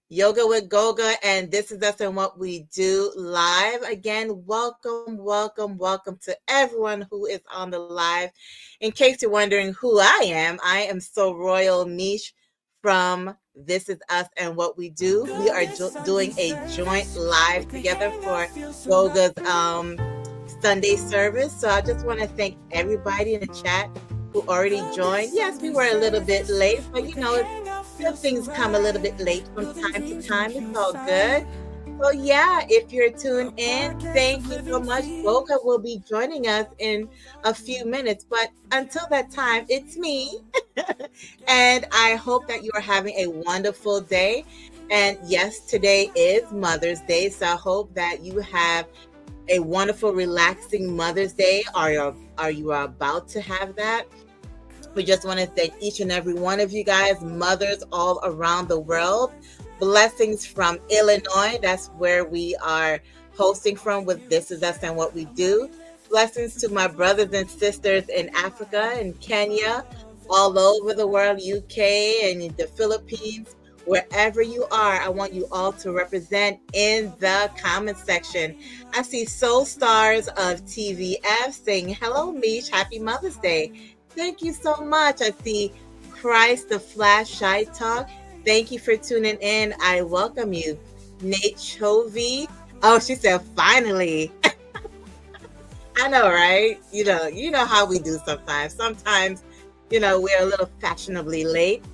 Yoga with Goga, and this is us and what we do live. Again, welcome to everyone who is on the live. In case you're wondering who I am So Royal Mish from This Is Us and What We Do. We are doing a joint live together for Goga's Sunday service. So I just want to thank everybody in the chat who already joined. Yes, we were a little bit late, but good things come a little bit late from time to time. It's all good. So yeah, if you're tuned in, thank you so much. Goga will be joining us in a few minutes, but until that time, it's me. And I hope that you are having a wonderful day. And yes, today is Mother's Day, so I hope that you have a wonderful, relaxing Mother's Day. Are you about to have that? We just want to thank each and every one of you guys, mothers all around the world. Blessings from Illinois. That's where we are hosting from with This Is Us and What We Do. Blessings to my brothers and sisters in Africa and Kenya, all over the world, UK and the Philippines. Wherever you are, I want you all to represent in the comment section. I see Soul Stars of TVF saying, hello, Mish, happy Mother's Day. Thank you so much. I see Christ the Flash Shy Talk. Thank you for tuning in. I welcome you. Nate Chovy. Oh, she said, finally. I know, right? You know how we do sometimes. Sometimes, we're a little fashionably late.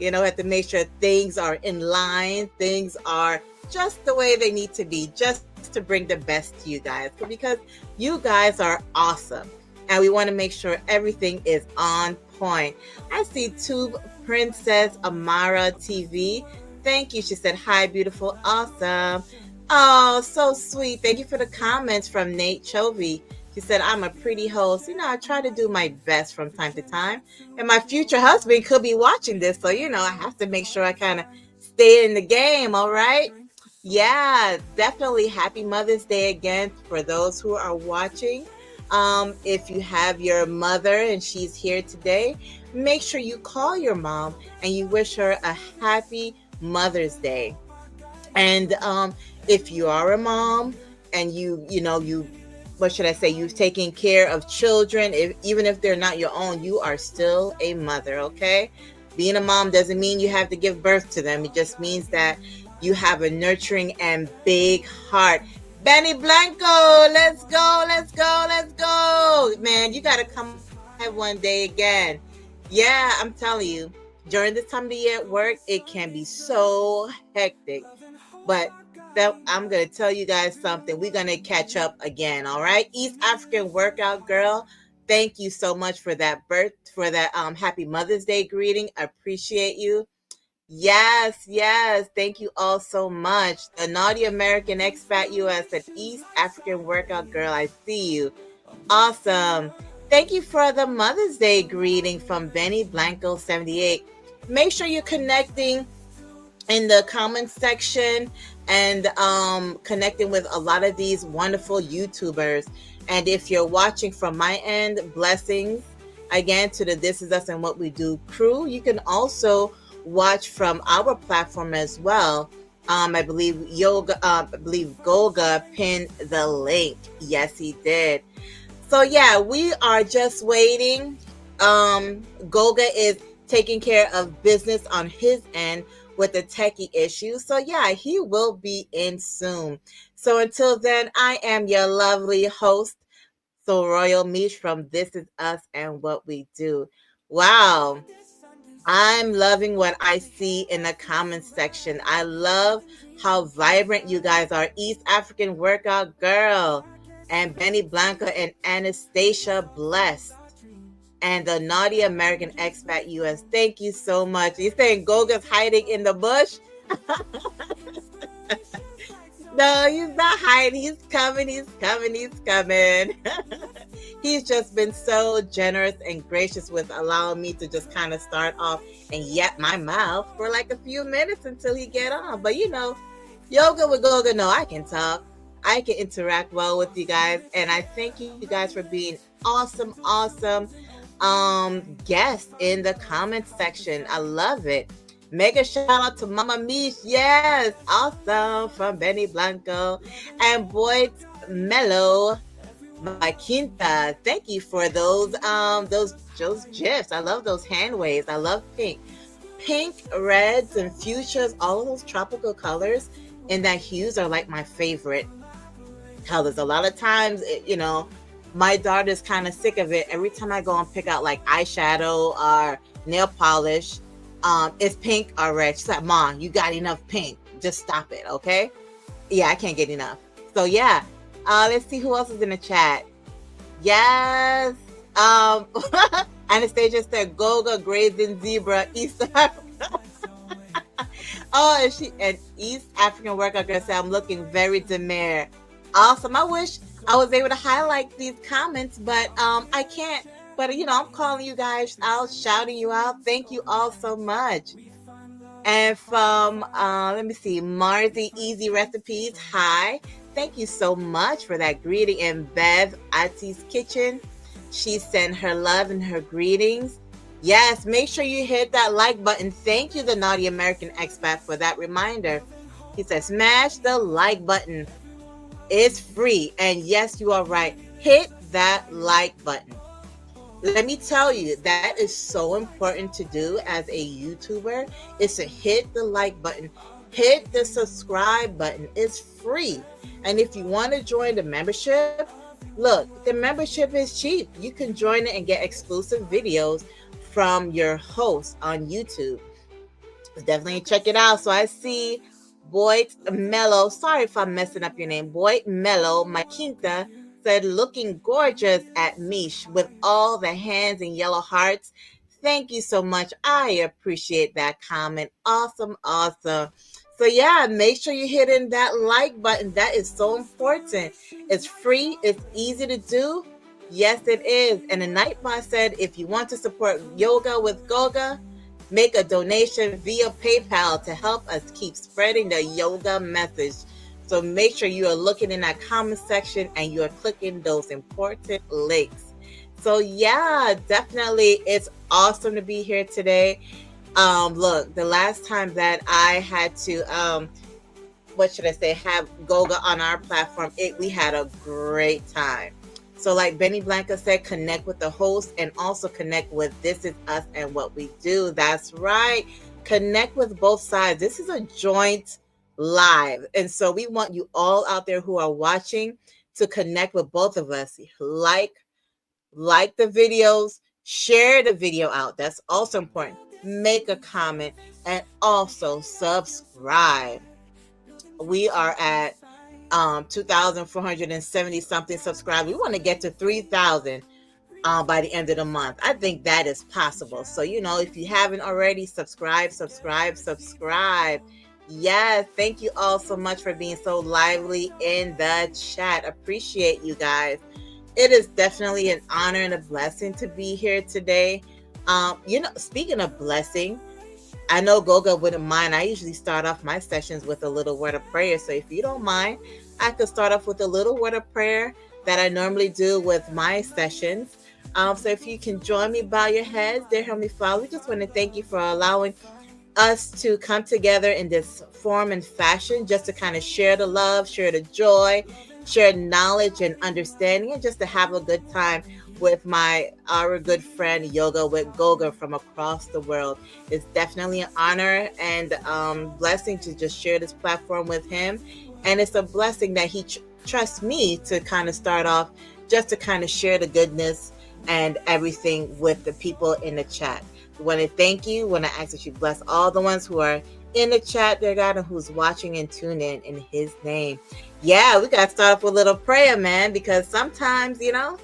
Have to make sure things are in line. Things are just the way they need to be, just to bring the best to you guys. Because you guys are awesome. And we want to make sure everything is on point. I see Tube Princess Amara TV. Thank you. She said, hi, beautiful, awesome. Oh, so sweet. Thank you for the comments from Nate Chovy. She said, I'm a pretty host. I try to do my best from time to time. And my future husband could be watching this. So, I have to make sure I kind of stay in the game. All right. Yeah, definitely happy Mother's Day again for those who are watching. If you have your mother and she's here today, make sure you call your mom and you wish her a happy Mother's Day. And if you are a mom and what should I say? You've taken care of children, even if they're not your own, you are still a mother, okay? Being a mom doesn't mean you have to give birth to them. It just means that you have a nurturing and big heart. Benny Blanco, let's go. Man, you got to come one day again. Yeah, I'm telling you, during this time of the year at work, it can be so hectic. But I'm going to tell you guys something. We're going to catch up again, all right? East African Workout Girl, thank you so much for that happy Mother's Day greeting. I appreciate you. Yes. Thank you all so much. The Naughty American Expat US and East African Workout Girl, I see you. Awesome. Thank you for the Mother's Day greeting from Benny Blanco 78. Make sure you're connecting in the comments section and connecting with a lot of these wonderful YouTubers. And if you're watching from my end, blessings again to the This Is Us and What We Do crew. You can also watch from our platform as well. I believe Goga pinned the link. Yes, he did. So yeah, we are just waiting. Goga is taking care of business on his end with the techie issue. So yeah, he will be in soon. So until then, I am your lovely host, So Royal Mish from This Is Us and What We Do. Wow. I'm loving what I see in the comments section. I love how vibrant you guys are. East African Workout Girl and Benny Blanca and Anastasia Blessed and the Naughty American Expat US. Thank you so much. You saying Goga's hiding in the bush? No, he's not hiding. He's coming. He's just been so generous and gracious with allowing me to just kind of start off and yap my mouth for like a few minutes until he get on. But Yoga with Goga, no, I can talk. I can interact well with you guys. And I thank you guys for being awesome guests in the comments section. I love it. Mega shout out to Mama Mish. Yes, awesome from Benny Blanco and Boyd Mello. My Quinta, thank you for those gifs. I love those hand waves. I love pink, reds, and fuchsias. All of those tropical colors and that hues are like my favorite colors. A lot of times, my daughter's kind of sick of it. Every time I go and pick out like eyeshadow or nail polish, it's pink or red. She's like, Mom, you got enough pink. Just stop it, okay? Yeah, I can't get enough. So yeah. Let's see who else is in the chat. Yes. Anastasia said Goga, grazing zebra, East Africa. Oh, and East African workout girl said, I'm looking very demure. Awesome. I wish I was able to highlight these comments, but I can't. But I'm calling you guys out, shouting you out. Thank you all so much. And from let me see, Marzi Easy Recipes. Hi. Thank you so much for that greeting. And Bev, Atti's Kitchen, she sent her love and her greetings. Yes, make sure you hit that like button. Thank you, the Naughty American Expat, for that reminder. He says, smash the like button. It's free. And yes, you are right. Hit that like button. Let me tell you, that is so important to do as a YouTuber, is to hit the like button. Hit the subscribe button. It's free. And if you want to join the membership, look, the membership is cheap. You can join it and get exclusive videos from your host on YouTube. Definitely check it out. So I see Boyd Mello. Sorry if I'm messing up your name. Boyd Mello, my Quinta, said, looking gorgeous at Mish with all the hands and yellow hearts. Thank you so much. I appreciate that comment. Awesome, awesome. So yeah, make sure you hit in that like button. That is so important. It's free. It's easy to do. Yes, it is. And the Nightbot said, if you want to support Yoga with Goga, make a donation via PayPal to help us keep spreading the yoga message. So make sure you are looking in that comment section and you are clicking those important links. So yeah, definitely, it's awesome to be here today. Look, the last time that I had to, have Goga on our platform, we had a great time. So like Benny Blanca said, connect with the host and also connect with This Is Us and What We Do. That's right. Connect with both sides. This is a joint live. And so we want you all out there who are watching to connect with both of us. Like the videos, share the video out. That's also important. Make a comment and also subscribe. We are at 2,470 something subscribers. We want to get to 3,000 by the end of the month. I think that is possible. So, if you haven't already, subscribe. Yes, thank you all so much for being so lively in the chat. Appreciate you guys. It is definitely an honor and a blessing to be here today. Speaking of blessing, I know Goga wouldn't mind. I usually start off my sessions with a little word of prayer. So if you don't mind, I could start off with a little word of prayer that I normally do with my sessions. So if you can join me, bow your heads. Dear Heavenly Father, we just want to thank you for allowing us to come together in this form and fashion, just to kind of share the love, share the joy, share knowledge and understanding, and just to have a good time with our good friend Yoga with Goga from across the world. It's definitely an honor and blessing to just share this platform with him. And it's a blessing that he trusts me to kind of start off, just to kind of share the goodness and everything with the people in the chat. We want to thank you. We want to ask that you bless all the ones who are in the chat, dear God, and who's watching and tuned in his name. Yeah, we got to start off with a little prayer, man, because sometimes, that'll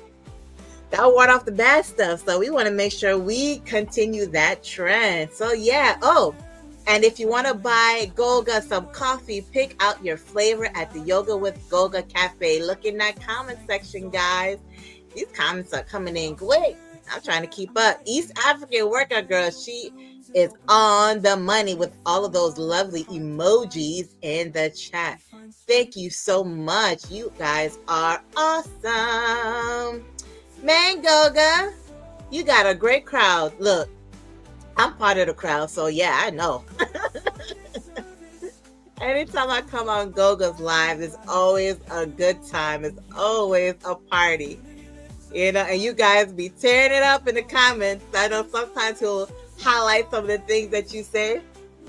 ward off the bad stuff. So we want to make sure we continue that trend. So yeah. Oh, and if you want to buy Goga some coffee, pick out your flavor at the Yoga with Goga Cafe. Look in that comment section, guys. These comments are coming in quick. I'm trying to keep up. East African workout girl, she is on the money with all of those lovely emojis in the chat. Thank you so much. You guys are awesome. Man, Goga, you got a great crowd. Look, I'm part of the crowd, so yeah, I know. Anytime I come on Goga's live, it's always a good time. It's always a party. And you guys be tearing it up in the comments. I know sometimes he'll highlight some of the things that you say,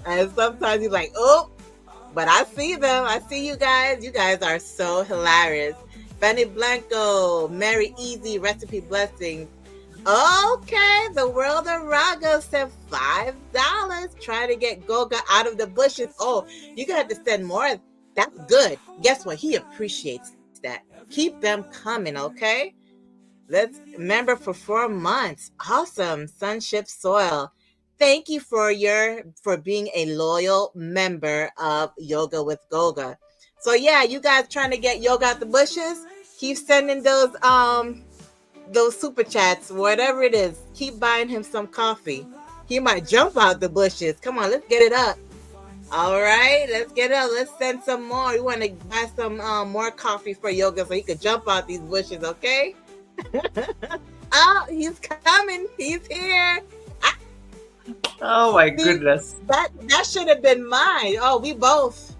and sometimes he's like, "Oh, but I see them. I see you guys. You guys are so hilarious." Benny Blanco, Mary Easy, Recipe Blessings. Okay, the world of Raga said $5. Try to get Goga out of the bushes. Oh, you got to send more. That's good. Guess what? He appreciates that. Keep them coming, okay? Let's remember for 4 months. Awesome. Sunship Soil. Thank you for being a loyal member of Yoga with Goga. So yeah, you guys trying to get Yoga out the bushes? Keep sending those super chats, whatever it is. Keep buying him some coffee. He might jump out the bushes. Come on, let's get it up. All right, let's get it up. Let's send some more. We want to buy some more coffee for Yoga so he could jump out these bushes, okay? Oh, he's coming. He's here. Oh my goodness. That should have been mine. Oh, we both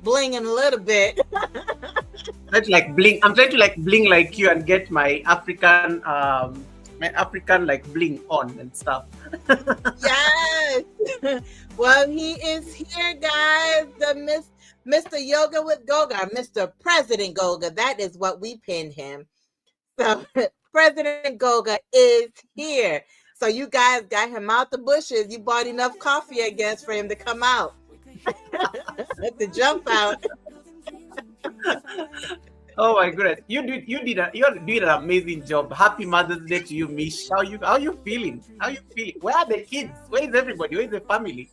blinging a little bit. That's like bling. I'm trying to like bling like you and get my African like bling on and stuff. Yes. Well, he is here, guys. The Mr. Yoga with Goga, Mr. President Goga. That is what we pinned him. So President Goga is here. So you guys got him out the bushes. You bought enough coffee, I guess, for him to come out. To jump out. Oh my goodness. You did an amazing job. Happy Mother's Day to you, Mish. How you feeling? How you feeling? Where are the kids? Where is everybody? Where is the family?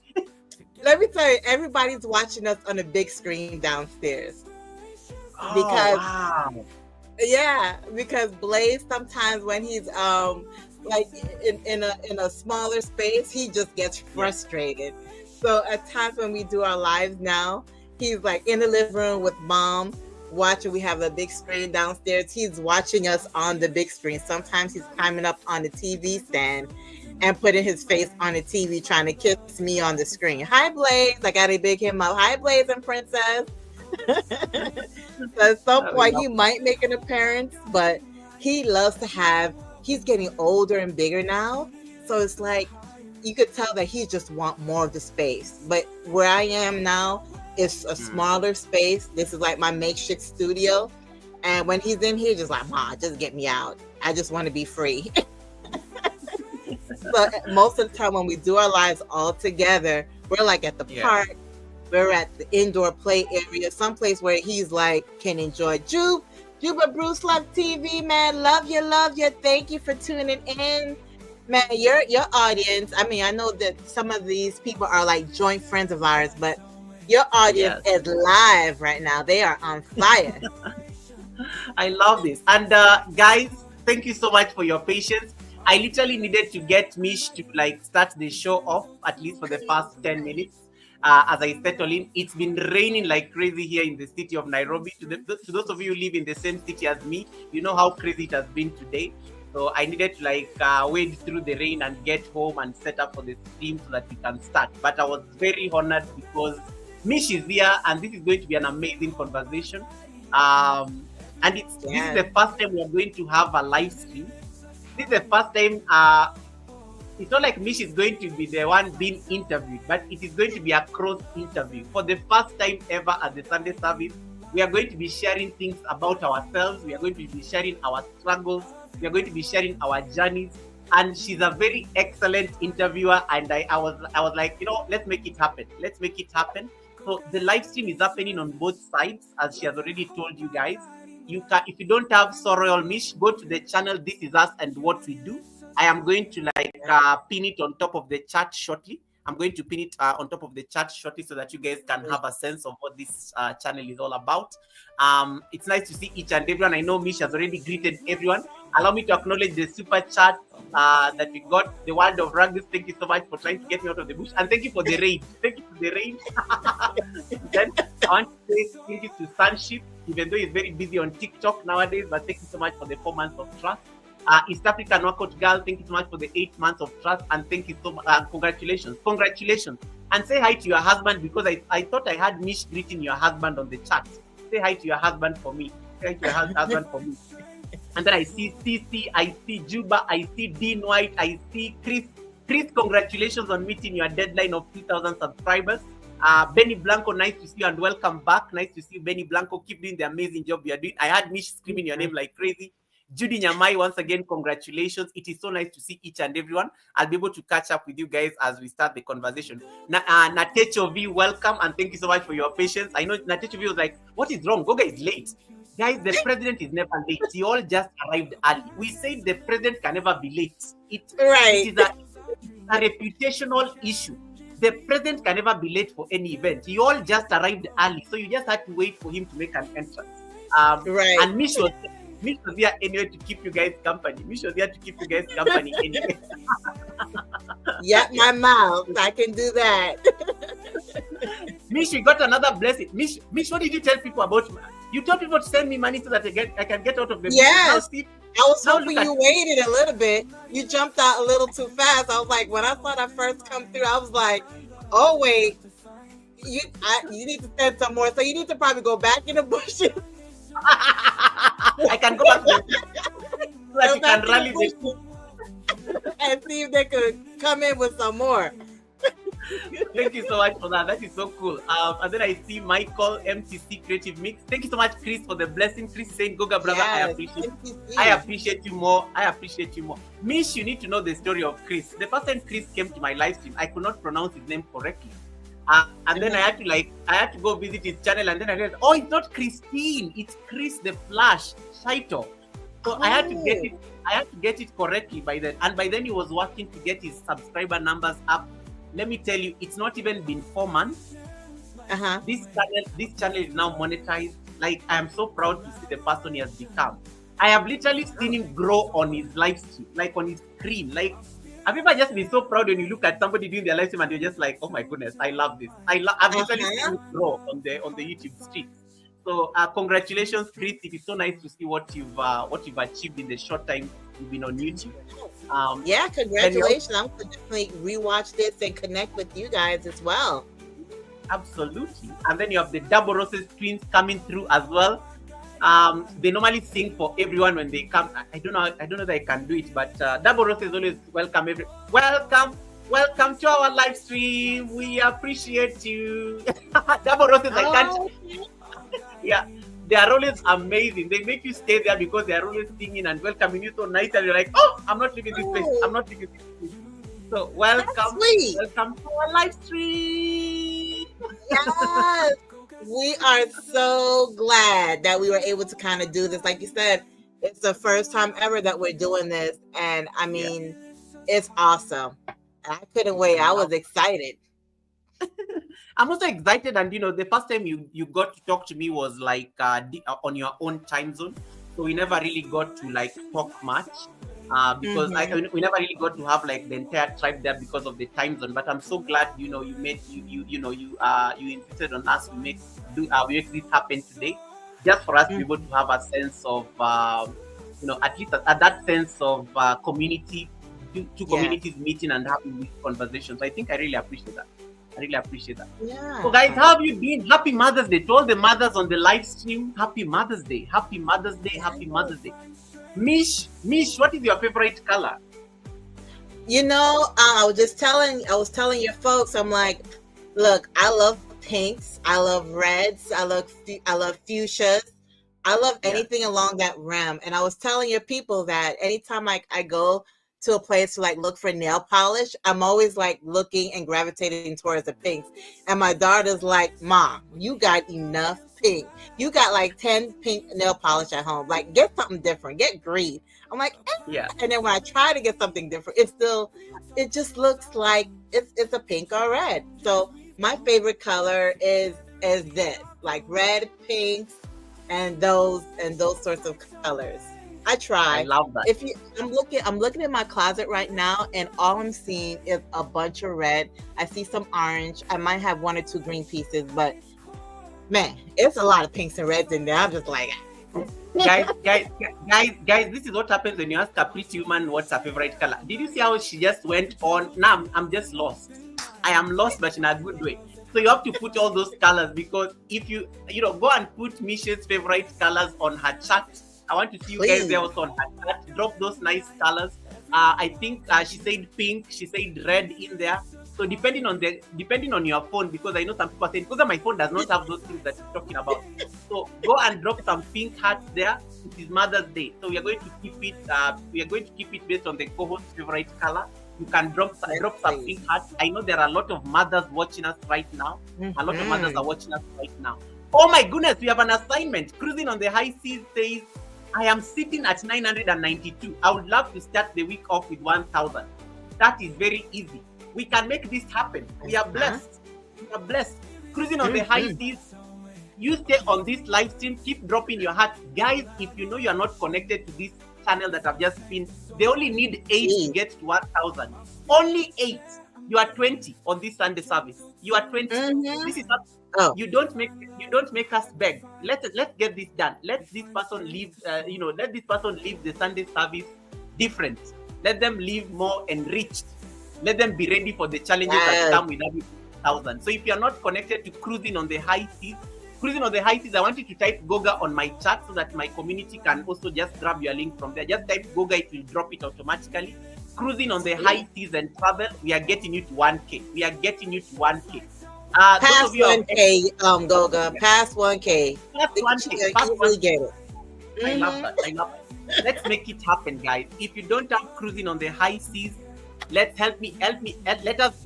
Let me tell you, everybody's watching us on a big screen downstairs. Oh, Because wow. yeah, because Blaze sometimes when he's like in a smaller space, he just gets frustrated. So at times when we do our lives now, he's like in the living room with mom watching. We have a big screen downstairs. He's watching us on the big screen. Sometimes he's climbing up on the TV stand and putting his face on the TV trying to kiss me on the screen. Hi, Blaze. I gotta big him up. Hi, Blaze and Princess. So at some point he might make an appearance, but he loves to have, he's getting older and bigger now. So it's like you could tell that he just want more of the space. But where I am now, it's a smaller space. This is like my makeshift studio. And when he's in here, just like, Ma, just get me out. I just want to be free. So most of the time when we do our lives all together, we're like at the park, we're at the indoor play area, someplace where he's like can enjoy. Juba Bruce Love TV, man, love you. Thank you for tuning in. Man, your audience, I mean, I know that some of these people are like joint friends of ours, but your audience is live right now. They are on fire. I love this. And guys, thank you so much for your patience. I literally needed to get Mish to like start the show off at least for the first 10 minutes as I settle in. It's been raining like crazy here in the city of Nairobi. To those of you who live in the same city as me, you know how crazy it has been today. So I needed to like wade through the rain and get home and set up for the stream so that we can start. But I was very honored because Mish is here and this is going to be an amazing conversation. And this is the first time we are going to have a live stream. This is the first time, it's not like Mish is going to be the one being interviewed, but it is going to be a cross interview. For the first time ever at the Sunday service, we are going to be sharing things about ourselves. We are going to be sharing our struggles. We are going to be sharing our journeys. And she's a very excellent interviewer. And I was like, let's make it happen. Let's make it happen. So the live stream is happening on both sides, as she has already told you guys. You can, if you don't have Sorroyal Mish, go to the channel This Is Us and What We Do. I am going to pin it on top of the chat shortly. I'm going to pin it on top of the chat shortly so that you guys can have a sense of what this channel is all about. It's nice to see each and everyone. I know Mish has already greeted everyone. Allow me to acknowledge the super chat that we got. The World of Ruggles, thank you so much for trying to get me out of the bush. And thank you for the rain. Thank you for the rain. Then I want to say thank you to Sunship, even though he's very busy on TikTok nowadays, but thank you so much for the 4 months of trust. East African workout girl, thank you so much for the 8 months of trust, and thank you so much. Congratulations. And say hi to your husband, because I thought I had Mish greeting your husband on the chat. Say hi to your husband for me. Say hi to your husband for me. And then I see CC, I see Juba, I see Dean White, I see Chris. Chris, congratulations on meeting your deadline of 2,000 subscribers. Benny Blanco, nice to see you and welcome back. Nice to see you, Benny Blanco. Keep doing the amazing job you are doing. I had Mish screaming your name like crazy. Judy Nyamai, once again, congratulations. It is so nice to see each and everyone. I'll be able to catch up with you guys as we start the conversation. Natecho V, welcome, and thank you so much for your patience. I know Natecho V was like, what is wrong? Goga is late. Guys, the president is never late. He all just arrived early. We said the president can never be late. It is a reputational issue. The president can never be late for any event. He all just arrived early, so you just had to wait for him to make an entrance. And Mish was there anyway to keep you guys company. Mish was there to keep you guys company anyway. Yep, my mouth. I can do that. Mish, you got another blessing. Mish, what did you tell people about? You told people to send me money so that I can get out of the business. Yes. I was hoping you waited a little bit. You jumped out a little too fast. I was like, when I saw that first come through, I was like, oh wait, you need to send some more. So you need to probably go back in the bushes. I can go back so that you can rally the and see if they could come in with some more. Thank you so much for that. That is so cool. And then I see Michael MTC Creative Mix. Thank you so much, Chris, for the blessing. Chris is saying, Goga, brother, yes, I appreciate you more. Mish, you need to know the story of Chris. The first time Chris came to my live stream, I could not pronounce his name correctly. And then I had to go visit his channel, and then I realized, oh, it's not Christine, it's Chris the Flash Shaito. So I had to get it correctly by then. And by then he was working to get his subscriber numbers up. Let me tell you, it's not even been 4 months. This channel is now monetized. Like, I am so proud to see the person he has become. I have literally seen him grow on his live stream, like on his screen. Like, have you ever just been so proud when you look at somebody doing their live stream and you're just like, oh my goodness, I love this. I've literally seen him grow on the YouTube streets. So congratulations, Chris. It is so nice to see what you've achieved in the short time you've been on YouTube. Yeah, congratulations. I'm going to definitely rewatch this and connect with you guys as well. Absolutely. And then you have the Double Roses twins coming through as well. They normally sing for everyone when they come. I don't know if I can do it, but Double Roses always welcome welcome to our live stream. We appreciate you. Double Roses, I can't. Yeah, they are always amazing. They make you stay there because they are always singing and welcoming you so nice, and you're like, oh, I'm not leaving this place. I'm not leaving this place. So welcome to our live stream. Yes, we are so glad that we were able to kind of do this. Like you said, it's the first time ever that we're doing this, and I mean, it's awesome. I couldn't wait. I was excited. I'm also excited, and the first time you got to talk to me was like on your own time zone, so we never really got to like talk much because we never really got to have like the entire tribe there because of the time zone. But I'm so glad you insisted on us. We make this happen today, just for us to be able to have a sense of at least that sense of community, two communities meeting and having these conversations. I think I really appreciate that. Yeah. So guys, how have you been? Happy Mother's Day to all the mothers on the live stream. Happy Mother's Day. Happy Mother's Day. Happy Mother's Day. Mish, what is your favorite color? I was telling your folks, I'm like, look, I love pinks, I love reds, I love fuchsias, I love anything along that rim. And I was telling your people that anytime I go to a place to like look for nail polish, I'm always like looking and gravitating towards the pinks. And my daughter's like, Mom, you got enough pink. You got like 10 pink nail polish at home. Like, get something different. Get green. I'm like, yeah. And then when I try to get something different, it just looks like it's a pink or red. So my favorite color is this, like red, pinks, and those sorts of colors. I try. I love that. I'm looking at my closet right now, and all I'm seeing is a bunch of red. I see some orange. I might have 1 or 2 green pieces, but man, it's a lot of pinks and reds in there. I'm just like, guys, this is what happens when you ask a pretty woman what's her favorite color. Did you see how she just went on? Now I'm just lost. I am lost, but in a good way. So you have to put all those colors, because if you know, go and put Misha's favorite colors on her chat. I want to see you guys Please. there also on her chat. Drop those nice colors. I think she said pink, she said red in there. So depending on your phone, because I know some people are saying, because my phone does not have those things that you're talking about. So go and drop some pink hearts there. It is Mother's Day, so we are going to keep it. We are going to keep it based on the co-host's favorite color. You can drop some pink hearts. I know there are a lot of mothers watching us right now. A lot of mothers are watching us right now. Oh my goodness, we have an assignment. Cruising on the High Seas says, I am sitting at 992. I would love to start the week off with 1,000. That is very easy. We can make this happen. We are blessed. We are blessed. Cruising on the High Seas. You stay on this live stream. Keep dropping your heart. Guys, if you know you are not connected to this channel that I've just been, they only need 8 to get to 1,000. Only 8. You are 20 on this Sunday service. You are 20. This is not. You don't make us beg. Let's get this done. Let this person leave. Let this person leave the Sunday service different. Let them leave more enriched. Let them be ready for the challenges that come with having 1,000. So if you are not connected to Cruising on the High Seas, I want you to type Goga on my chat so that my community can also just grab your link from there. Just type Goga, it will drop it automatically. Cruising on the High Seas and travel, we are getting you to 1K. We are getting you to 1K. Past 1K, Goga. Past 1K. Past 1K. Past 1K. Get it. I love that. I love it. Let's make it happen, guys. If you don't have Cruising on the High Seas, let us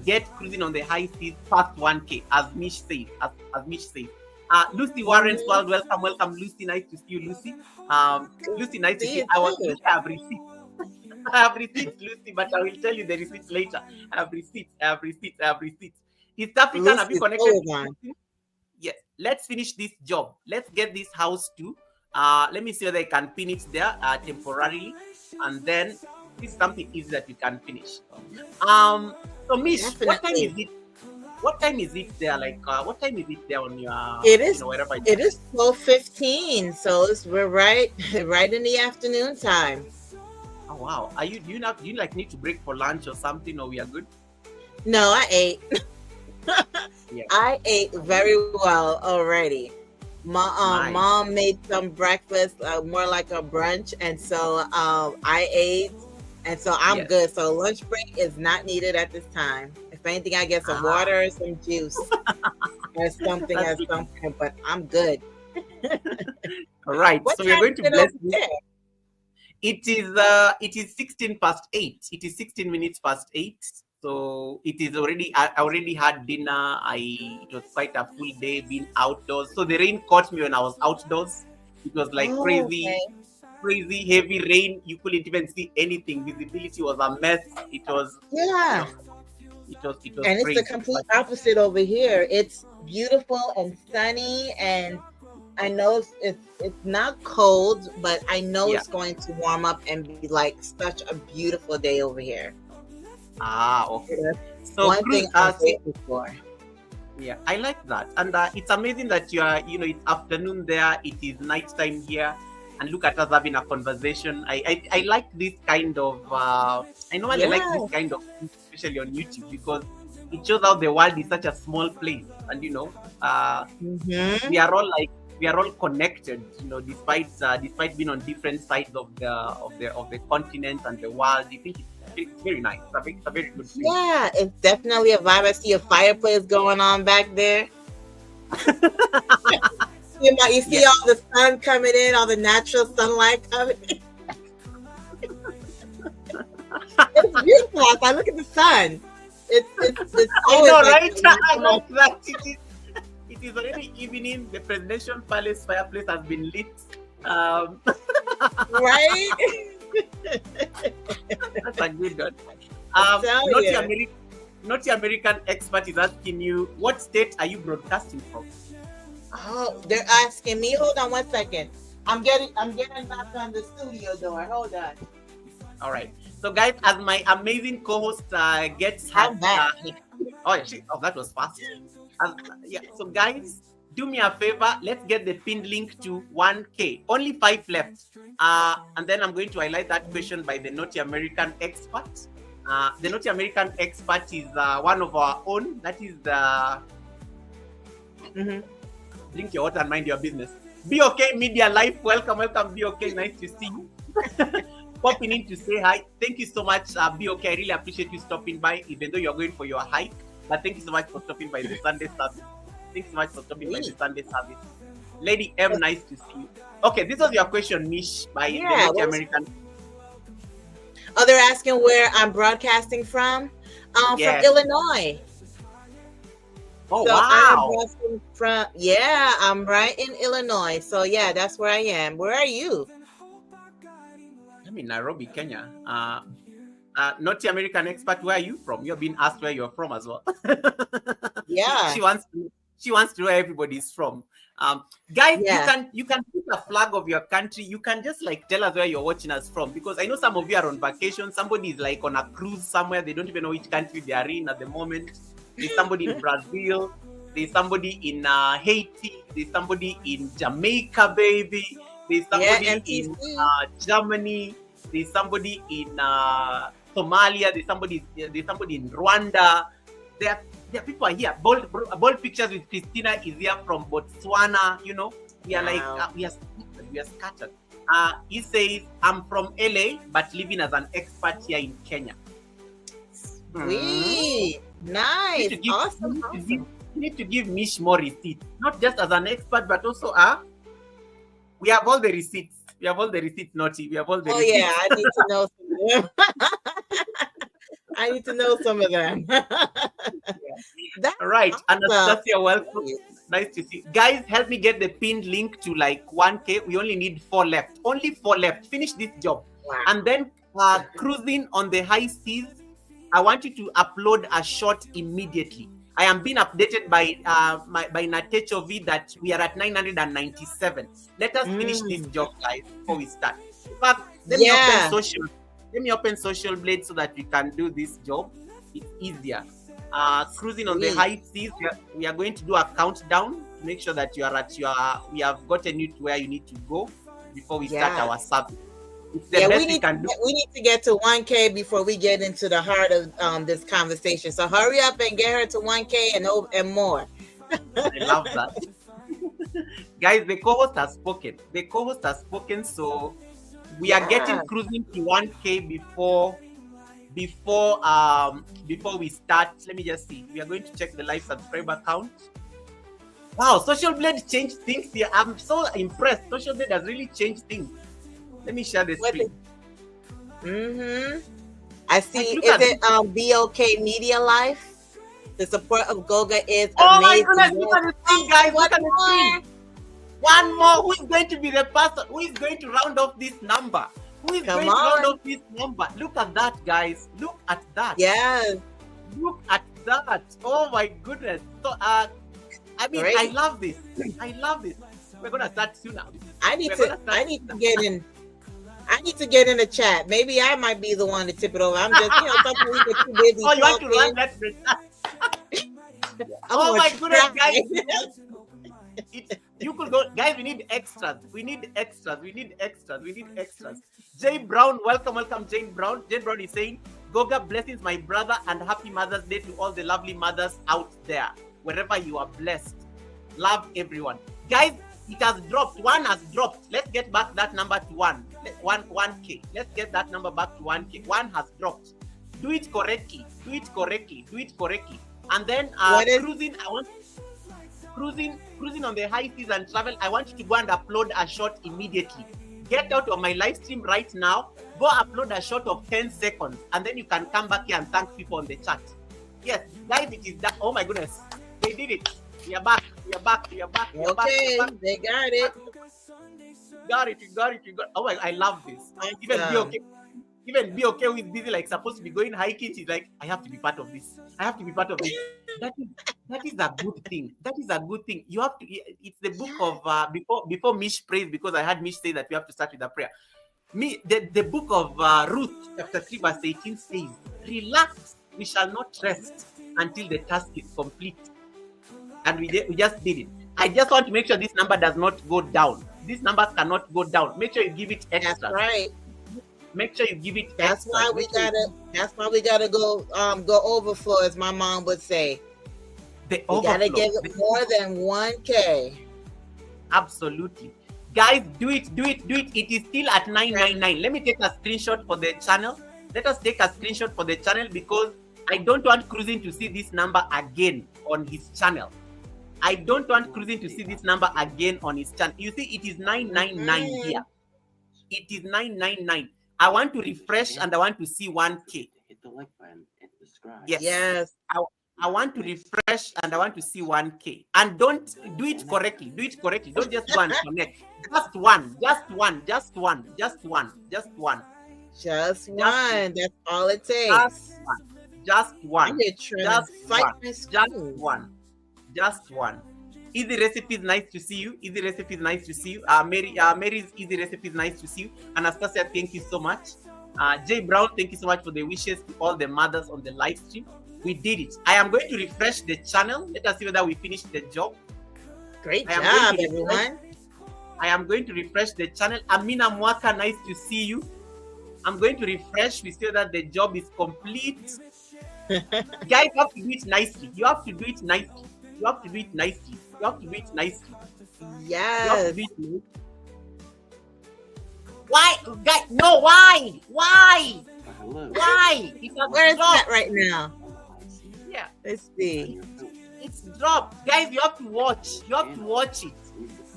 get Cruising on the High Seas past 1K, as Mish says. As Mish says. Lucy Warren's world, welcome, Lucy. Nice to see you, Lucy. Lucy, nice to see you. I have receipts. I have receipts, Lucy, but I will tell you the receipts later. I have receipts. East African, have you connected? Yes. Let's finish this job. Let's get this house too. Let me see whether I can pin it there temporarily, and then this is something easy that you can finish. So Mish, what time is it? What time is it there? Like, what time is it there on your? It is. Wherever it is 12:15, so we're right in the afternoon time. Oh wow! Do you like need to break for lunch or something, or we are good? No, I ate. I ate very well already. My mom made some breakfast, more like a brunch, and so I ate, and so I'm good. So lunch break is not needed at this time. If anything, I get some water or some juice or something, but I'm good. All right. What so we're going to bless you. It is 16 past 8. It is 16 minutes past 8. So it is already. I already had dinner. It was quite a full day being outdoors. So the rain caught me when I was outdoors. It was like crazy heavy rain. You couldn't even see anything. Visibility was a mess. It was It was and crazy. It's the complete opposite over here. It's beautiful and sunny, and I know it's not cold, but I know it's going to warm up and be like such a beautiful day over here. Okay. So one thing I'm grateful for. Yeah, I like that, and it's amazing that you are. It's afternoon there. It is nighttime here, and look at us having a conversation. I like this kind of. I normally like this kind of, especially on YouTube, because it shows how the world is such a small place, and we are all connected. Despite being on different sides of the continent and the world. I think it's very nice. It's a very good thing. Yeah, it's definitely a vibe. I see a fireplace going on back there. You see all the sun coming in, all the natural sunlight coming in. It's beautiful. I look at the sun. It's I know, right? I like that. It is already evening. The presidential palace fireplace has been lit. Right? That's a good one. Not the American expert is asking you, what state are you broadcasting from? Oh, they're asking me. Hold on 1 second. I'm getting back on the studio door. Hold on. All right. So guys, as my amazing co-host gets that was fast. So guys, Do me a favor. Let's get the pinned link to 1K. Only 5 left. And then I'm going to highlight that question by the Naughty American expert. The Naughty American expert is one of our own. That is the drink your water and mind your business. Be okay, Media Life. Welcome. Be okay. Nice to see you. Popping in to say hi. Thank you so much, Be okay. I really appreciate you stopping by, even though you're going for your hike. But thank you so much for stopping by the Sunday service. Thanks so much for stopping by the Sunday service. Lady M, nice to see you. Okay, this was your question, Mish, by the Naughty American. Oh, they're asking where I'm broadcasting from. From Illinois. Oh, so wow. I'm right in Illinois. So yeah, that's where I am. Where are you? I'm in Nairobi, Kenya. Naughty American expert, where are you from? You're being asked where you're from as well. Yeah. She wants to know where everybody's from. Guys, you can put a flag of your country. You can just like tell us where you're watching us from, because I know some of you are on vacation. Somebody is like on a cruise somewhere. They don't even know which country they are in at the moment. There's somebody in Brazil. There's somebody in Haiti. There's somebody in Jamaica, baby. There's somebody in Germany. There's somebody in Somalia. There's somebody in Rwanda. There are people here. Bold pictures with Christina is here from Botswana. You know, we are like we are scattered. He says, I'm from LA, but living as an expert here in Kenya. Sweet. Nice. Awesome. You need to give Mish more receipts, not just as an expert, but also we have all the receipts. We have all the receipts, Naughty. We have all the receipts. Yeah, I need to know some of them. I need to know some of them. Right. Awesome. Anastasia, welcome. Nice to see you. Guys, help me get the pinned link to like 1K. We only need 4 left. Only 4 left. Finish this job. Wow. And then cruising on the high seas, I want you to upload a shot immediately. I am being updated by Natecho V that we are at 997. Let us finish this job, guys, before we start. In fact, let me open Social Blade so that we can do this job. It's easier. Cruising on the high seas, we are going to do a countdown to make sure that we have gotten you to where you need to go before we start our service. We need to get to 1K before we get into the heart of this conversation. So hurry up and get her to 1K and more. I love that. Guys, the co-host has spoken. So we are getting cruising to 1K before we start. Let me just see. We are going to check the live subscriber count. Wow, Social Blade changed things here. I'm so impressed. Social Blade has really changed things. Let me share the screen. I see. Is it BOK Media Life? The support of Goga is amazing. My goodness, look at the screen, guys. Look at the screen. One more. Who is going to be the person? Who is going to round off this number? Who is going to round off this number? Look at that, guys. Look at that. Yes. Look at that. Oh my goodness. So I mean, great. I love this. We're gonna start soon now. I need to get in. I need to get in the chat. Maybe I might be the one to tip it over. I'm just, something we get too busy. Oh, you want to run that? Oh my goodness, guys. You could go, guys. We need extras. Jane Brown, welcome, Jane Brown. Jane Brown is saying, Goga blessings my brother and happy Mother's Day to all the lovely mothers out there, wherever you are blessed. Love everyone, guys. It has dropped. One has dropped. Let's get back that number to 1K. Let's get that number back to 1K. One has dropped. Do it correctly. And then cruising on the high seas and travel. I want you to go and upload a shot immediately. Get out of my live stream right now. Go upload a shot of 10 seconds, and then you can come back here and thank people on the chat. Yes, guys, it is that. Oh my goodness, they did it. We are back. Okay, they got it. Got it. Oh my, I love this. Even be okay with busy, like supposed to be going hiking. She's like, I have to be part of this. That is a good thing. You have to. It's the book of before Mish prays, because I had Mish say that we have to start with a prayer. The book of Ruth, chapter 3, verse 18 says, relax, we shall not rest until the task is complete. And we just did it. I just want to make sure this number does not go down. These numbers cannot go down. Make sure you give it That's extras. right. Make sure you give it That's extras. why we gotta. That's why we gotta go overflow, as my mom would say. The We gotta overflow. give it more than 1K. Absolutely. Guys, do it. It is still at 999. Let me take a screenshot for the channel. Let us take a screenshot for the channel because I don't want Cruising to see this number again on his channel. I don't want Cruising to see this number again on his channel. You see, it is 999 here. It is 999. I want to refresh and I want to see 1K. Hit the like button and subscribe. Yes. I want to refresh and I want to see 1K. And don't do it correctly. Do it correctly. Don't just go and connect. Just one. That's all it takes. Just one. I'm here trying to fight my Just one. Easy Recipes, nice to see you. Easy Recipes, nice to see you. Mary's Easy Recipes, nice to see you. Anastasia, thank you so much. Jay Brown, thank you so much for the wishes to all the mothers on the live stream. We did it. I am going to refresh the channel. Let us see whether we finished the job. Great job, everyone. I am going to refresh the channel. Amina Mwaka, nice to see you. I'm going to refresh. We see that the job is complete. Guys, you have to do it nicely. You have to do it nicely. Yes. Why? Guys, no, why? Why? Where is that right now? Yeah. Let's see. It's dropped. Guys, you have to watch. You have to watch it.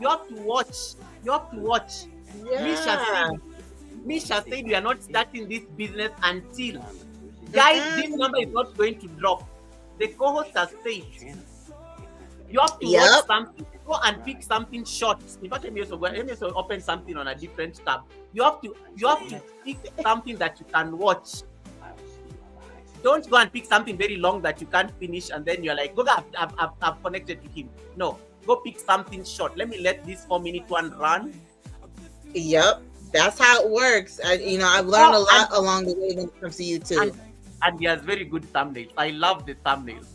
Yeah. Misha said we are not starting this business until. Guys, this number is not going to drop. The co-host has said you have to watch something. Go and pick something short. In fact, let me also open something on a different tab. You have to pick something that you can watch. Don't go and pick something very long that you can't finish and then you're like, Goga, I've connected to him. No, go pick something short. Let me let this 4-minute one run. Yep, that's how it works. I've learned a lot along the way when it comes to YouTube. And he has very good thumbnails. I love the thumbnails.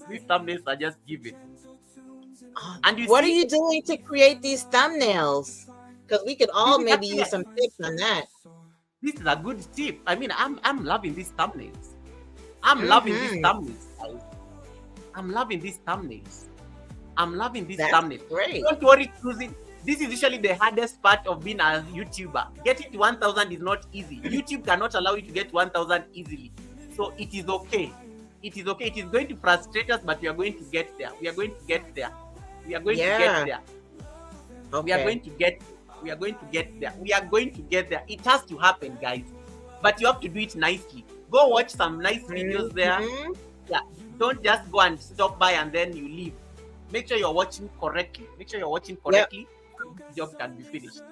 These thumbnails are just given. And what are you doing to create these thumbnails? Because we could all maybe use some tips on that. This is a good tip. I mean, I'm loving these thumbnails. I'm loving these thumbnails, guys. I'm loving these thumbnails. Great. Don't worry, Cruising. This is usually the hardest part of being a YouTuber. Getting to 1,000 is not easy. YouTube cannot allow you to get 1,000 easily. So it is okay. It is going to frustrate us, but we are going to get there. We are going to get there. It has to happen, guys. But you have to do it nicely. Go watch some nice videos there. Yeah. Don't just go and stop by and then you leave. Make sure you're watching correctly. The job can be finished.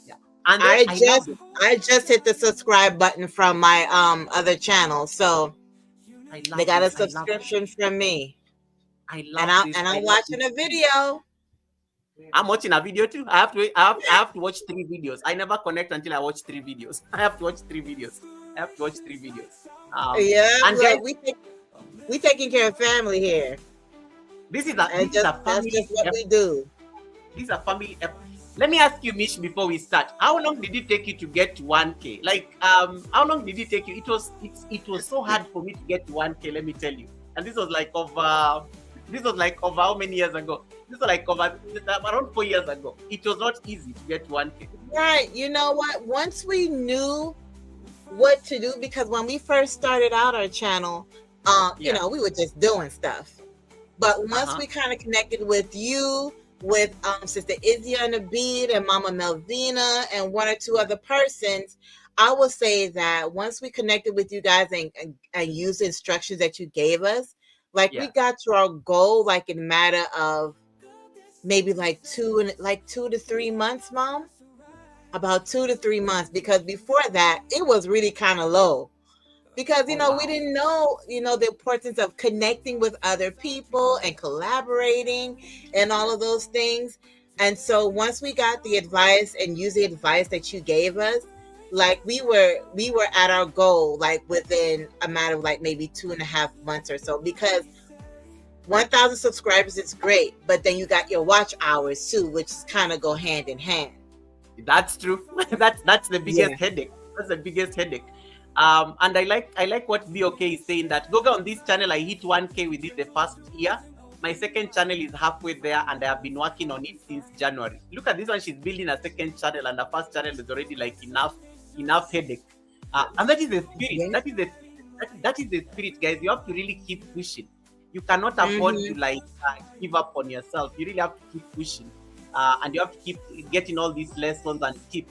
Yeah. And I just hit the subscribe button from my other channel, so they got a subscription from me. I'm watching a video. I'm watching a video too. I have to watch 3 videos. I never connect until I watch 3 videos. I have to watch 3 videos. And guys, we taking care of family here. This is a family. That's just what we do. This is a family effort. Let me ask you, Mish, before we start. How long did it take you to get to 1K? Like, how long did it take you? It was so hard for me to get to 1K. Let me tell you. And this was like over how many years ago? This was like over around 4 years ago. It was not easy to get to 1K. Right. You know what? Once we knew what to do, because when we first started out our channel, we were just doing stuff. But once we kind of connected with you, with Sister Izzy on the beat and Mama Melvina and 1 or 2 other persons, I will say that once we connected with you guys and used the instructions that you gave us, we got to our goal like in a matter of maybe like 2 to 3 months, Mom. About 2 to 3 months, because before that it was really kind of low. Because, we didn't know, the importance of connecting with other people and collaborating and all of those things. And so once we got the advice and used the advice that you gave us, like we were at our goal, like within a matter of like maybe 2.5 months or so, because 1,000 subscribers is great, but then you got your watch hours too, which kind of go hand in hand. That's true. That's the biggest Yeah. headache. That's the biggest headache. And I like what BOK is saying, that Goga, on this channel I hit 1K within the first year. My second channel is halfway there, and I have been working on it since January. Look at this one; she's building a second channel, and the first channel is already like enough headache. And that is the spirit. Yeah. That is the spirit, guys. You have to really keep pushing. You cannot afford to like give up on yourself. You really have to keep pushing, and you have to keep getting all these lessons and keep.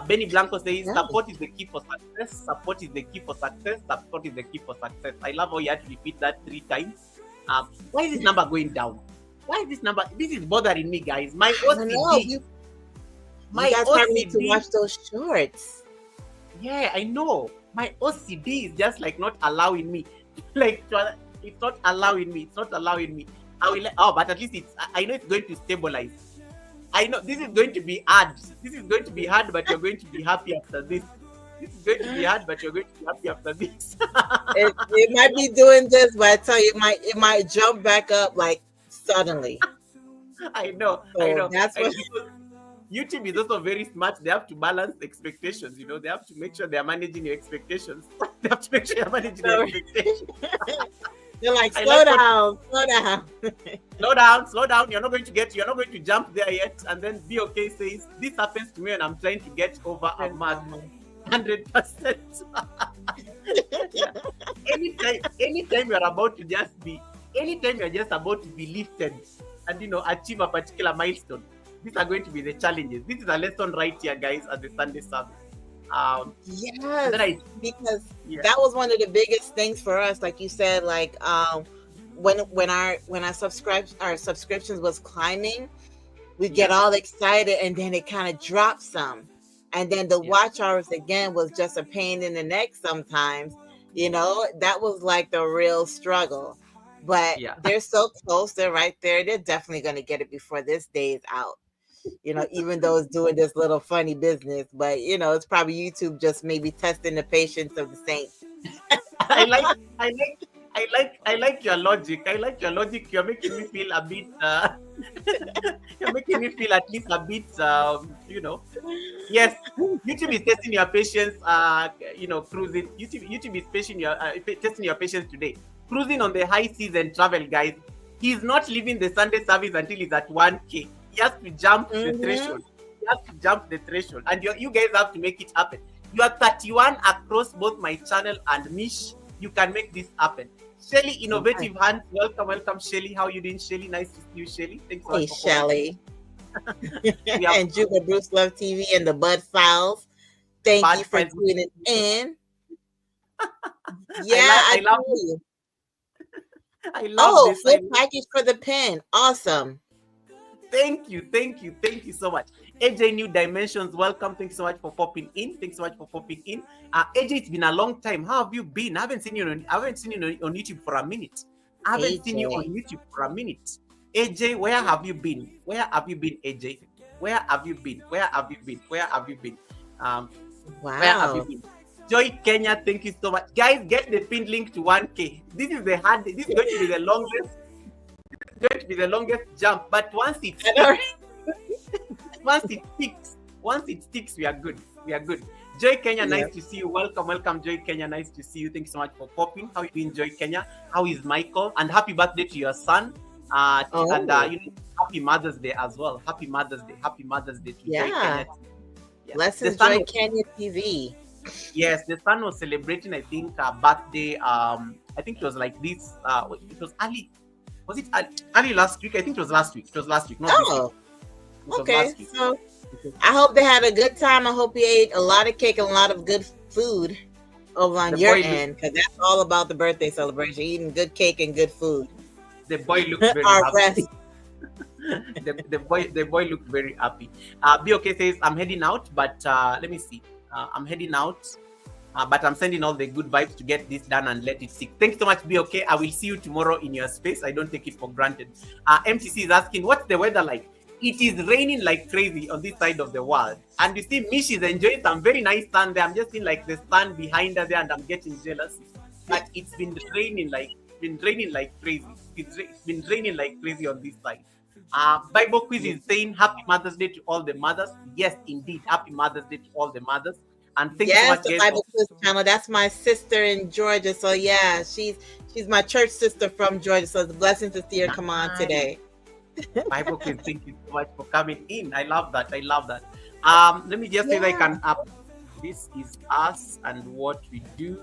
Benny Blanco says, Yeah. support is the key for success. Support is the key for success. Support is the key for success. I love how you had to repeat that 3 times. Why is this number going down? Why is this number? This is bothering me, guys. My I know. OCD. You My guys probably need to OCD. watch those shorts. Yeah, I know. My OCD is just like not allowing me. Like it's not allowing me. It's not allowing me. I will. Oh, but at least I know it's going to stabilize. I know this is going to be hard. This is going to be hard, but you're going to be happy after this. This is going to be hard, but you're going to be happy after this. It might be doing this, but I tell you, it might jump back up like suddenly. I know. So that's what. YouTube is also very smart. They have to balance expectations. You know, they have to make sure they are managing your expectations. They have to make sure you're managing your expectations. They're like, I slow like down, slow down. Slow down. You're not going to jump there yet. And then BOK says, this happens to me when I'm trying to get over a mark. 100%. Yeah. Anytime you're just about to be lifted and achieve a particular milestone, these are going to be the challenges. This is a lesson right here, guys, at the Sunday service. Yes, because that was one of the biggest things for us. Like you said, like when our subscriptions was climbing, we get all excited, and then it kind of dropped some, and then the watch hours again was just a pain in the neck sometimes. That was like the real struggle. But they're so close, they're right there. They're definitely going to get it before this day is out. Even though it's doing this little funny business, but it's probably YouTube just maybe testing the patience of the saints. I like your logic. You're making me feel a bit. You're making me feel at least a bit. Yes, YouTube is testing your patience. Cruising. YouTube is testing your patience today. Cruising on the high season travel, guys. He's not leaving the Sunday service until he's at 1K. He has to jump the threshold. And you guys have to make it happen. You are 31 across both my channel and Mish. You can make this happen. Shelly, Innovative Hands. Welcome, Shelly. How you doing, Shelly? Nice to see you, Shelly. Thanks so much. Hey, Shelly. And Juba Bruce Love TV and the Bud Files. Thank you for tuning in. I love you. I love this. Full package for the pen. Awesome. Thank you so much. AJ New Dimensions, welcome. Thanks so much for popping in. AJ, it's been a long time. How have you been? I haven't seen you on YouTube for a minute. AJ, where have you been? AJ? Where have you been? Wow. Where have you been? Joy Kenya, thank you so much. Guys, get the pinned link to 1K. This is going to be the longest. It's going to be the longest jump, but once it sticks, we are good. Joy Kenya, nice to see you. Welcome, Joy Kenya, nice to see you. Thanks so much for popping. How you doing, Joy Kenya? How is Michael? And happy birthday to your son. And happy Mother's Day as well. Happy Mother's Day to Joy Kenya. Blessings, Joy Kenya TV. Yes, the son was celebrating, I think, birthday. I think it was like this. It was early. Was it early last week? I think it was last week. Not this week. Okay. So I hope they had a good time. I hope you ate a lot of cake and a lot of good food over on your end, because that's all about the birthday celebration: eating good cake and good food. The boy looked very happy. the boy looked very happy. BOK says, I'm heading out, but let me see. I'm heading out, but I'm sending all the good vibes to get this done and let it stick. Thanks so much, BOK. I will see you tomorrow in your space. I don't take it for granted. MTC is asking, what's the weather like? It is raining like crazy on this side of the world. And you see, Mish is enjoying some very nice sun there. I'm just seeing like the sun behind her there, and I'm getting jealous. But it's been raining like crazy. It's been raining like crazy on this side. Bible quiz is saying Happy Mother's Day to all the mothers. Yes, indeed, Happy Mother's Day to all the mothers. And thank you so Yes, much, the guys, for Bible Quiz channel. That's my sister in Georgia. So yeah, she's my church sister from Georgia. So it's a blessing to see her come on nice. today. Bible quiz. Thank you so much for coming in. I love that. I love that. Let me just say that I Yeah. can up. This is us and what we do.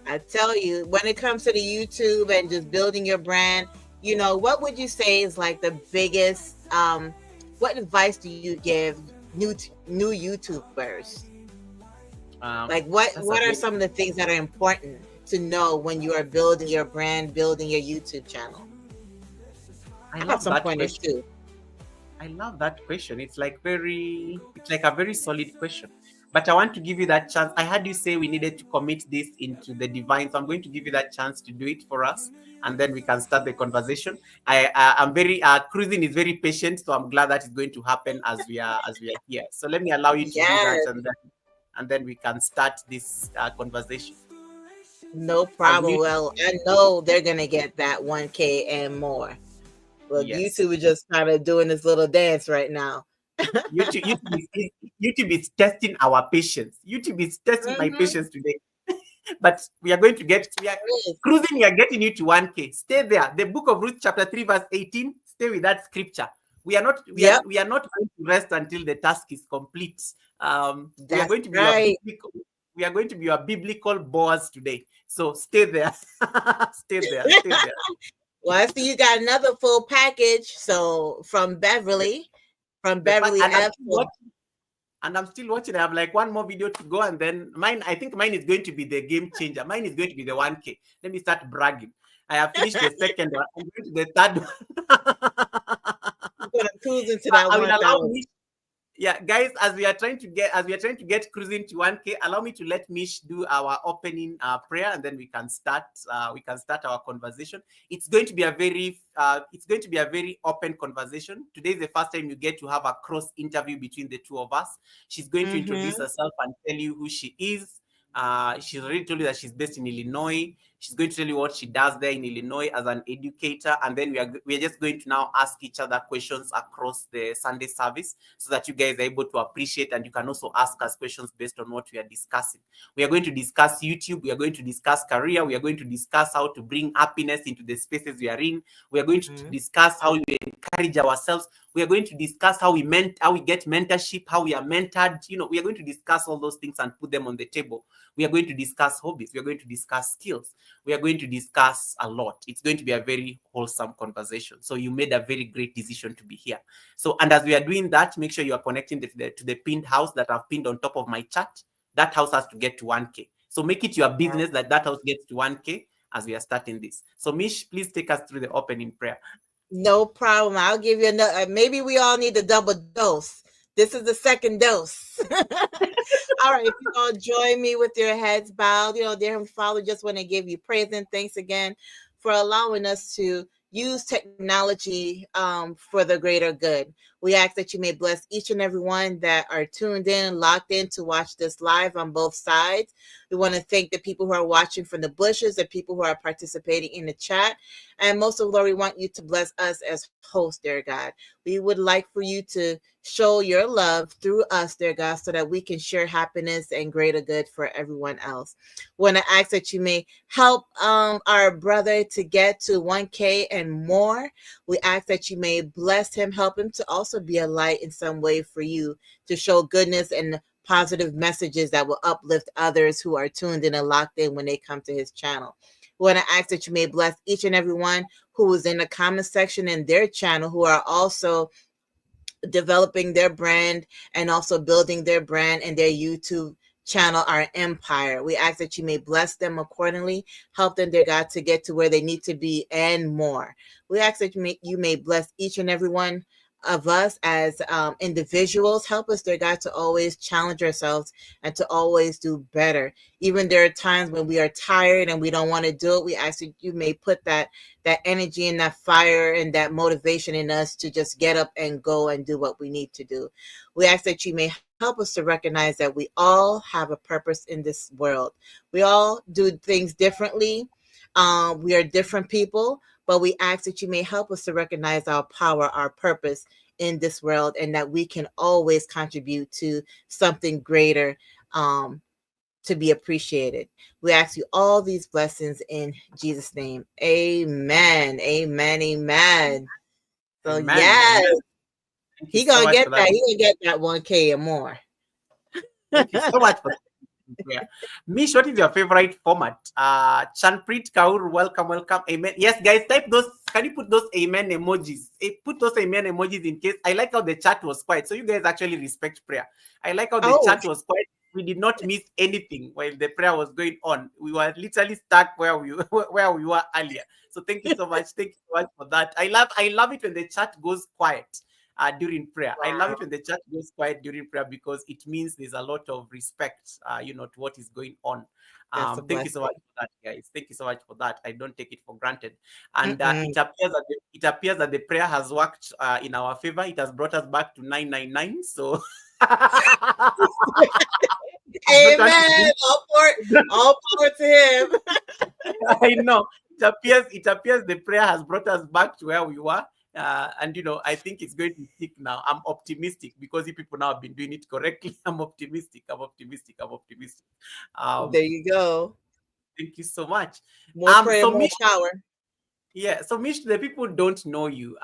I tell you, when it comes to the YouTube and just building your brand, what would you say is like the biggest what advice do you give new YouTubers? Like That's a what are very some of the things that are important to know when you are building your brand, building your YouTube channel? I I have love some that pointers question. too. I love that question. It's like a very solid question. But I want to give you that chance. I heard you say we needed to commit this into the divine. So I'm going to give you that chance to do it for us, and then we can start the conversation. I'm very cruising is very patient, so I'm glad that it's going to happen as we are here. So let me allow you to do that, Yes, and then we can start this conversation. no I'll problem. mute. Well, I know they're gonna get that 1K and more. Look, Yes. YouTube is just kind of doing this little dance right now. YouTube is testing our patience. YouTube is testing my Mm-hmm. patience today. But we are cruising, we are getting you to 1K. Stay there. The book of Ruth, chapter 3, verse 18. Stay with that scripture. We are not we are Yep, we are not going to rest until the task is complete. We are that's going to be your right. biblical we are going to be your biblical boss today. So stay there. Stay there. Stay there. Well, I see you got another full package. So The, from the fact, Beverly F. and I'm still watching. I have like one more video to go, and then mine. I think mine is going to be the game changer. Mine is going to be the 1K. Let me start bragging. I have finished the second one. I'm going to the third You're one. gonna cruise into that I will allow 1,000. me. Yeah, guys, as we are trying to get cruising to 1K, allow me to let Mish do our opening prayer, and then we can start our conversation. It's going to be a very open conversation. Today is the first time you get to have a cross interview between the two of us. She's going to introduce Mm-hmm. herself and tell you who she is. She's already told you that she's based in Illinois. She's going to tell you what she does there in Illinois as an educator, and then we are just going to now ask each other questions across the Sunday service, so that you guys are able to appreciate, and you can also ask us questions based on what we are discussing. We are going to discuss YouTube. We are going to discuss career. We are going to discuss how to bring happiness into the spaces we are in. We are going to discuss how we encourage ourselves. We are going to discuss how we get mentorship, how we are mentored. We are going to discuss all those things and put them on the table. We are going to discuss hobbies. We are going to discuss skills. We are going to discuss a lot. It's going to be a very wholesome conversation. So you made a very great decision to be here. So, and as we are doing that, make sure you are connecting to the pinned house that I've pinned on top of my chat. That house has to get to 1K. So make it your business that house gets to 1K as we are starting this. So Mish, please take us through the opening prayer. No problem. I'll give you another. Maybe we all need a double dose. This is the second dose. All right, if you all join me with your heads bowed, dear Heavenly Father, just want to give you praise and thanks again for allowing us to use technology for the greater good. We ask that you may bless each and every one that are tuned in, locked in to watch this live on both sides. We want to thank the people who are watching from the bushes, the people who are participating in the chat. And most of all, we want you to bless us as hosts, dear God. We would like for you to show your love through us, dear God, so that we can share happiness and greater good for everyone else. We want to ask that you may help our brother to get to 1K and more. We ask that you may bless him, help him to also be a light in some way for you, to show goodness and positive messages that will uplift others who are tuned in and locked in when they come to his channel. We want to ask that you may bless each and every one who is in the comment section in their channel, who are also developing their brand and also building their brand and their YouTube channel, our empire. We ask that you may bless them accordingly, help them, dear God, to get to where they need to be and more. We ask that you may bless each and every one of us as individuals. Help us, dear God, to always challenge ourselves and to always do better. Even there are times when we are tired and we don't want to do it. We ask that you may put that energy and that fire and that motivation in us to just get up and go and do what we need to do. We ask that you may help us to recognize that we all have a purpose in this world. We all do things differently. We are different people, but we ask that you may help us to recognize our power, our purpose in this world, and that we can always contribute to something greater, um, to be appreciated. We ask you all these blessings in Jesus' name. Amen. Amen. Amen. So Amen. yes, Amen. Thank you he so gonna much get for that. that. He gonna get that 1K or more. Thank you so much for yeah. Mish, what is your favorite format? Chanpreet Kaur, welcome, welcome. Amen. Yes, guys, type those. Can you put those amen emojis? Put those amen emojis in case. I like how the chat was quiet. So you guys actually respect prayer. I like how the Oh, chat was quiet. We did not miss anything while the prayer was going on. We were literally stuck where we where we were earlier. So thank you so much. Thank you so much for that. I love it when the chat goes quiet during prayer. I love wow. it when the church goes quiet during prayer because it means there's a lot of respect, to what is going on. That's a Thank you so much blessing. for that, guys. Thank you so much for that. I don't take it for granted. And Mm-mm. it appears that the prayer has worked in our favor. It has brought us back to 999. So I don't want to Amen. All power to him. I know. It appears the prayer has brought us back to where we were. And I think it's going to stick now. I'm optimistic because you people now have been doing it correctly. I'm optimistic. I'm optimistic. I'm optimistic. Um, There you go. Thank you so much. More prayer, So more Mish, power. yeah, so Mish, the people don't know you.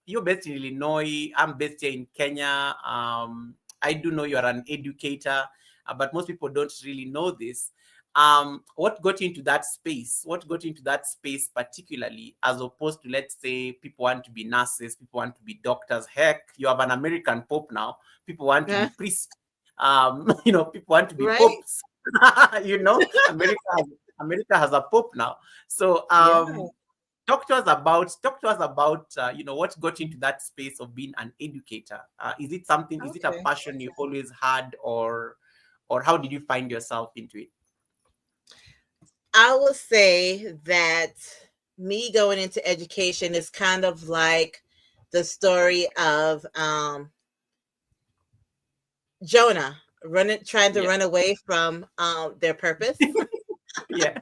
You're based in Illinois. I'm based here in Kenya. I do know you're an educator, but most people don't really know this. What got you into that space? What got you into that space particularly, as opposed to, let's say, people want to be nurses, people want to be doctors. Heck, you have an American pope now. People want to be Huh? priests. People want to be Right? popes. America has a pope now. So Yeah. talk to us about what got you into that space of being an educator. Is it a Okay. passion you always had, or how did you find yourself into it? I will say that me going into education is kind of like the story of Jonah trying to Yeah. run away from their purpose. Yeah.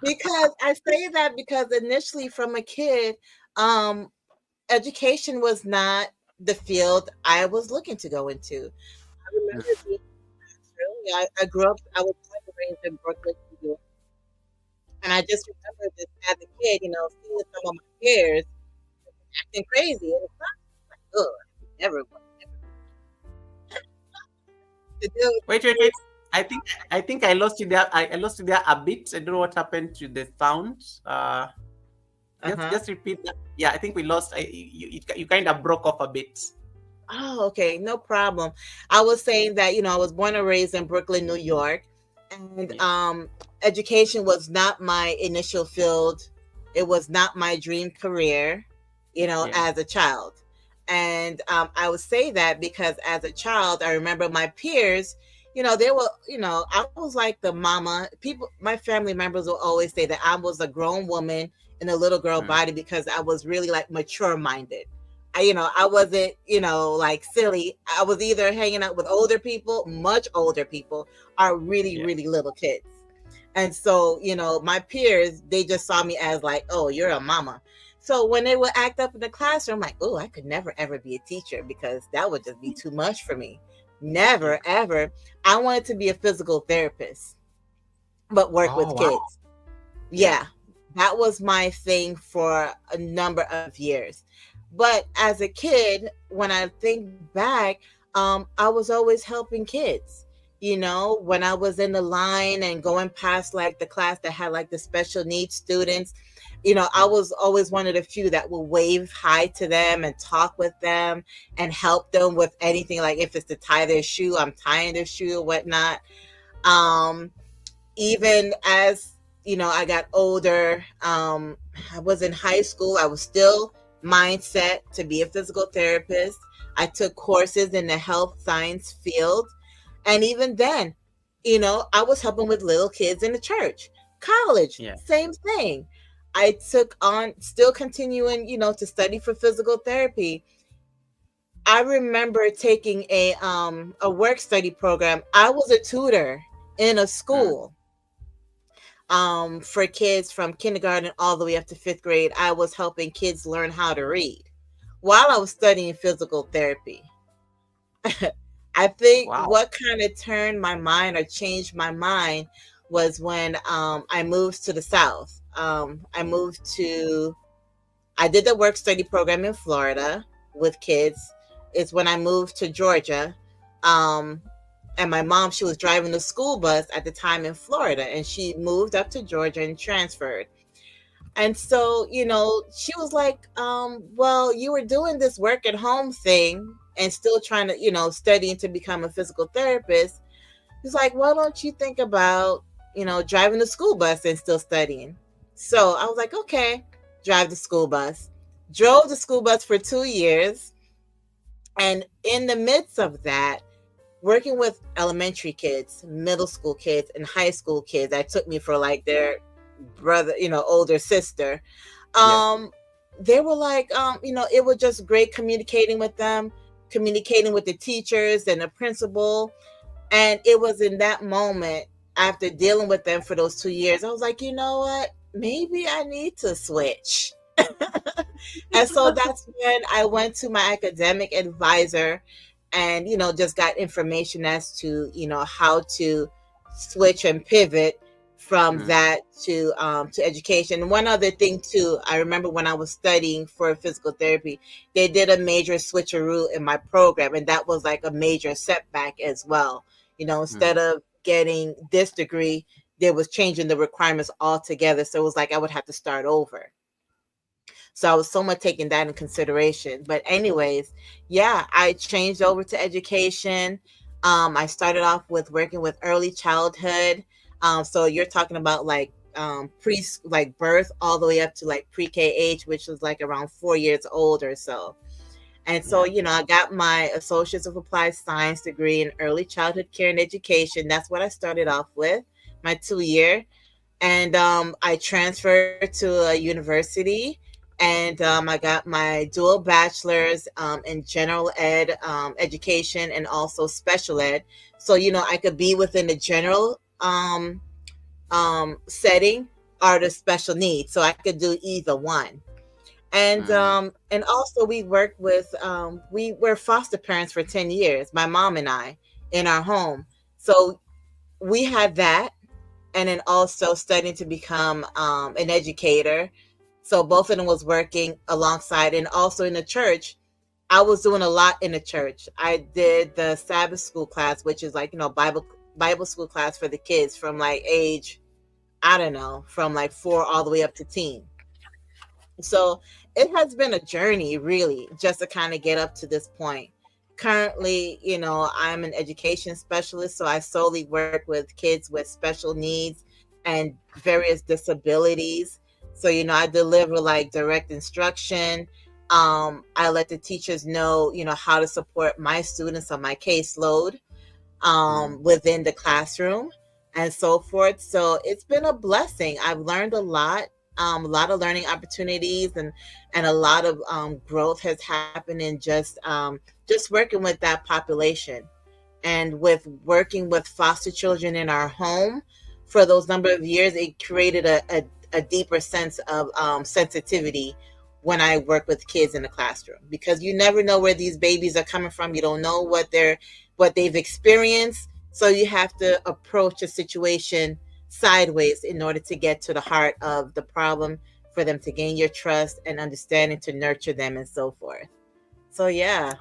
Because I say that because initially from a kid, um, education was not the field I was looking to go into. I remember being really, I grew up, I was born and raised in Brooklyn, New York. And I just remember this as a kid, seeing some of my peers acting crazy. And it's not like, oh, never wanted to do it. Wait. I think I lost you there. I lost you there a bit. I don't know what happened to the sound. Just Uh-huh. just repeat that. Yeah, I think we lost. You kind of broke off a bit. Oh, okay, no problem. I was saying that, I was born and raised in Brooklyn, New York, and Yeah. education was not my initial field. It was not my dream career, Yeah. as a child. And I would say that because as a child, I remember my peers, they were, I was like the mama. People, my family members will always say that I was a grown woman in a little girl Mm. body because I was really like mature minded. I wasn't, like silly. I was either hanging out with older people, much older people, or really, Yeah. really little kids. And so, my peers, they just saw me as like, oh, you're a mama. So when they would act up in the classroom, like, oh, I could never ever be a teacher because that would just be too much for me. Yeah. Never ever. I wanted to be a physical therapist, but work Oh with wow. kids. Yeah. Yeah, that was my thing for a number of years. But as a kid, when I think back, I was always helping kids. When I was in the line and going past like the class that had like the special needs students, I Mm. was always one of the few that will wave hi to them and talk with them and help them with anything. Like if it's to tie their shoe, I'm tying their shoe or whatnot. Um, Even as I got older, I was in high school. I was still mindset to be a physical therapist. I took courses in the health science field, and even then, I was helping with little kids in the church. College, Yeah. same thing. I took on, still continuing, to study for physical therapy. I remember taking a work study program. I was a tutor in a Mm. school, for kids from kindergarten all the way up to fifth grade. I was helping kids learn how to read while I was studying physical therapy. I think Wow. what kind of turned my mind or changed my mind was when I moved to the South. I did the work study program in Florida with kids. It's when I moved to Georgia. Um, and my mom, she was driving the school bus at the time in Florida, and she moved up to Georgia and transferred. And so, she was like, well, you were doing this work at home thing and still trying to, studying to become a physical therapist. He's like, why don't you think about, driving the school bus and still studying? So I was like, okay, drive the school bus. Drove the school bus for 2 years. And in the midst of that, working with elementary kids, middle school kids, and high school kids that took me for like their brother, older sister. Yes. They were like, it was just great communicating with them, communicating with the teachers and the principal. And it was in that moment, after dealing with them for those 2 years, I was like, you know what? Maybe I need to switch. And so that's when I went to my academic advisor and, just got information as to, how to switch and pivot from that to education. One other thing too, I remember when I was studying for physical therapy, they did a major switcheroo in my program, and that was like a major setback as well. Instead of getting this degree, they was changing the requirements altogether. So it was like I would have to start over. So I was somewhat taking that in consideration. But anyways, yeah, I changed over to education. I started off with working with early childhood. So you're talking about like like birth all the way up to like pre-K age, which was like around 4 years old or so. And so, I got my Associates of Applied Science degree in early childhood care and education. That's what I started off with, my 2 year. And I transferred to a university, and I got my dual bachelor's in general ed education and also special ed. So, I could be within the general setting or the special needs. So I could do either one. And also we worked with we were foster parents for 10 years, my mom and I, in our home. So we had that, and then also studying to become an educator. So both of them was working alongside, and also in the church. I was doing a lot in the church. I did the Sabbath school class, which is like, Bible school class for the kids from like age, I don't know, from like 4 all the way up to teen. So it has been a journey, really, just to kind of get up to this point. Currently, I'm an education specialist, so I solely work with kids with special needs and various disabilities. So, I deliver like direct instruction. I let the teachers know, how to support my students on my caseload within the classroom and so forth. So it's been a blessing. I've learned a lot of learning opportunities, and a lot of growth has happened in just working with that population, and with working with foster children in our home for those number of years. It created a deeper sense of sensitivity when I work with kids in the classroom, because you never know where these babies are coming from. You don't know what they've experienced. So you have to approach a situation sideways in order to get to the heart of the problem, for them to gain your trust and understanding, to nurture them and so forth. So yeah.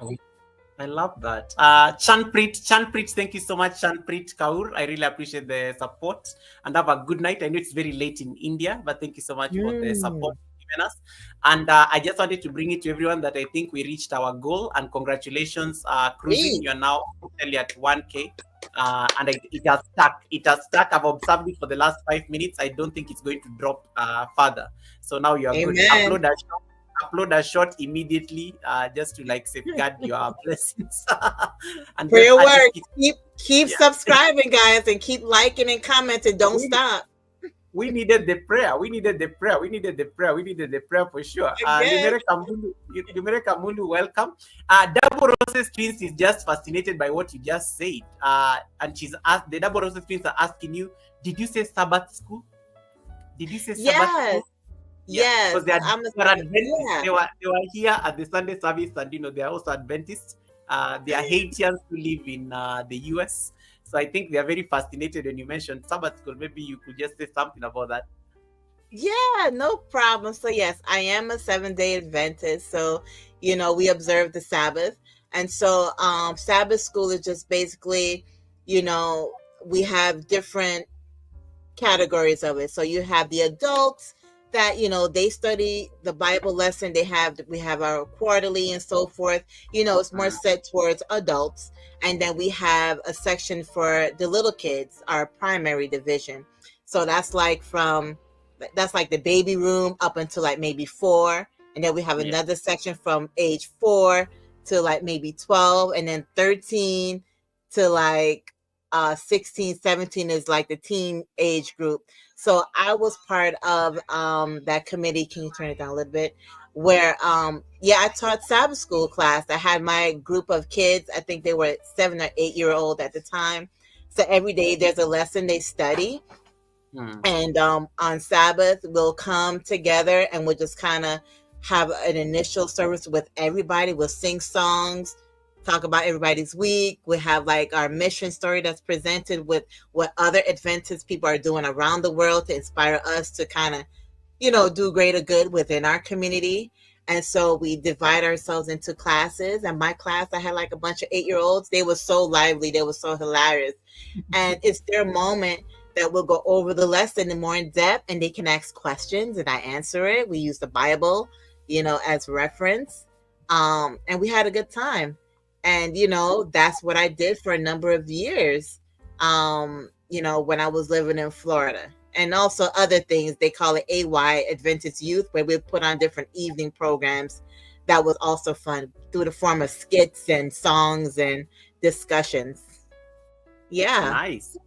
I love that. Chanpreet, thank you so much, Chanpreet Kaur. I really appreciate the support, and have a good night. I know it's very late in India, but thank you so much for the support given us. And I just wanted to bring it to everyone that I think we reached our goal, and congratulations, Cruising. You're now totally at 1K. And it has stuck. It has stuck. I've observed it for the last 5 minutes. I don't think it's going to drop further. So now you are good. Upload a shot immediately, just to like safeguard your blessings. And for your work. Keep subscribing, guys, and keep liking and commenting. Don't stop. We needed the prayer. We needed the prayer for sure. Lumere Kamulu, welcome. Double Roses Twins is just fascinated by what you just said. And she's asked, the Double Roses Twins are asking you, did you say Sabbath school? Did you say Sabbath Yes, school? Yeah, yes. because I'm a they are seven. Adventists. Yeah. They were here at the Sunday service, and they are also Adventists. They are Haitians who live in the US. So I think they are very fascinated when you mentioned Sabbath school. Maybe you could just say something about that. Yeah, no problem. So yes, I am a 7-day Adventist. So, we observe the Sabbath. And so Sabbath school is just basically, you know, we have different categories of it. So you have the adults that they study the Bible lesson. We have our quarterly and so forth. It's more Mm, set towards adults, and then we have a section for the little kids, our primary division. So that's like the baby room up until like maybe 4, and then we have yeah. another section from age 4 to like maybe 12, and then 13 to like 16, 17 is like the teen age group. So I was part of that committee. Can you turn it down a little bit? Where yeah, I taught Sabbath school class. I had my group of kids. I think they were 7 or 8 year old at the time. So every day there's a lesson they study, Mm, and on Sabbath we'll come together and we'll just kind of have an initial service with everybody. We'll sing songs, talk about everybody's week. We have like our mission story that's presented with what other Adventist people are doing around the world to inspire us to kind of do greater good within our community. And so we divide ourselves into classes. And my class, I had like a bunch of 8 year olds. They were so lively, they were so hilarious, and it's their moment that we'll go over the lesson in more in depth, and they can ask questions and I answer it. We use the Bible, as reference. And we had a good time. And that's what I did for a number of years. When I was living in Florida. And also other things, they call it AY, Adventist Youth, where we put on different evening programs that was also fun through the form of skits and songs and discussions. Yeah. nice.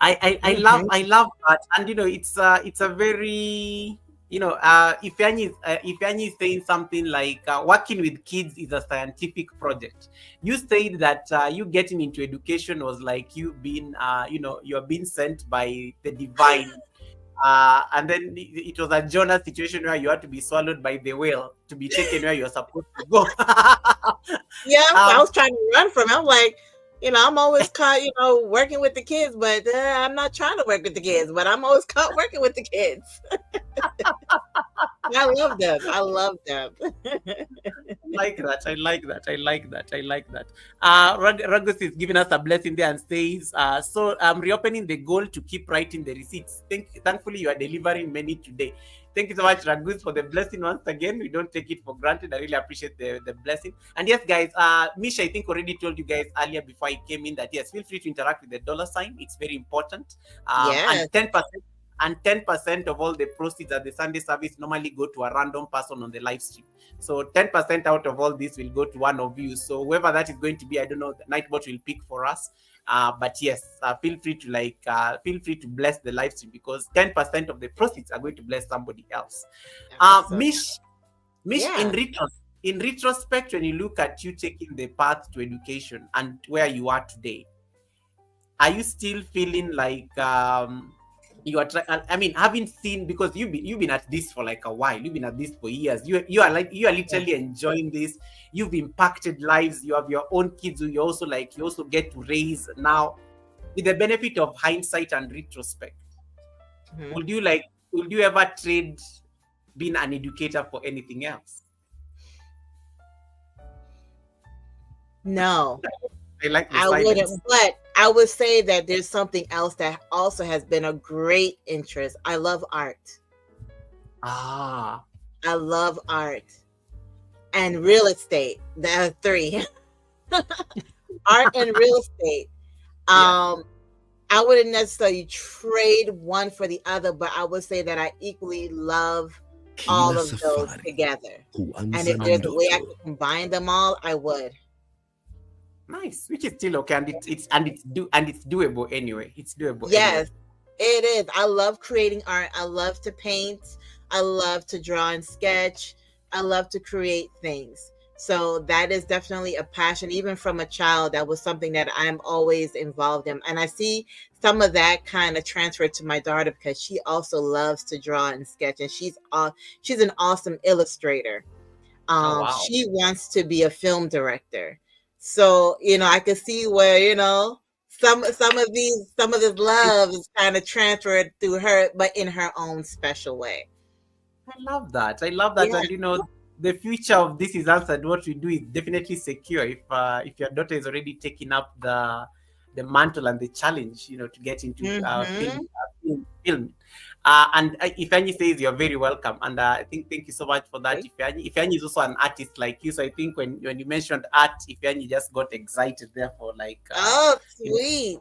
I Mhm. love that, and it's a very Ifeanyi is saying something like working with kids is a scientific project. You said that you getting into education was like you being you're being sent by the divine, and then it was a Jonah situation where you had to be swallowed by the whale to be taken where you're supposed to go. Yeah, I um, was trying to run from it. I'm like, I'm always caught, working with the kids, but I'm not trying to work with the kids, but I'm always caught working with the kids. I love them. I love them. like that. I like that. I like that. I like that. Ragus is giving us a blessing there and says, so I'm reopening the goal to keep writing the receipts. Thankfully, you are delivering many today. Thank you so much, Ragus, for the blessing once again. We don't take it for granted. I really appreciate the blessing. And yes, guys, Misha, I think already told you guys earlier before I came in that yes, feel free to interact with the dollar sign. It's very important. And Yes. 10% of all the proceeds at the Sunday service normally go to a random person on the live stream. So 10% out of all this will go to one of you. So whoever that is going to be, I don't know, the Nightbot will pick for us. But yes, feel free to bless the live stream because 10% of the proceeds are going to bless somebody else. Awesome. Mish, Yeah. in retrospect, when you look at you taking the path to education and where you are today, are you still feeling like you are I mean, having seen, because you've been at this for like a while, you've been at this for years, you are Yeah. literally enjoying this, you've impacted lives, you have your own kids who you also get to raise now. With the benefit of hindsight and retrospect, Mhm. would you like would you ever trade being an educator for anything else? No, I like the I silence. wouldn't. But I would say that there's something else that also has been a great interest. I love art. Ah, I love art and real estate. There are three: art and real estate. yeah. Um, I wouldn't necessarily trade one for the other, but I would say that I equally love all Kila of those safari together. And huanza if na there's a way I ndoto. could combine them all, I would. Nice, which is still okay, and it's doable anyway. It's doable anyway. Yes, it is. I love creating art. I love to paint. I love to draw and sketch. I love to create things. So that is definitely a passion. Even from a child, that was something that I'm always involved in. And I see some of that kind of transferred to my daughter because she also loves to draw and sketch, and she's an awesome illustrator. Oh wow. She wants to be a film director. So, I could see where, some of this love is kind of transferred through her, but in her own special way. I love that. I love that, Yeah. and the future of This Is Us and What We Do is definitely secure if your daughter is already taking up the mantle and the challenge, to get into Mm-hmm. film. And Ifeanyi says you're very welcome, and I think thank you so much for that, Ifeanyi. Ifeanyi is also an artist like you, so I think when you mentioned art, Ifeanyi just got excited there for like Oh, you know, sweet.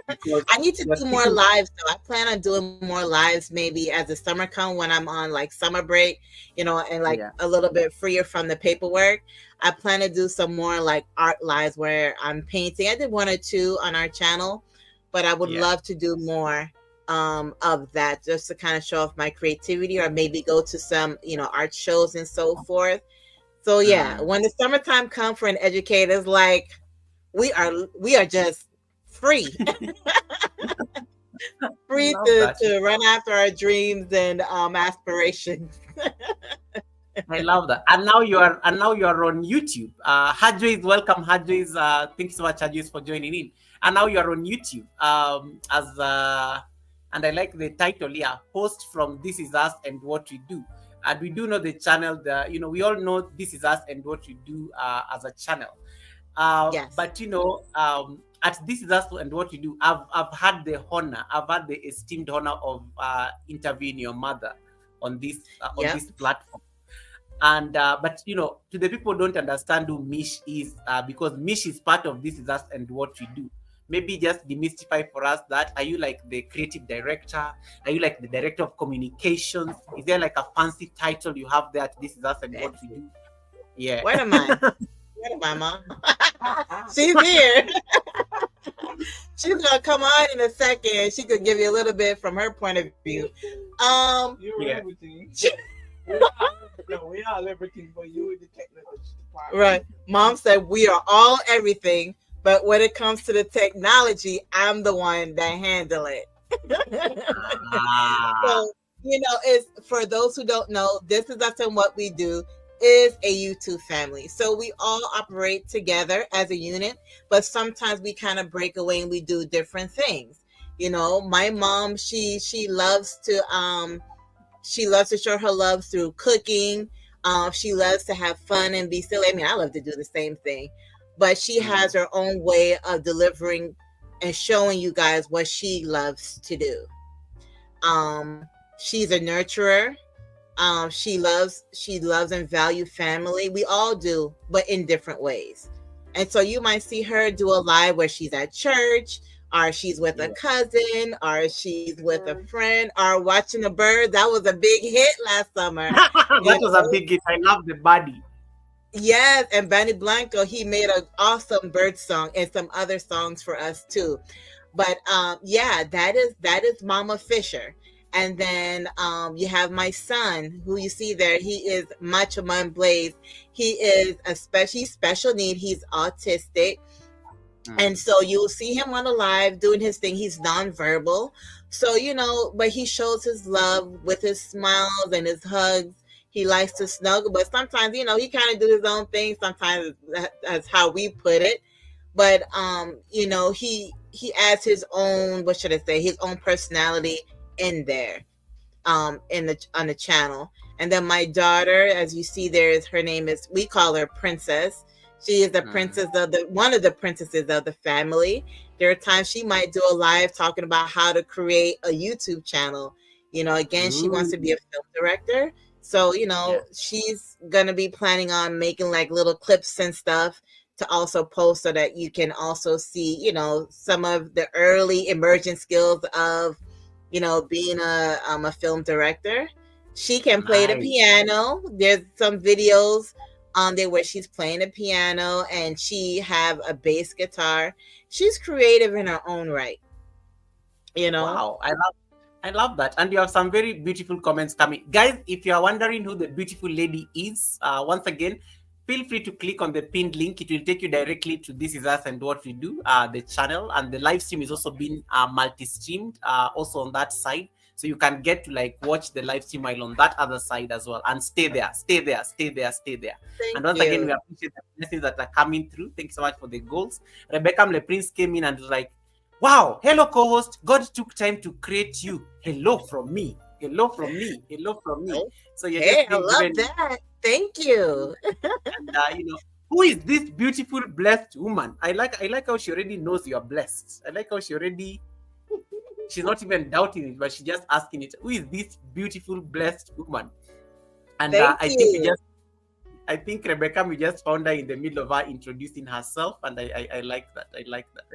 because I need to you are do more speaking. lives though. I plan on doing more lives maybe as the summer come when I'm on like summer break, and like Yeah, a little bit freer from the paperwork. I plan to do some more like art lives where I'm painting. I did one or two on our channel, but I would yeah. love to do more of that just to kind of show off my creativity or maybe go to some, art shows and so forth. So yeah, Mm. when the summertime comes for an educator, it's like we are just free I free love to, that. to run after our dreams and aspirations. I love that. And now you are on YouTube. Hadris, welcome Hadris. Thanks so much Hadris for joining in. And now you are on YouTube. As and I like the title here, host from This Is Us and What We Do. And we do know the channel. We all know This Is Us and What We Do as a channel. Yes. But at This Is Us and What We Do, I've had the honor, I've had the esteemed honor of interviewing your mother on Yep. this platform. And but to the people who don't understand who Mish is, because Mish is part of This Is Us and What We Do. Maybe just demystify for us that, are you like the creative director? Are you like the director of communications? Is there like a fancy title you have there at This Is Us and What We Fancy. Do? Yeah. Where am I? Where am I, mom? She's here. She's gonna come on in a second. She could give you a little bit from her point of view. You're Yeah. everything. We are, no, we are everything, but you in the technical department. Right. Mom said we are all everything, but when it comes to the technology, I'm the one that handle it. Ah, So, it's for those who don't know, This Is Us and What We Do is a YouTube family. So we all operate together as a unit, but sometimes we kind of break away and we do different things. My mom, she loves to show her love through cooking. She loves to have fun and be silly. I mean, I love to do the same thing, but she has mm, her own way of delivering and showing you guys what she loves to do. She's a nurturer. She loves and value family. We all do, but in different ways. And so you might see her do a live where she's at church, or she's with a yeah. cousin, or she's with a friend, or watching a bird. That was a big hit last summer. That You was a know? big hit. I love the body. Yes, and Benny Blanco, he made an awesome bird song and some other songs for us too. But yeah, that is Mama Fisher. And then you have my son, who you see there. He is Macho Man Blaze. He is he's special need. He's autistic, and Mm. so you'll see him on a live doing his thing. He's nonverbal, so but he shows his love with his smiles and his hugs. He likes to snuggle, but sometimes he kind of do his own thing. Sometimes that's how we put it, but he adds his own, what should I say, his own personality in there, in the on the channel. And then my daughter, as you see there, is her name is, we call her Princess. She is the Mm. princess of the one of the princesses of the family. There are times she might do a live talking about how to create a YouTube channel. Again, she wants to be a Ooh. film director. So, Yeah. she's gonna be planning on making like little clips and stuff to also post so that you can also see, some of the early emerging skills of, being a film director. She can play the Nice. piano. There's some videos on there where she's playing the piano, and she have a bass guitar. She's creative in her own right, you know. Wow. I love that. And you have some very beautiful comments coming. Guys, if you are wondering who the beautiful lady is, once again, feel free to click on the pinned link. It will take you directly to This Is Us and What We Do, the channel. And the live stream is also being multi-streamed also on that side. So you can get to like watch the live stream while on that other side as well. And stay there, stay there, stay there, stay there. And once again, we appreciate the messages that are coming through. Thank you so much for the goals. Rebecca Prince came in and was like, wow, hello co-host. God took time to create you. Hello from me. Hello from me. Hello from me. So you're hey, I love that. Thank you. And, who is this beautiful, blessed woman? I like how she already knows you're blessed. I like how she's not even doubting it, but she's just asking it. Who is this beautiful, blessed woman? And I think Rebecca, we just found her in the middle of her introducing herself, and I like that. I like that.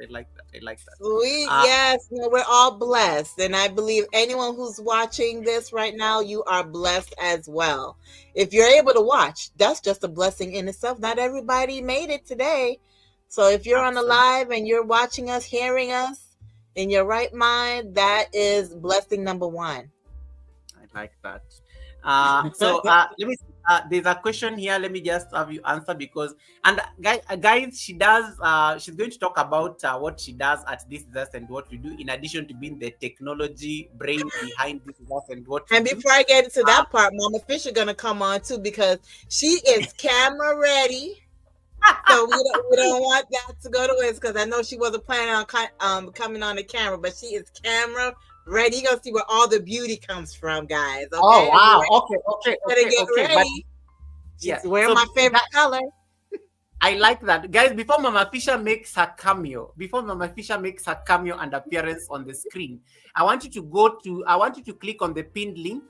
Sweet, yes. We're all blessed, and I believe anyone who's watching this right now, you are blessed as well. If you're able to watch, that's just a blessing in itself. Not everybody made it today, so if you're on the live and you're watching us, hearing us in your right mind, that is blessing number one. I like that. Let me see. There's a question here. Let me just have you answer because, and guys, she's going to talk about what she does at This Is Us and What We Do, in addition to being the technology brain behind This Is Us and What We Do. And before I get into that part, Mama Fisher gonna come on too because she is camera ready. So we don't want that to go to waste because I know she wasn't planning on coming on the camera, but she is camera ready. You're gonna see where all the beauty comes from, guys. Okay? Oh wow! Okay. Ready. She's wearing my favorite color. I like that, guys. Before Mama Fisher makes her cameo and appearance on the screen, I want you to click on the pinned link.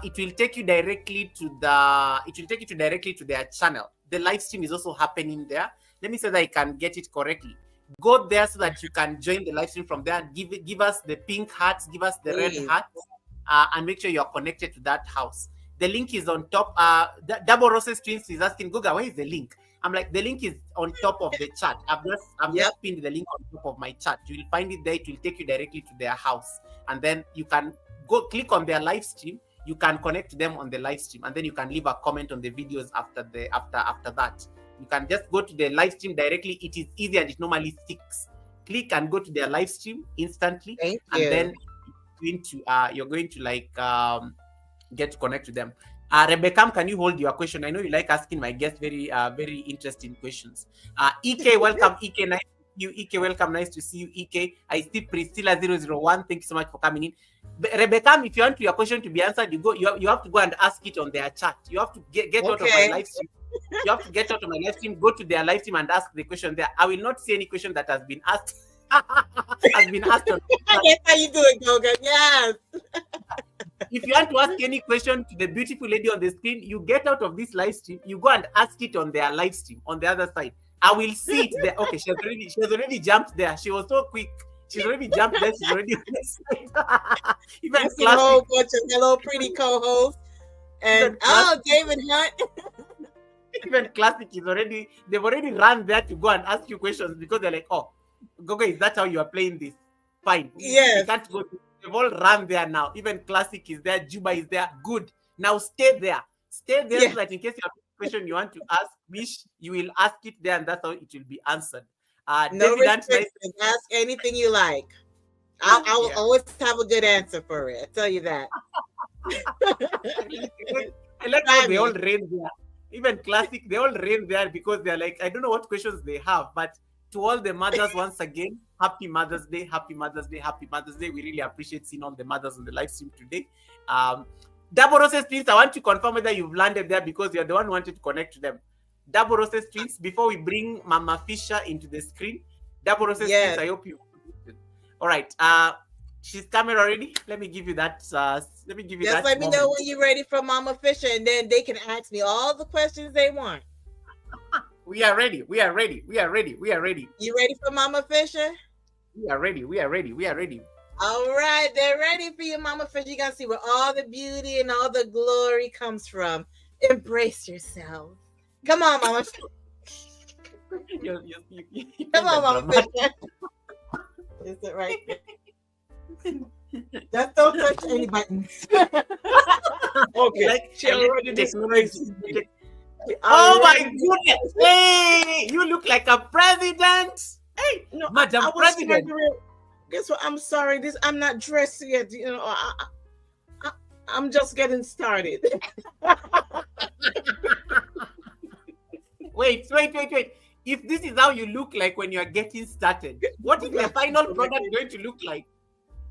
It will take you directly to their channel. The live stream is also happening there. Let me say that I can get it correctly. Go there so that you can join the live stream from there. Give us the pink hearts, give us the red hearts, and make sure you're connected to that house. The link is on top. Double Roses Twins is asking, Goga, where is the link? I'm like, the link is on top of the chat. I've just pinned the link on top of my chat. You will find it there. It will take you directly to their house. And then you can go click on their live stream. You can connect to them on the live stream. And then you can leave a comment on the videos after that. You can just go to the live stream directly. It is easy and it normally sticks. Click and go to their live stream instantly. Thank and you. Then you're going to like get to connect to them. Rebecca, can you hold your question? I know you like asking my guests very interesting questions. EK, welcome. EK, nice to see you. EK, welcome. Nice to see you. EK, I see Priscilla 001. Thank you so much for coming in. Rebecca, if you want your question to be answered, you have to go and ask it on their chat. You have to get out of my live stream. You have to get out of my live stream, go to their live stream and ask the question there. I will not see any question that has been asked. On That's how you do it, Goga. Yes. If you want to ask any question to the beautiful lady on the screen, you get out of this live stream, you go and ask it on their live stream on the other side. I will see it there. Okay, she has already jumped there. She was so quick. She's already jumped there. She's already even That's a whole bunch of hello pretty co-hosts. And David Hunt. Even Classic they've already run there to go and ask you questions because they're like, oh, Goga, is that how you are playing this? Fine. Yes. You can't go. They've all run there now. Even Classic is there. Juba is there. Good. Now stay there. Stay there so that in case you have a question you want to ask, Mish, you will ask it there and that's how it will be answered. No restrictions. Ask anything you like. I will always have a good answer for it. I tell you that. I like how they all ran there. Even Classic, they all ran there because they're like, I don't know what questions they have, but to all the mothers, once again, happy Mother's Day, happy Mother's Day, happy Mother's Day. We really appreciate seeing all the mothers on the live stream today. Double Roses Twins, I want to confirm whether you've landed there because you're the one who wanted to connect to them. Double Roses Twins, before we bring Mama Fisher into the screen, Double Roses Twins, I hope you. All right. She's coming already. Let me give you that. Let me know when you're ready for Mama Fisher, and then they can ask me all the questions they want. We are ready. We are ready. We are ready. We are ready. You ready for Mama Fisher? We are ready. We are ready. We are ready. All right, they're ready for you, Mama Fisher. You gotta see where all the beauty and all the glory comes from. Embrace yourself. Come on, Mama Fisher. Come on, Mama Fisher. Is it right there? Just don't touch any buttons. Okay. Like, Oh my Already. goodness! Hey, you look like a president. Hey, No, I Madam was President. wondering. Guess what? I'm sorry. This I'm not dressed yet. I, I'm just getting started. Wait. If this is how you look like when you are getting started, what is the final product going to look like?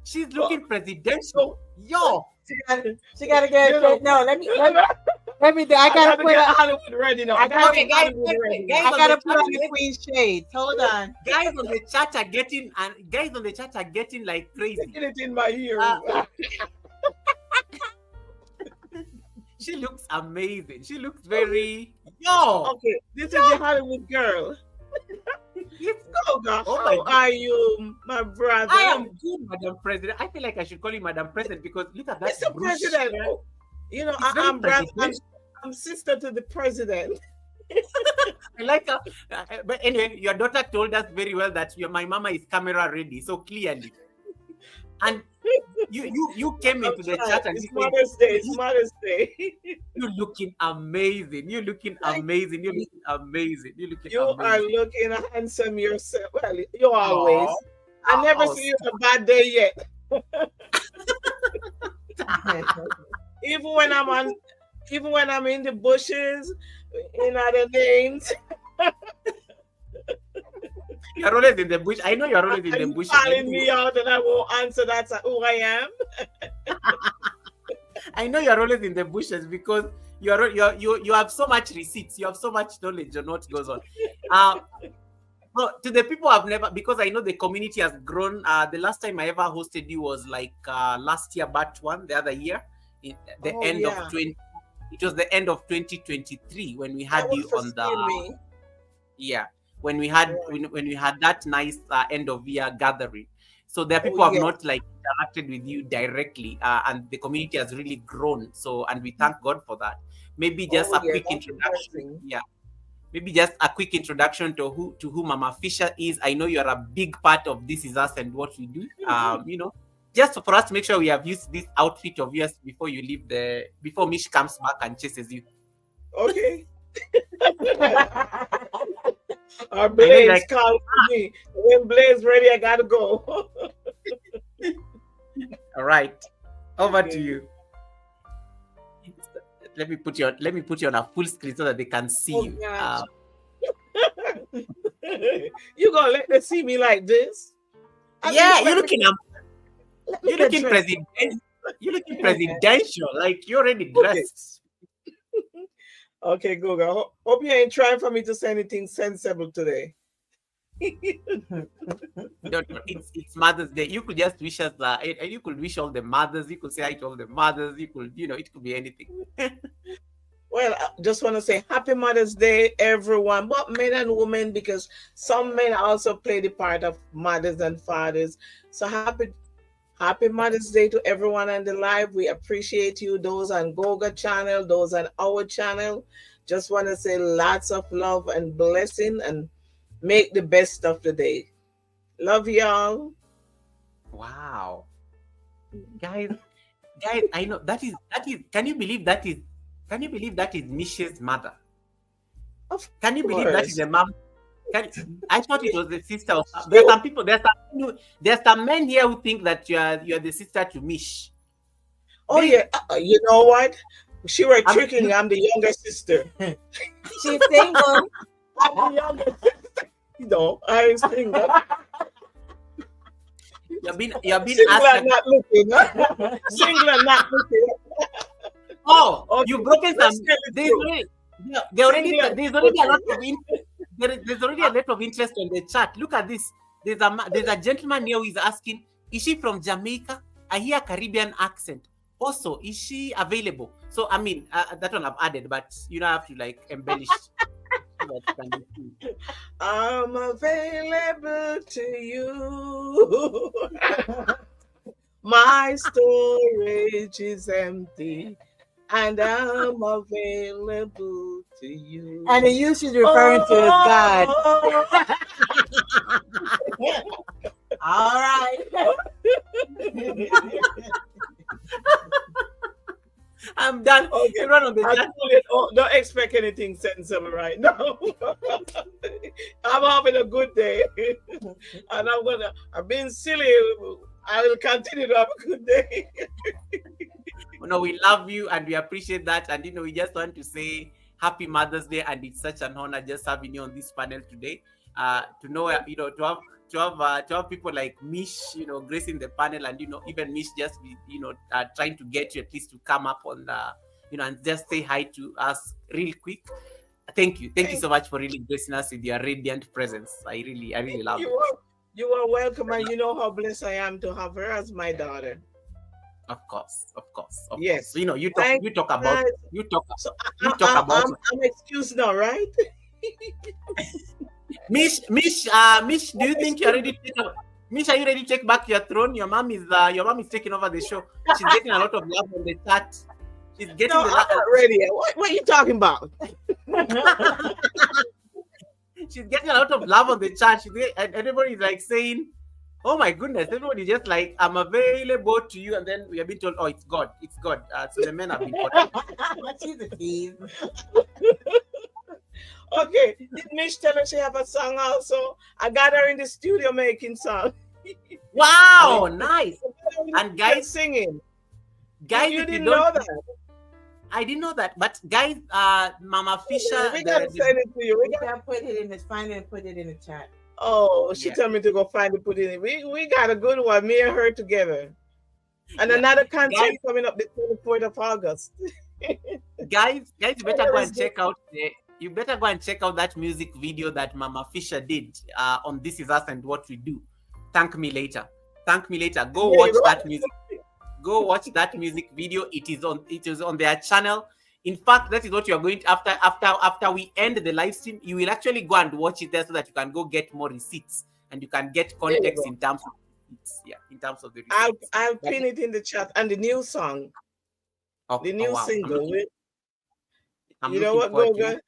She's Well, looking presidential. so Yo, She gotta get you know, no. Let me do. I I gotta gotta put get a, Hollywood ready now. I I gotta gotta okay, get guys, Hollywood ready guys I now. on gotta the put chat, on the queen shades. Hold on. guys on the chat are getting and guys on the chat are getting like crazy. Taking it in my ears. Uh, she looks amazing. She looks very yo. Okay, this is the Hollywood girl. It's, Goga, oh my how god. are you, my brother? I am good, Madam President. I feel like I should call you Madam President because look at that Mr. bush. President. Oh, It's very I'm brother. presidential. I'm sister to the president. I like her. But anyway, your daughter told us very well that my mama is camera ready, so clearly. And you came I'm into the trying. chat and It's you said, Mother's Day. It's Mother's Day. "You're looking amazing. You're looking amazing. You're looking amazing. You're looking You are amazing." looking handsome yourself. Well, you always. Oh, I never oh, see you on a bad day yet. Even when I'm on, even when I'm in the bushes, in other names, you're always in the bush. I know you're always in and the you bush. calling me out, and I won't answer. That's who I am. I know you're always in the bushes because you have so much receipts. You have so much knowledge on what goes on. So to the people I've never, because I know the community has grown. The last time I ever hosted you was like last year, batch one, the other year, the Oh end of yeah, 20. It was the end of 2023 when we had that was you for on seeing the me. yeah when we had Right. when we had that nice end of year gathering. So there are Oh people who have yes. not like interacted with you directly, and the community has really grown. So and we thank God for that. Maybe just Oh a yeah, quick that's a introduction. blessing. Yeah. Maybe just a quick introduction to who Mama Fisher is. I know you're a big part of This Is Us and what we do. Just for us to make sure we have used this outfit of yours before you leave before Mish comes back and chases you. Okay. Our I know Blaze like called me. When Blaze ready, I gotta go. all right. Over to Okay. you. Let me put you on a full screen so that they can see Oh you. gosh. You gonna let them see me like this? At Yeah, least you're let me looking let me you're get looking dressed. presidential. You're looking Okay. presidential. Like you're already Okay. dressed. Okay, Goga. Hope you ain't trying for me to say anything sensible today. No, it's Mother's Day. You could just wish us and you could wish all the mothers. You could say hi to all the mothers. You could, it could be anything. Well, I just want to say Happy Mother's Day, everyone, but men and women, because some men also play the part of mothers and fathers. So happy Mother's Day to everyone on the live. We appreciate you, those on Goga channel, those on our channel. Just want to say lots of love and blessing and make the best of the day. Love y'all. Wow, guys, I know that is. Can you believe that is? Can you believe that is Mish's mother? Of Can you believe that is course. the mom? I thought it was the sister. There's some people. There's some men here who think that you are the sister to Mish. Oh They- yeah, you know what? She were I'm- tricking me. I'm the younger sister. She's single. I'm the younger sister. No, I ain't single. You've been Single asked. and not looking. Single and not looking. Oh, Okay, you've broken some. let's get it There's through. already, there's already Single. a lot of there's already a lot of interest on the chat. Look at this. There's a gentleman here who is asking, is she from Jamaica? I hear Caribbean accent. Also, is she available? So I mean, that one I've added, but you don't have to like embellish. So that it can be seen. I'm available to you. My storage is empty, and I'm available to you. And the you she's referring to is God. All right. I'm done. Okay. Everyone on the I chat. pulled it don't expect anything sensible right now. I'm having a good day, and I'm being silly. I will continue to have a good day. No, we love you and we appreciate that. And we just want to say Happy Mother's Day, and it's such an honor just having you on this panel today. To know, to have people like Mish, gracing the panel, and even Mish just trying to get you at least to come up on the, and just say hi to us real quick. Thank you so much for really gracing us with your radiant presence. I really love it. You are welcome, and you know how blessed I am to have her as my daughter. Of course. Yes. You talk about. So I'm excused now, right? Mish, do you think you're ready to Mish, are you ready to take back your throne? Your mom is taking over the show. She's getting a lot of love on the chat. She's getting I'm not ready. What are you talking about? She's getting a lot of love on the chat. And everybody's like saying, oh my goodness, everybody just like, I'm available to you. And then we have been told, oh, it's God. So the men have been She's a tease. Okay, did Mish tell her she have a song also? I got her in the studio making song. Wow, nice. And guys singing. Guys, you didn't know that. I didn't know that. But guys, Mama Fisher, we gotta send it to you. We gotta put it in find it and put it in the chat. Oh, she told me to go find it, put it in. We got a good one, me and her together. And another concert coming up the 24th of August. guys, you better go and check out that music video that Mama Fisher did on This Is Us and What We Do. Thank me later. Go watch that music. Go watch that music video. It is on their channel. In fact, that is what you are going to, after we end the live stream, you will actually go and watch it there so that you can go get more receipts and you can get context in terms of receipts. Yeah, in terms of the receipts. I'll pin it in the chat, and the new song. The new single. You know what, Goga?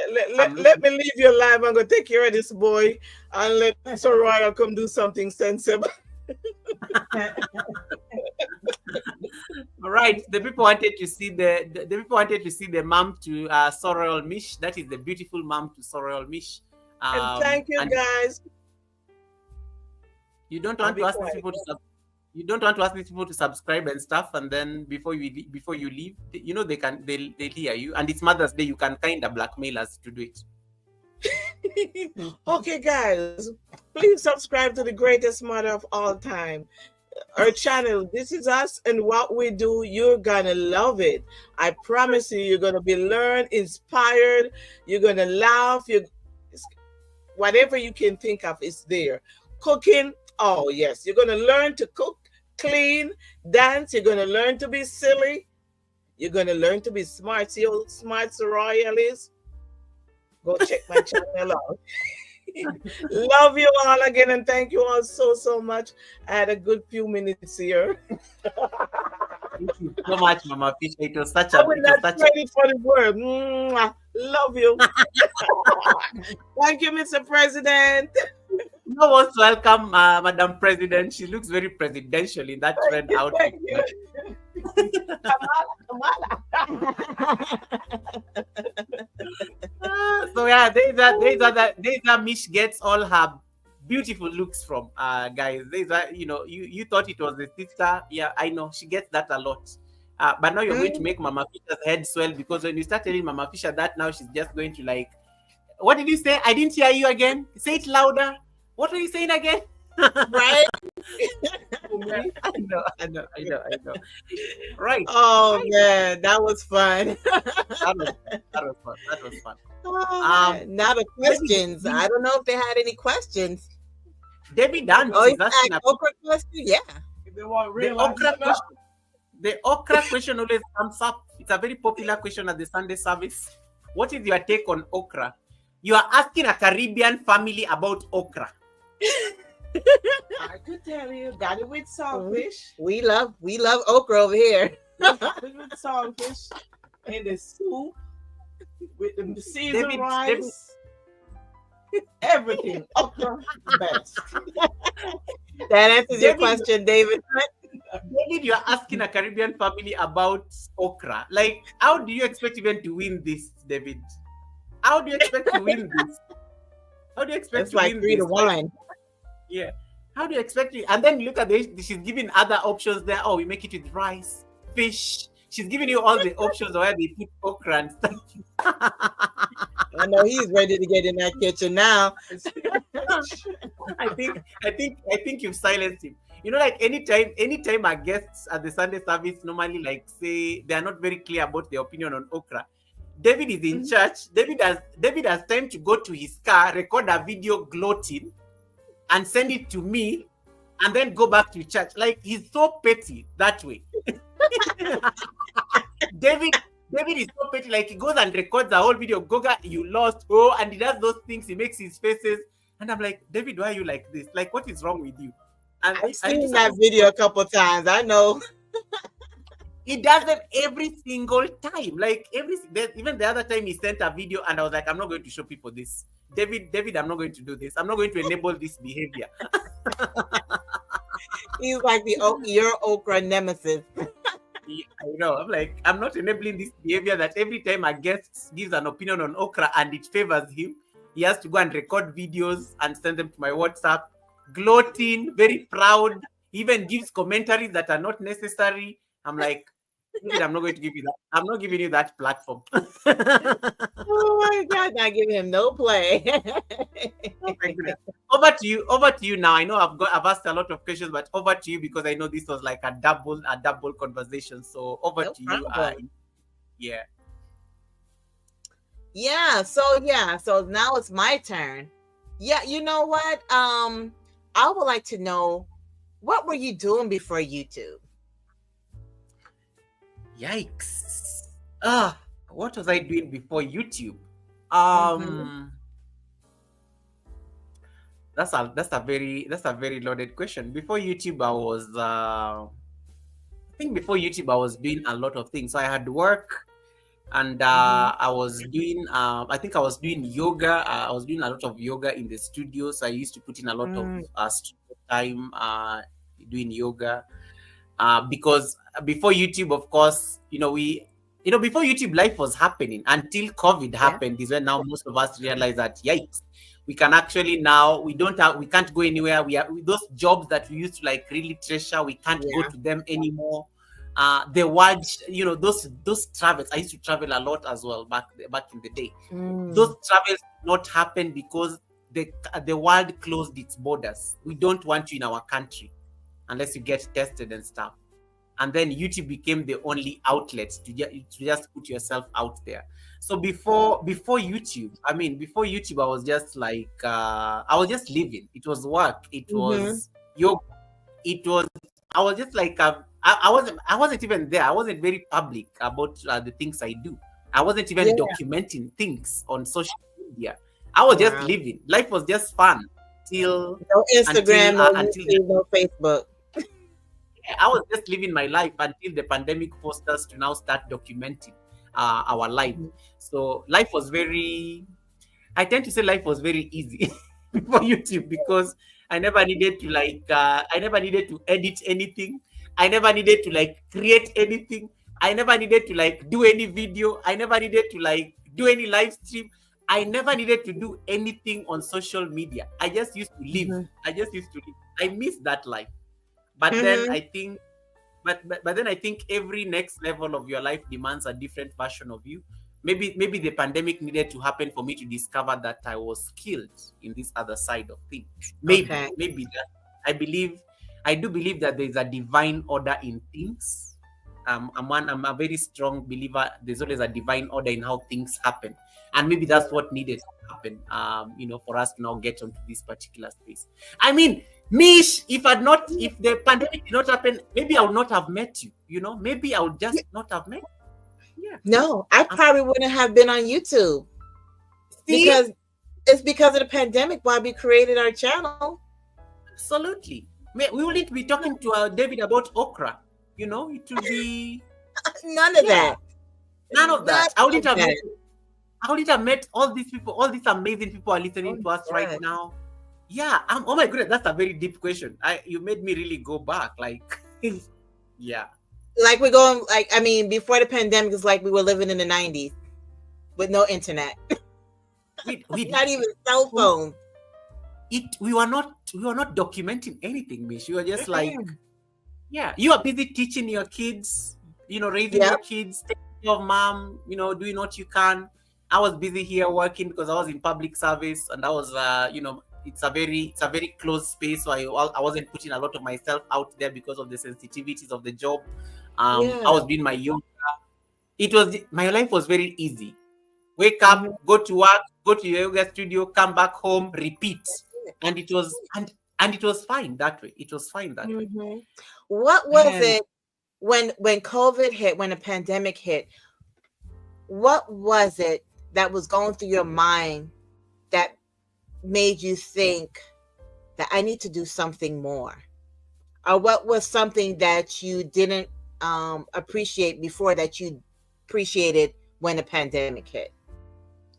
Let me leave you live. I'm gonna take care of this boy and let Sir Royal come do something sensible. All right, the people wanted to see the mom to Sorrel Mish. That is the beautiful mom to Sorrel Mish. And thank you, guys. You don't want to ask these people to subscribe and stuff, and then before you leave, they'll hear you. And it's Mother's Day. You can kind of blackmail us to do it. Okay, guys, please subscribe to the greatest mother of all time. Our channel, This Is Us and What We Do. You're gonna love it. I promise you, you're gonna be learned, inspired. You're gonna laugh. Whatever you can think of is there. Cooking. Oh yes, you're gonna learn to cook, clean, dance. You're gonna learn to be silly. You're gonna learn to be smart. See how smart Soraya is. Go check my channel out. Love you all again, and thank you all so much. I had a good few minutes here. Thank you so much, Mama Fisher. It was such a. I will not trade it for the world. Love you. Thank you, Mr. President. No one's welcome, Madam President. She looks very presidential in that red outfit. So yeah, these are Mish gets all her beautiful looks from, guys. These are, you thought it was the sister. Yeah, I know she gets that a lot. But now you're going to make Mama Fisher's head swell, because when you start telling Mama Fisher that, now she's just going to like, what did you say? I didn't hear you again. Say it louder. What are you saying again? Right? I know. Right. Oh man, that was fun. That was fun. Now the questions. I don't know if they had any questions. Debbie Dan is asking an okra question. Yeah. If they want the okra question always comes up. It's a very popular question at the Sunday service. What is your take on okra? You are asking a Caribbean family about okra. I could tell you, got it with saltfish. We love okra over here. Got it with saltfish and the soup with the seasoned rice. Everything. Okra best. That answers your question, David. David, you're asking a Caribbean family about okra. Like, how do you expect even to win this, David? How do you expect to win this? How do you expect It's to like win three to this? Like, one. yeah. How do you expect it? And then look at this. She's giving other options there. Oh, we make it with rice, fish. She's giving you all the options where they put okra and stuff. I know he's ready to get in that kitchen now. I think you've silenced him. You know, like anytime our guests at the Sunday service normally like say they are not very clear about their opinion on okra. David is in church. David has time to go to his car, record a video gloating, and send it to me, and then go back to church. Like, he's so petty that way. David is so petty. Like, he goes and records the whole video. Goga, you lost. Oh, and he does those things. He makes his faces. And I'm like, David, why are you like this? Like, what is wrong with you? And I've seen that video a couple times. I know. he does it every single time. Like, even the other time he sent a video, and I was like, I'm not going to show people this. David, I'm not going to do this. I'm not going to enable this behavior. He's like your okra nemesis. I know. I'm like, I'm not enabling this behavior that every time a guest gives an opinion on okra and it favors him, he has to go and record videos and send them to my WhatsApp, gloating, very proud, even gives commentaries that are not necessary. I'm like, I'm not going to give you that. I'm not giving you that platform. Oh my God, not giving him no play. Oh my goodness. Over to you now. I know I've asked a lot of questions, but over to you because I know this was like a double conversation. So over No to you. problem. Yeah. So now it's my turn. Yeah, you know what? I would like to know, what were you doing before YouTube? Yikes. What was I doing before YouTube? That's a very loaded question. Before YouTube, I think before YouTube I was doing a lot of things. So I had work, and I was doing I think I was doing yoga. I was doing a lot of yoga in the studio. So I used to put in a lot of studio time doing yoga. Because before YouTube, of course, before YouTube, life was happening until COVID happened. Is when now most of us realize that, yikes, we can actually now, we can't go anywhere. Those jobs that we used to like really treasure, we can't go to them anymore. The world, those travels, I used to travel a lot as well back in the day. Those travels did not happen because the world closed its borders. We don't want you in our country unless you get tested and stuff. And then YouTube became the only outlet to just put yourself out there. So before YouTube, I was just like, I was just living. It was work. It was yoga. I was just like, I wasn't even there. I wasn't very public about the things I do. I wasn't even documenting things on social media. I was just living. Life was just fun. No Instagram, no YouTube, no Facebook. I was just living my life until the pandemic forced us to now start documenting our life. So life was I tend to say life was very easy before YouTube, because I never needed to edit anything. I never needed to create anything. I never needed to do any video. I never needed to do any live stream. I never needed to do anything on social media. I just used to live. I miss that life. But then I think, but then I think every next level of your life demands a different version of you. Maybe the pandemic needed to happen for me to discover that I was skilled in this other side of things. Maybe that I do believe that there is a divine order in things. I'm a very strong believer. There's always a divine order in how things happen, and maybe that's what needed to happen. For us to now get onto this particular space. I mean, Mish, if the pandemic did not happen, maybe I would not have met you. Maybe I would just not have met you. Yeah. No, I probably wouldn't have been on YouTube. Because it's because of the pandemic why we created our channel. Absolutely. We wouldn't be talking to David about okra. It would be none of that. None of that. I wouldn't have met all these people, all these amazing people are listening to us right now. Yeah. Oh my goodness, that's a very deep question. You made me really go back. Yeah. Like we're going, like, I mean, before the pandemic, it's like we were living in the 90s with no internet, We not even cell phones. we were not documenting anything, Mish. We were just like, Mm-mm. yeah, you are busy teaching your kids, raising Yep. your kids, taking care of mom, doing what you can. I was busy here working because I was in public service, and I was, it's a very closed space, so I wasn't putting a lot of myself out there because of the sensitivities of the job. I Yeah. was doing my yoga. My life was very easy. Wake up, Mm-hmm. go to work, go to your yoga studio, come back home, repeat, and it was fine that way. It was fine that way. Mm-hmm. What was Man, it when COVID hit, when the pandemic hit? What was it that was going through your mind that made you think that I need to do something more? Or what was something that you didn't appreciate before that you appreciated when the pandemic hit?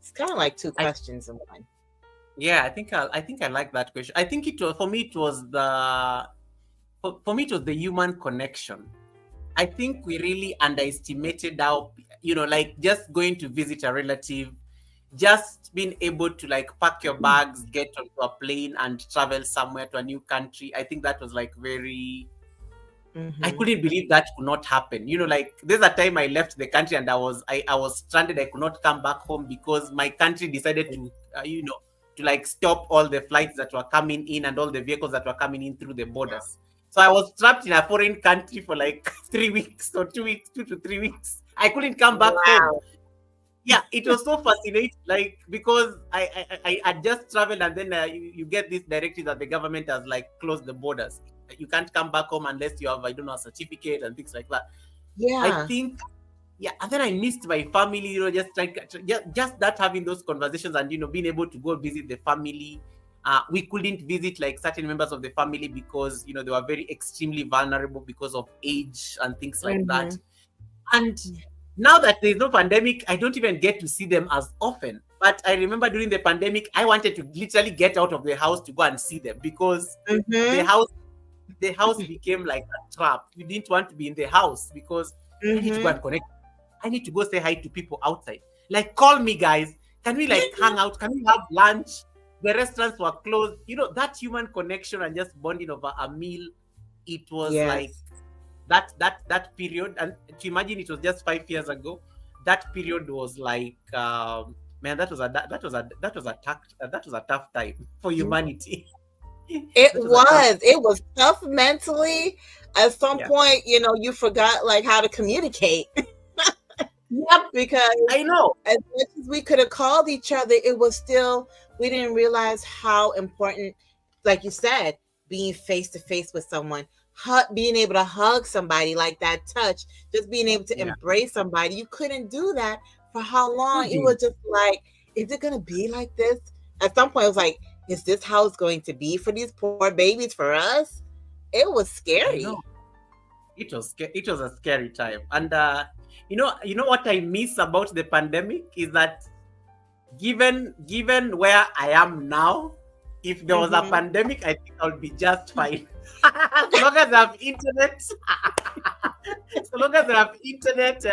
It's kind of like two I questions in one. yeah, I think I like that question. I think it was for me. It was for me it was the human connection. I think we really underestimated how, like just going to visit a relative, just being able to like pack your bags, get onto a plane, and travel somewhere to a new country. I think that was like very. I Mm-hmm. couldn't believe that could not happen. Like there's a time I left the country and I was stranded. I could not come back home because my country decided to like stop all the flights that were coming in and all the vehicles that were coming in through the borders. So I was trapped in a foreign country for like 3 weeks or 2 weeks, 2 to 3 weeks. I couldn't come back home. Wow. Yeah, it was so fascinating, like because I had just traveled, and then you get this directive that the government has like closed the borders. You can't come back home unless you have, I don't know, a certificate and things like that. I Yeah. think, yeah, and then I missed my family, just like just that, having those conversations, and being able to go visit the family. We couldn't visit like certain members of the family because they were very extremely vulnerable because of age and things like Mm-hmm. that. And now that there's no pandemic, I don't even get to see them as often. But I remember during the pandemic, I wanted to literally get out of the house to go and see them because the Mm-hmm. house the house became like a trap. You didn't want to be in the house because I need to go Mm-hmm. and connect. I need to go say hi to people outside. Like, call me, guys. Can we like hang out? Can we have lunch? The restaurants were closed. That human connection and just bonding over a meal. It was like Yes. that period, and to imagine it was just 5 years ago. That period was like, man, that was a tough time for humanity. It That was a tough. was. It was tough mentally. At some Yeah. point, you forgot like how to communicate Yep. because I know. as much as we could have called each other, it was still, we didn't realize how important, like you said, being face to face with someone, being able to hug somebody, like that touch, just being able to Yeah. embrace somebody. You couldn't do that for how long? It Couldn't. was just like, is it gonna be like this? At some point, it was like, is this how it's going to be for these poor babies, for us? It was I scary. know. It was a scary time, and what I miss about the pandemic is that given where I am now, if there was a Mm-hmm. pandemic, I think I would be just fine. So long as I have internet, so long as I have internet,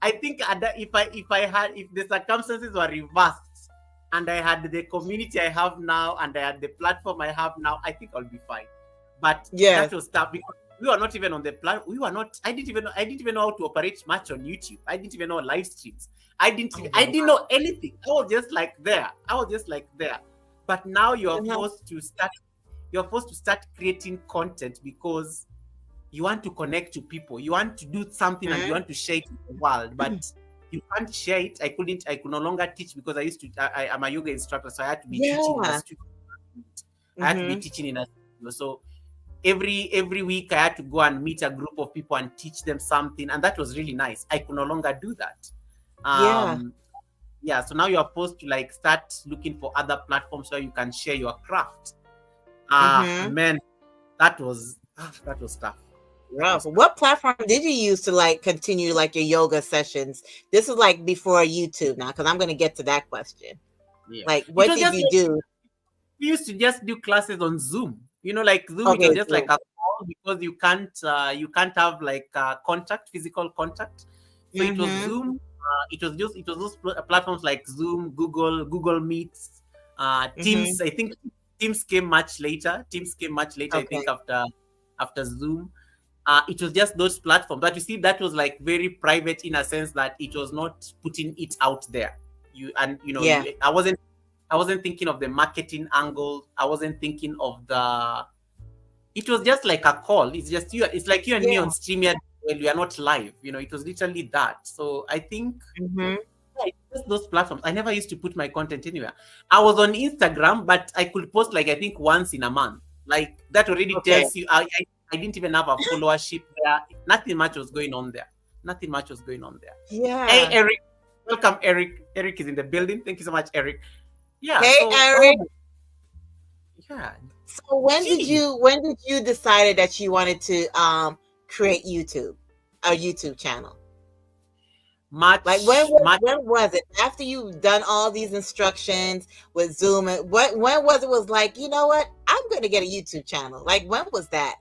I think if the circumstances were reversed and I had the community I have now and I had the platform I have now, I think I'll be fine. But that Yes. was tough because we were not even on the plan. We were not. I didn't even know how to operate much on YouTube. I didn't even know live streams. I didn't. Oh I wow. didn't know anything. I was just like there. But now you are Uh-huh. forced to start. You're forced to start creating content because you want to connect to people. You want to do something and you want to share it with the world, but you can't share it. I couldn't. I could no longer teach because I used to. I'm a yoga instructor, so I had to be teaching in a Yeah. studio. I had to be Mm-hmm. teaching in a studio. So every week I had to go and meet a group of people and teach them something, and that was really nice. I could no longer do that. Yeah. Um, yeah, so now you're supposed to like start looking for other platforms where you can share your craft. Mm-hmm. Man, that was tough. That Rough. was tough. What platform did you use to like continue like your yoga sessions? This is like before YouTube now, because I'm gonna get to that question. Yeah, Like, it what was did just you like do? we used to just do classes on Zoom. Like Zoom, it Okay, was just like so a call. because you can't have like contact, physical contact. So it was Mm-hmm. Zoom. It was those platforms like Zoom, Google Meets, Mm-hmm. Teams. I think Teams came much later. Teams came much later. I Okay. think after Zoom. It was just those platforms. But you see, that was like very private in a sense that it was not putting it out there. Yeah. I wasn't thinking of the marketing angle. I wasn't thinking of the. It was just like a call. It's just you. It's like you and me Yeah. on StreamYard when we are not live. It was literally that. So I think Mm-hmm. yeah, it's just those platforms. I never used to put my content anywhere. I was on Instagram, but I could post like I think once in a month. Like that already Okay. tells you. I didn't even have a followership there. Nothing much was going on there. Nothing much was going on there. Hey Yeah. Eric, welcome Eric. Eric is in the building. Thank you so much, Eric. Yeah. Hey, So Eric. yeah. So Gee, when did you decided that you wanted to create a YouTube channel? Like much. when was it? After you've done all these instructions with Zoom, and when was it was like, you know what? I'm gonna get a YouTube channel. Like when was that?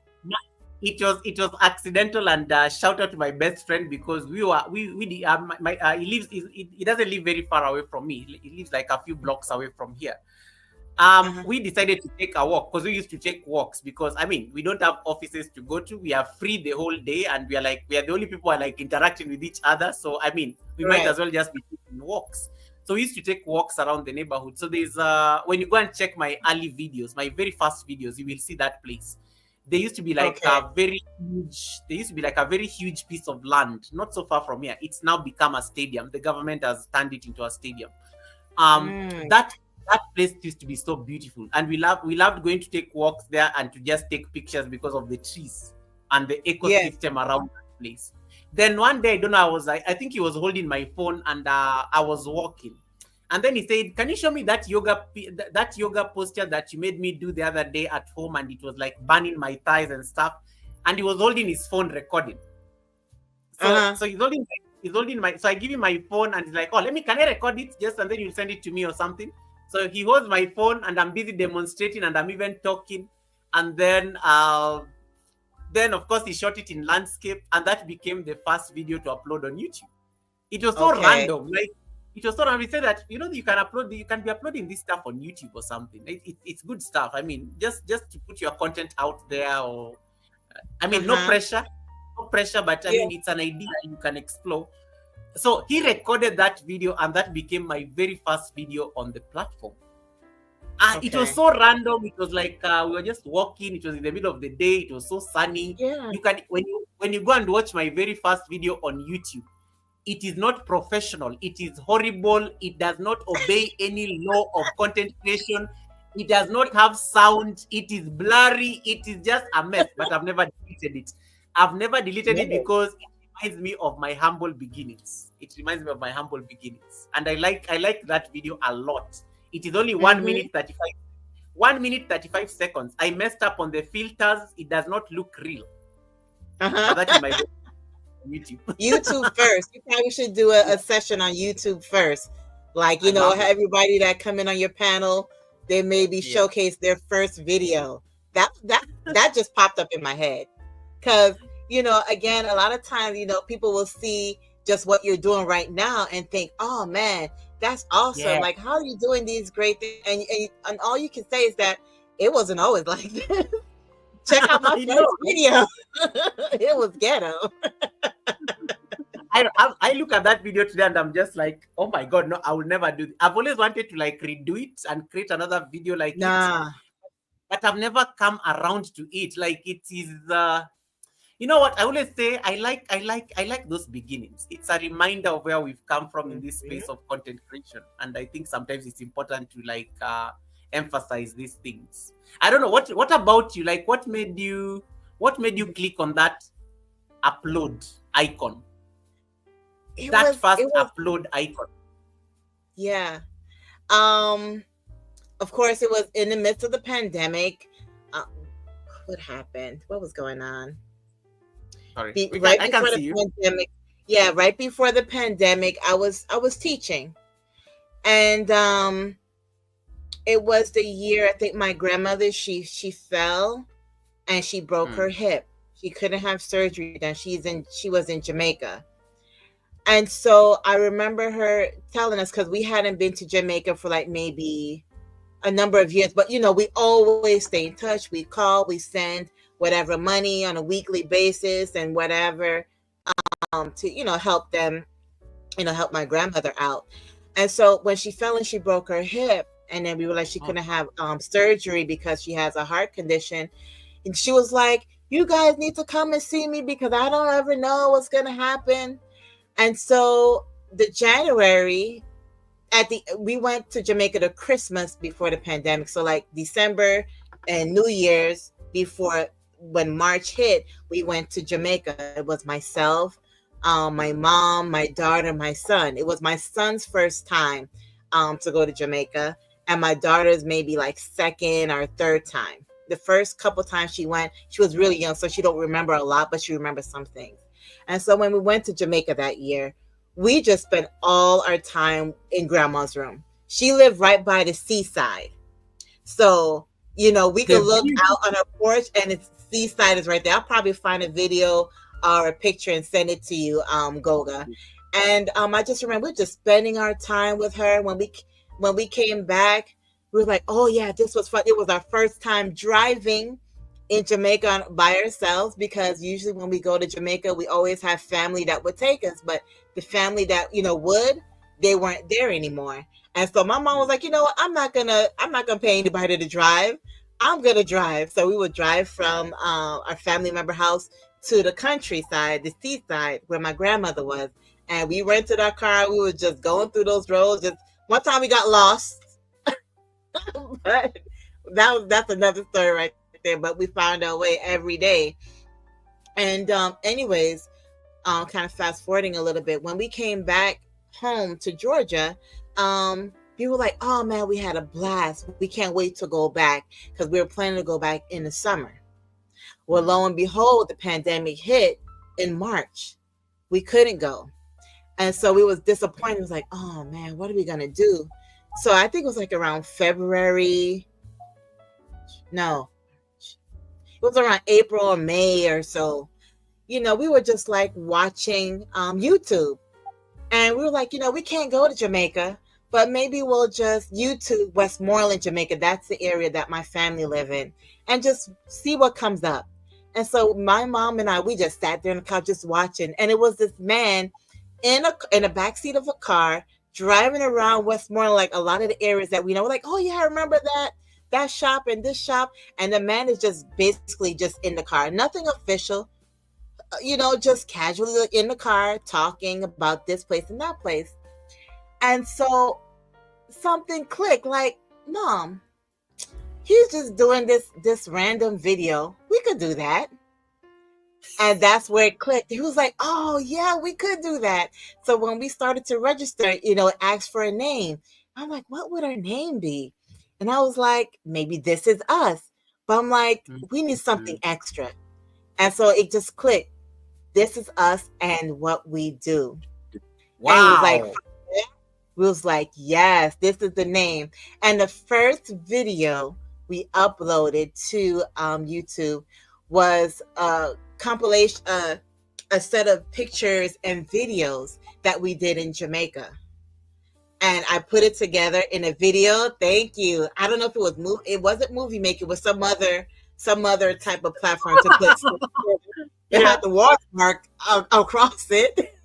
It was accidental, and shout out to my best friend because he lives he doesn't live very far away from me. He lives like a few blocks away from here. Uh-huh. We decided to take a walk because we used to take walks because I mean we don't have offices to go to. We are free the whole day, and we are the only people who are like interacting with each other. So I mean we might Right. as well just be taking walks. So we used to take walks around the neighborhood. So there's when you go and check my early videos, my very first videos, you will see that place. There used to be like Okay. a very huge. There used to be like a very huge piece of land, not so far from here. It's now become a stadium. The government has turned it into a stadium. um Mm, that that place used to be so beautiful, and we loved going to take walks there and to just take pictures because of the trees and the yeah. ecosystem around that place. Then one day, I don't know, I think he was holding my phone, and I was walking, and then he said, can you show me that yoga posture that you made me do the other day at home, and it was like burning my thighs and stuff. And he was holding his phone recording. So Uh-huh. so he's holding my, so I give him my phone, and he's like, oh, can I record it just, and then you'll send it to me or something. So he holds my phone, and I'm busy demonstrating, and I'm even talking. And then of course he shot it in landscape, and that became the first video to upload on YouTube. It was so Okay. random. Like it was so random. We said that you can be uploading this stuff on YouTube or something. It's good stuff. I mean, just to put your content out there, or I mean, Uh-huh. no pressure, but I Yeah. mean, it's an idea you can explore. So he recorded that video, and that became my very first video on the platform. It was Okay. so random. It was like we were just walking. It was in the middle of the day. It was so sunny. Yeah. You can when you go and watch my very first video on YouTube, it is not professional. It is horrible. It does not obey any law of content creation. It does not have sound. It is blurry. It is just a mess. But I've never deleted it. I've never deleted it No. because it reminds me of my humble beginnings. It reminds me of my humble beginnings, and I like that video a lot. It is only Mm-hmm. 1 minute 35 seconds. I messed up on the filters. It does not look real, but that is Uh-huh. my YouTube. YouTube first. You probably should do a session on YouTube first. Like, I love it. everybody that come in on your panel, they maybe Yeah. showcase their first video. That just popped up in my head. Cause, again, a lot of times, people will see just what you're doing right now and think, oh man, that's awesome. Yeah. Like, how are you doing these great things? And all you can say is that it wasn't always like this. Check out my I know. first video. It was ghetto. I look at that video today, and I'm just like, oh my god, no, I will never do it. I've always wanted to like redo it and create another video like it, Nah. but I've never come around to it. Like it is you know what I always say, I like those beginnings. It's a reminder of where we've come from in this Mhm. space of content creation, and I think sometimes it's important to like emphasize these things. I don't know, what about you, like what made you click on that upload icon, It that was first it was upload icon? yeah. Um of course it was in the midst of the pandemic. Uh, what happened? What was going on? Sorry, Right I can before the see you. pandemic. Yeah, right before the pandemic, I was teaching. And it was the year I think my grandmother she fell and she broke her hip. She couldn't have surgery done. She was in Jamaica. And so I remember her telling us, because we hadn't been to Jamaica for like maybe a number of years, but we always stay in touch. We call, we send whatever money on a weekly basis and whatever, to help them, help my grandmother out. And so when she fell and she broke her hip, and then we were like, she couldn't have surgery because she has a heart condition, and she was like, you guys need to come and see me because I don't ever know what's gonna happen. And so the January, we went to Jamaica to Christmas before the pandemic. So like December and New Year's before, when March hit, we went to Jamaica. It was myself, my mom, my daughter, my son. It was my son's first time to go to Jamaica, and my daughter's maybe like second or third time. The first couple times she went, she was really young, so she don't remember a lot, but she remembers some things. And so when we went to Jamaica that year, we just spent all our time in grandma's room. She lived right by the seaside. So, we could look out on her porch and it's seaside is right there. I'll probably find a video or a picture and send it to you, Goga. And I just remember just spending our time with her. When we came back, we were like, oh yeah, this was fun. It was our first time driving in Jamaica by ourselves, because usually when we go to Jamaica, we always have family that would take us, but the family that they weren't there anymore. And so my mom was like, you know what, I'm not gonna pay anybody to drive. I'm gonna drive. So we would drive from our family member house to the countryside, the seaside, where my grandmother was, and we rented our car. We were just going through those roads. Just one time we got lost, but that's another story right there. But we found our way every day. And anyways, kind of fast forwarding a little bit, when we came back home to Georgia, we were like, oh man, we had a blast. We can't wait to go back, because we were planning to go back in the summer. Well, lo and behold, the pandemic hit in March. We couldn't go. And so we was disappointed. It was like, oh man, what are we going to do? So I think it was like around February. No, it was around April or May or so. We were just like watching YouTube. And we were like, we can't go to Jamaica, but maybe we'll just YouTube Westmoreland, Jamaica. That's the area that my family live in, and just see what comes up. And so my mom and I, we just sat there on the couch just watching. And it was this man in a backseat of a car driving around Westmoreland, like a lot of the areas that we know. We're like, oh yeah, I remember that shop and this shop. And the man is just basically just in the car, nothing official, just casually in the car talking about this place and that place. And so something clicked, like, Mom, he's just doing this random video. We could do that. And that's where it clicked. He was like, oh yeah, we could do that. So when we started to register, it asked for a name. I'm like, what would our name be? And I was like, maybe This Is Us. But I'm like, we need something extra. And so it just clicked. This is us and what we do. Wow. And we was like, yes, this is the name. And the first video we uploaded to YouTube was a compilation, a set of pictures and videos that we did in Jamaica. And I put it together in a video. Thank you. I don't know if it was it wasn't Movie Maker. It was some other type of platform to put. It had the watermark across it.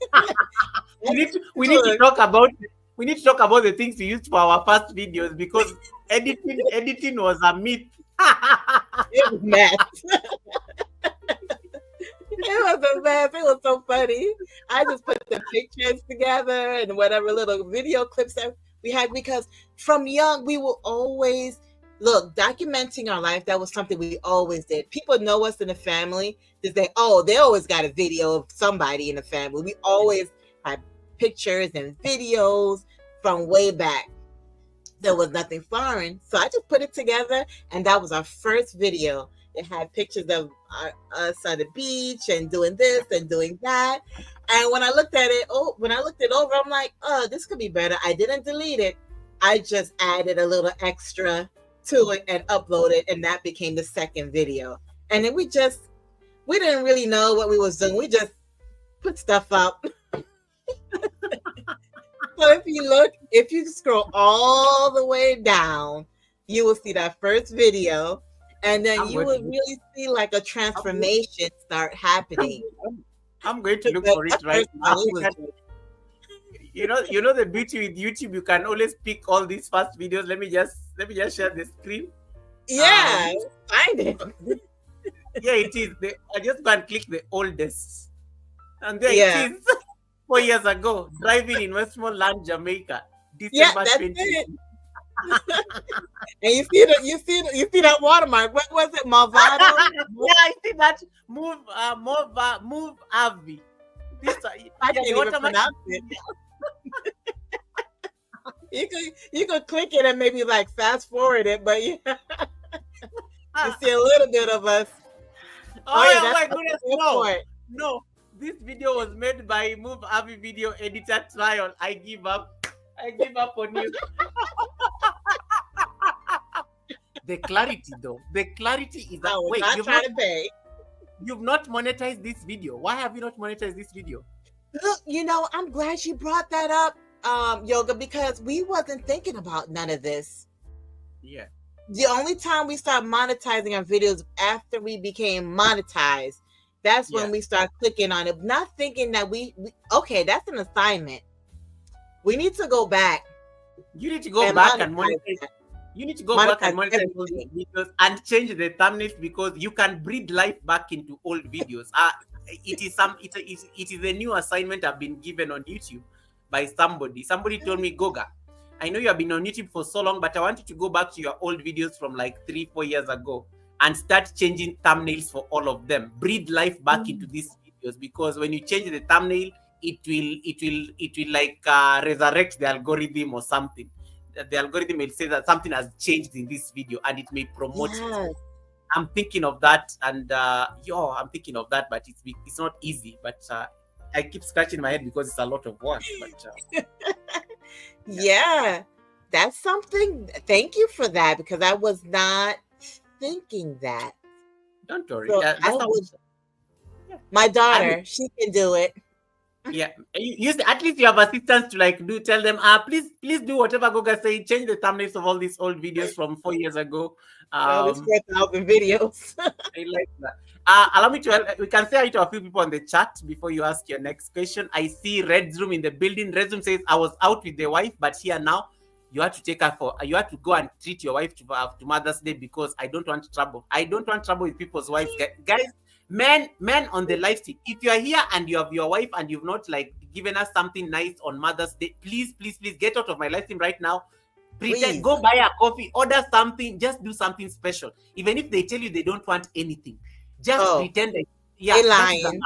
we need to talk about the things we used for our first videos, because editing was a myth. It was mess. It was a mess. It was so funny. I just put the pictures together and whatever little video clips that we had, because from young we will always documenting our life. That was something we always did. People know us in the family to say, oh, they always got a video of somebody in the family. We always had pictures and videos from way back. There was nothing foreign. So I just put it together, and that was our first video. It had pictures of us on the beach and doing this and doing that. And when I looked it over, I'm like, oh, this could be better. I didn't delete it. I just added a little extra to it and uploaded, and that became the second video. and then we didn't really know what we was doing. We just put stuff up. So if you scroll all the way down, you will see that first video, and then I'm you going would to look. really see like a I'm, transformation start happening. I'm going to Because look for it that right first now. one was You know the beauty with YouTube, you can always pick all these fast videos. Let me just share the screen. yeah, find it. This, yeah, it is. I just go and click the oldest, and there it Yeah, is. 4 years ago, driving in Westmoreland, Jamaica, yeah, December that's 20. it. And you see that watermark. What was it, Malvado? Yeah, I see that. Move Avi. This, I yeah, can't the even watermark. pronounce it. You could click it and maybe like fast forward it, but you see a little bit of us. Oh yeah, Oh that's my the goodness, no, airport. no. This video was made by Move Avi Video Editor Trial. I give up. I give up on you. The clarity, though. The clarity is that I was wait, not trying to pay. you've not monetized this video. Why have you not monetized this video? Look, I'm glad you brought that up, Yoga, because we wasn't thinking about none of this. Yeah. The only time we start monetizing our videos after we became monetized, that's when Yeah. we start clicking on it, not thinking that we okay, that's an assignment. We need to go back You need to go and back and monetize monetize. that. You need to go back and Monetize monetize all these everything. videos and change the thumbnails because you can breathe life back into old videos. It is a new assignment I've been given on YouTube by somebody. Somebody told me, Goga, I know you have been on YouTube for so long, but I want you to go back to your old videos from like 3-4 years ago and start changing thumbnails for all of them. Breathe life back into these videos because when you change the thumbnail, it will like resurrect the algorithm or something. The algorithm will say that something has changed in this video and it may promote it. Yes. I'm thinking of that, and I'm thinking of that, but it's not easy. But I keep scratching my head because it's a lot of work. But Yeah. That's something. Thank you for that because I was not thinking that. don't worry. So That's I how. would, Yeah. my I daughter, mean, she can do it. yeah. At least you have assistants to like tell them. Please do whatever Goga say. Change the thumbnails of all these old videos from 4 years ago. All these Um, 4,000 videos. I like that. Allow me to. We can say hi to a few people on the chat before you ask your next question. I see Red Room in the building. Red Room says, "I was out with the wife, but here now, you have to take her for. You have to go and treat your wife to Mother's Day because I don't want trouble. I don't want trouble with people's wives, guys. Men on the live stream. If you are here and you have your wife and you've not like given us something nice on Mother's Day, please get out of my live stream right now. Please. Go buy a coffee, order something, just do something special. Even if they tell you they don't want anything, just pretend that They that is a lying. lie.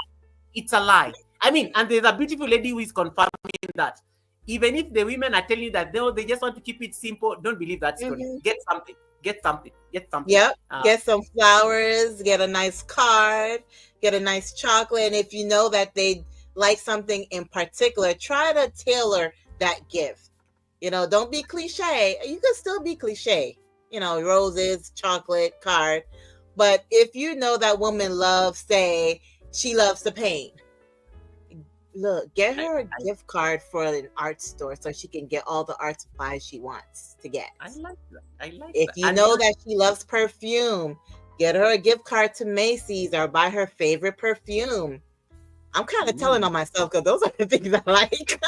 It's a lie. I mean, and there's a beautiful lady who is confirming that. Even if the women are telling you that they just want to keep it simple, don't believe that story. Mhm. Get something. Yep. Get some flowers, get a nice card, get a nice chocolate. And if you know that they like something in particular, try to tailor that gift. Don't be cliche. You can still be cliche. Roses, chocolate, card. But if you know that woman loves, say, she loves to paint, look, get her a gift card for an art store so she can get all the art supplies she wants to get. I like that. If you know that she loves perfume, get her a gift card to Macy's or buy her favorite perfume. I'm kind of telling on myself because those are the things I like.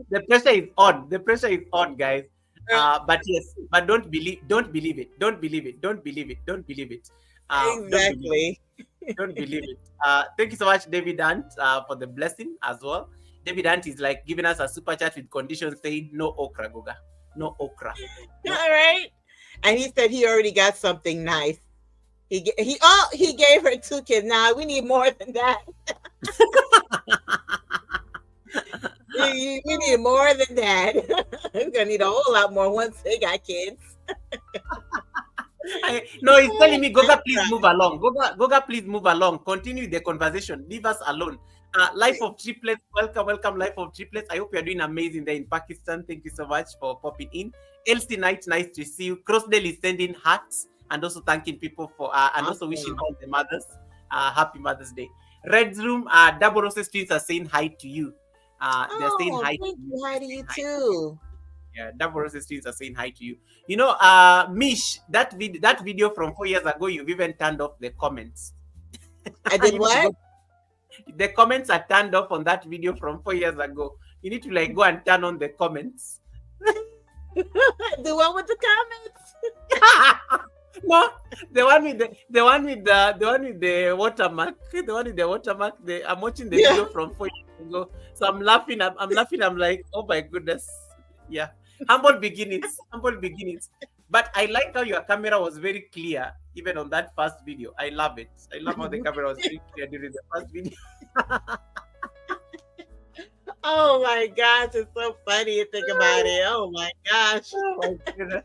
The pressure is on. The pressure is on, guys. But yes, but don't believe it. Don't believe it. Don't believe it. Exactly. Don't believe it. Thank you so much, David Ant, for the blessing as well. David Ant is like giving us a super chat with conditions saying no okra, Goga. No okra. All right. And he said he already got something nice. He gave her 2 kids. Now we need more than that. we need more than that. We're gonna need a whole lot more once they got kids. No, he's telling me, Goga, please move along. Goga, please move along. Continue the conversation. Leave us alone. Life of Triplets, welcome, Life of Triplets. I hope you're doing amazing there in Pakistan. Thank you so much for popping in. Elsie Knight, nice to see you. Crossdale is sending hearts. and also thanking people for and also wishing Awesome. all the mothers happy Mother's Day. Red's Room, Double Roses Twins are saying hi to you. They're saying Oh, hi to thank you. you. Hi to Saying you hi. too. Yeah, Double Roses Twins are saying hi to you. Mish, that video from 4 years ago, you've even turned off the comments. I You did need to what? go. The comments are turned off on that video from 4 years ago. You need to like go and turn on the comments. The one with the comments. No, the one with the watermark. The one with the watermark. I'm watching the Yeah. video from 4 years ago, so I'm laughing. I'm laughing. I'm like, oh my goodness, yeah. Humble beginnings, humble beginnings. But I like how your camera was very clear, even on that first video. I love it. I love how the camera was very clear during the first video. Oh my gosh, it's so funny to think about it. Oh my gosh. Oh my goodness.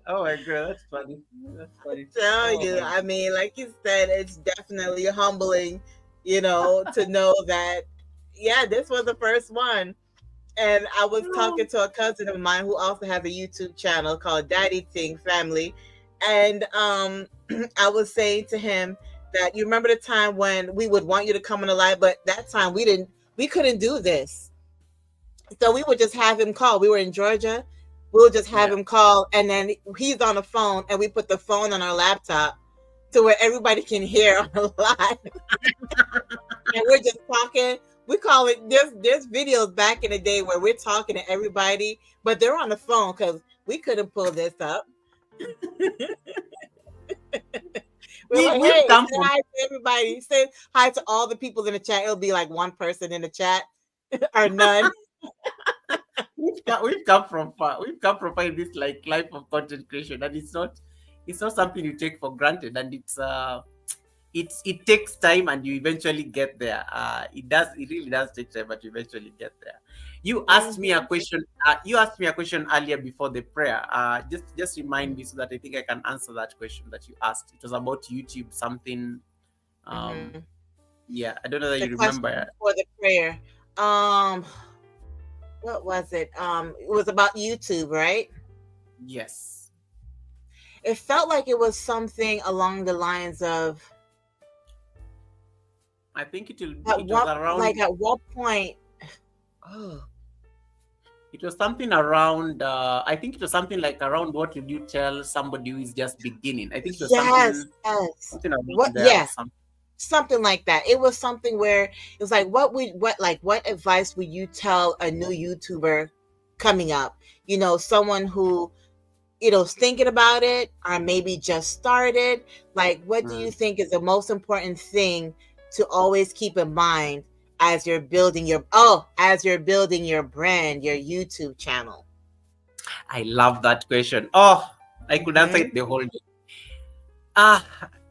Oh my god, that's funny. That's funny. Tell Oh you, my I mean, like you said, it's definitely humbling, to know that, yeah, this was the first one. And I was talking to a cousin of mine who also has a YouTube channel called Daddy Ting Family. And I was saying to him that you remember the time when we would want you to come on the live, but that time we couldn't do this. So we would just have him call. We were in Georgia. We would just have yeah. him call, and then he's on the phone, and we put the phone on our laptop to where everybody can hear on the live. And we're just talking. We call it there's videos back in the day where we're talking to everybody, but they're on the phone because we couldn't pull this up. We're like, We've hey, come say from hi to everybody. Say hi to all the people in the chat. It'll be like one person in the chat or none. we've come from far. We've come from far in this like life of content creation, and it's not something you take for granted, and it takes time, and you eventually get there. It really does take time, but you eventually get there. You asked me a Mhm. question. You asked me a question earlier before the prayer. Just remind me so that I think I can answer that question that you asked. It was about YouTube something. Um, Mhm. yeah, I don't know that The you question remember. before the prayer. Um, what was it? It was about YouTube, right? Yes, It felt like it was something along the lines of I think it will. at It was what around. like at what point. Oh, It was something around. I think it was something like around what would you tell somebody who is just beginning. I think it was yes, something yes. something What? around there or Yeah, something. something like that. It was something where it was like, what advice would you tell a new YouTuber coming up? Someone who is thinking about it or maybe just started. Like, what do you Mm. think is the most important thing to always keep in mind as you're building your brand, your YouTube channel? I love that question. Oh, I could answer Mm-hmm. it the whole day. Ah,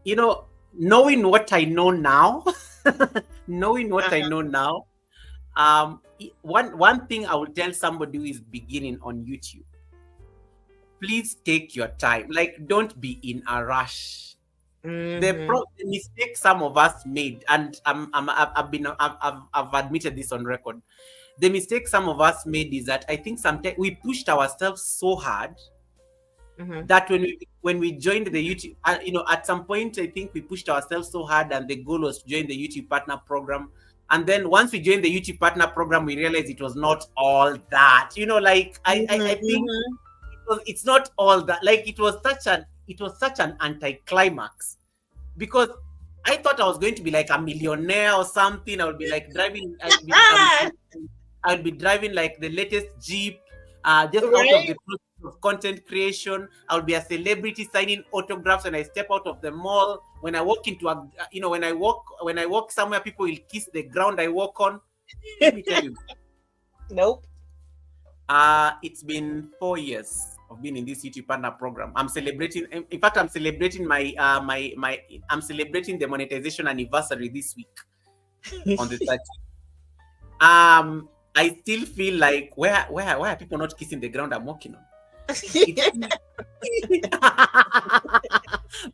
you know, knowing what I know now, knowing what I Uh-huh. know now. One thing I will tell somebody who is beginning on YouTube: please take your time. Like, don't be in a rush. Mm-hmm. The mistake some of us made, and I've admitted this on record. The mistake some of us made is that I think sometimes we pushed ourselves so hard Mm-hmm. that when we joined the YouTube, at some point I think we pushed ourselves so hard, and the goal was to join the YouTube partner program. And then once we joined the YouTube partner program, we realized it was not all that. Like I think Mm-hmm. it's not all that. Like it was such an anticlimax, because I thought I was going to be like a millionaire or something. I would be like driving. Ah, I would be driving like the latest Jeep, just out of right. the process of content creation. I would be a celebrity signing autographs when I step out of the mall. When I walk into when I walk somewhere, people will kiss the ground I walk on. Let me tell you, Nope. it's been 4 years of being in this YouTube partner program. I'm celebrating. In fact, I'm celebrating I'm celebrating the monetization anniversary this week on the 30th. I still feel like where are people not kissing the ground I'm walking on? It's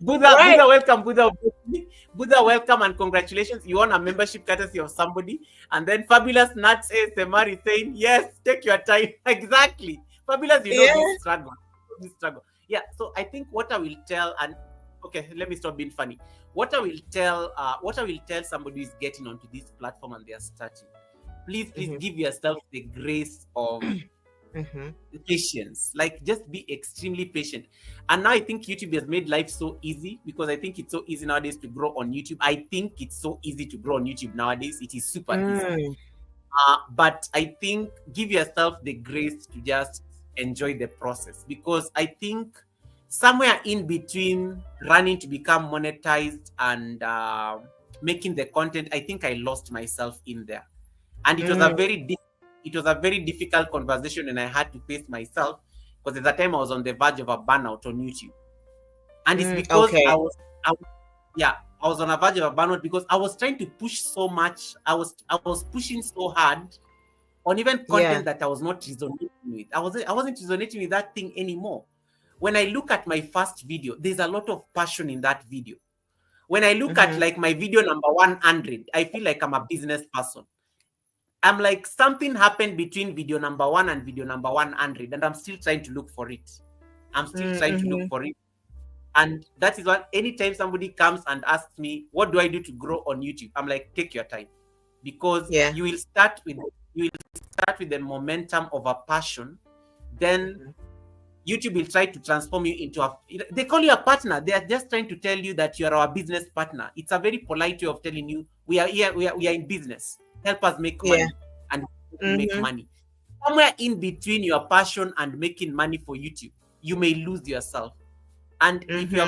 Right. Buddha, welcome, Buddha, welcome, and congratulations. You won a membership courtesy of somebody, and then Fabulous Nuts ASMR is saying, yes, take your time. Exactly, Fabulous. Yeah. This struggle. Yeah. So I think what I will tell, and okay, let me stop being funny. What I will tell somebody who is getting onto this platform and they are starting, please Mm-hmm. give yourself the grace of Mm-hmm. patience. Like, just be extremely patient. And now I think YouTube has made life so easy, because I think it's so easy nowadays to grow on YouTube. I think it's so easy to grow on YouTube nowadays. It is super easy. Mm. But I think give yourself the grace to just enjoy the process, because I think somewhere in between running to become monetized and making the content, I think I lost myself in there, and Mm. it was a very difficult conversation, and I had to face myself, because at the time I was on the verge of a burnout on YouTube, and it's Mm. because Okay. yeah, I was on a verge of a burnout because I was trying to push so much. I was pushing so hard on even Yeah. content that I was not resonating with. I wasn't resonating with that thing anymore. When I look at my first video, there's a lot of passion in that video. When I look at Mm-hmm. like my video number 100, I feel like I'm a business person. I'm like, something happened between video number 1 and video number 100, and I'm still trying to look for it. I'm still trying to look Mm-hmm. for it. And that is what, anytime somebody comes and asks me, what do I do to grow on YouTube? I'm like, take your time, because Yeah. you will start with the momentum of a passion. Then Mm-hmm. YouTube will try to transform you into they call you a partner. They are just trying to tell you that you are our business partner. It's a very polite way of telling you, we are here, we are in business. Help us make Yeah. money. And we make Mm-hmm. money. Somewhere in between your passion and making money for YouTube, you may lose yourself. And Mm-hmm. if you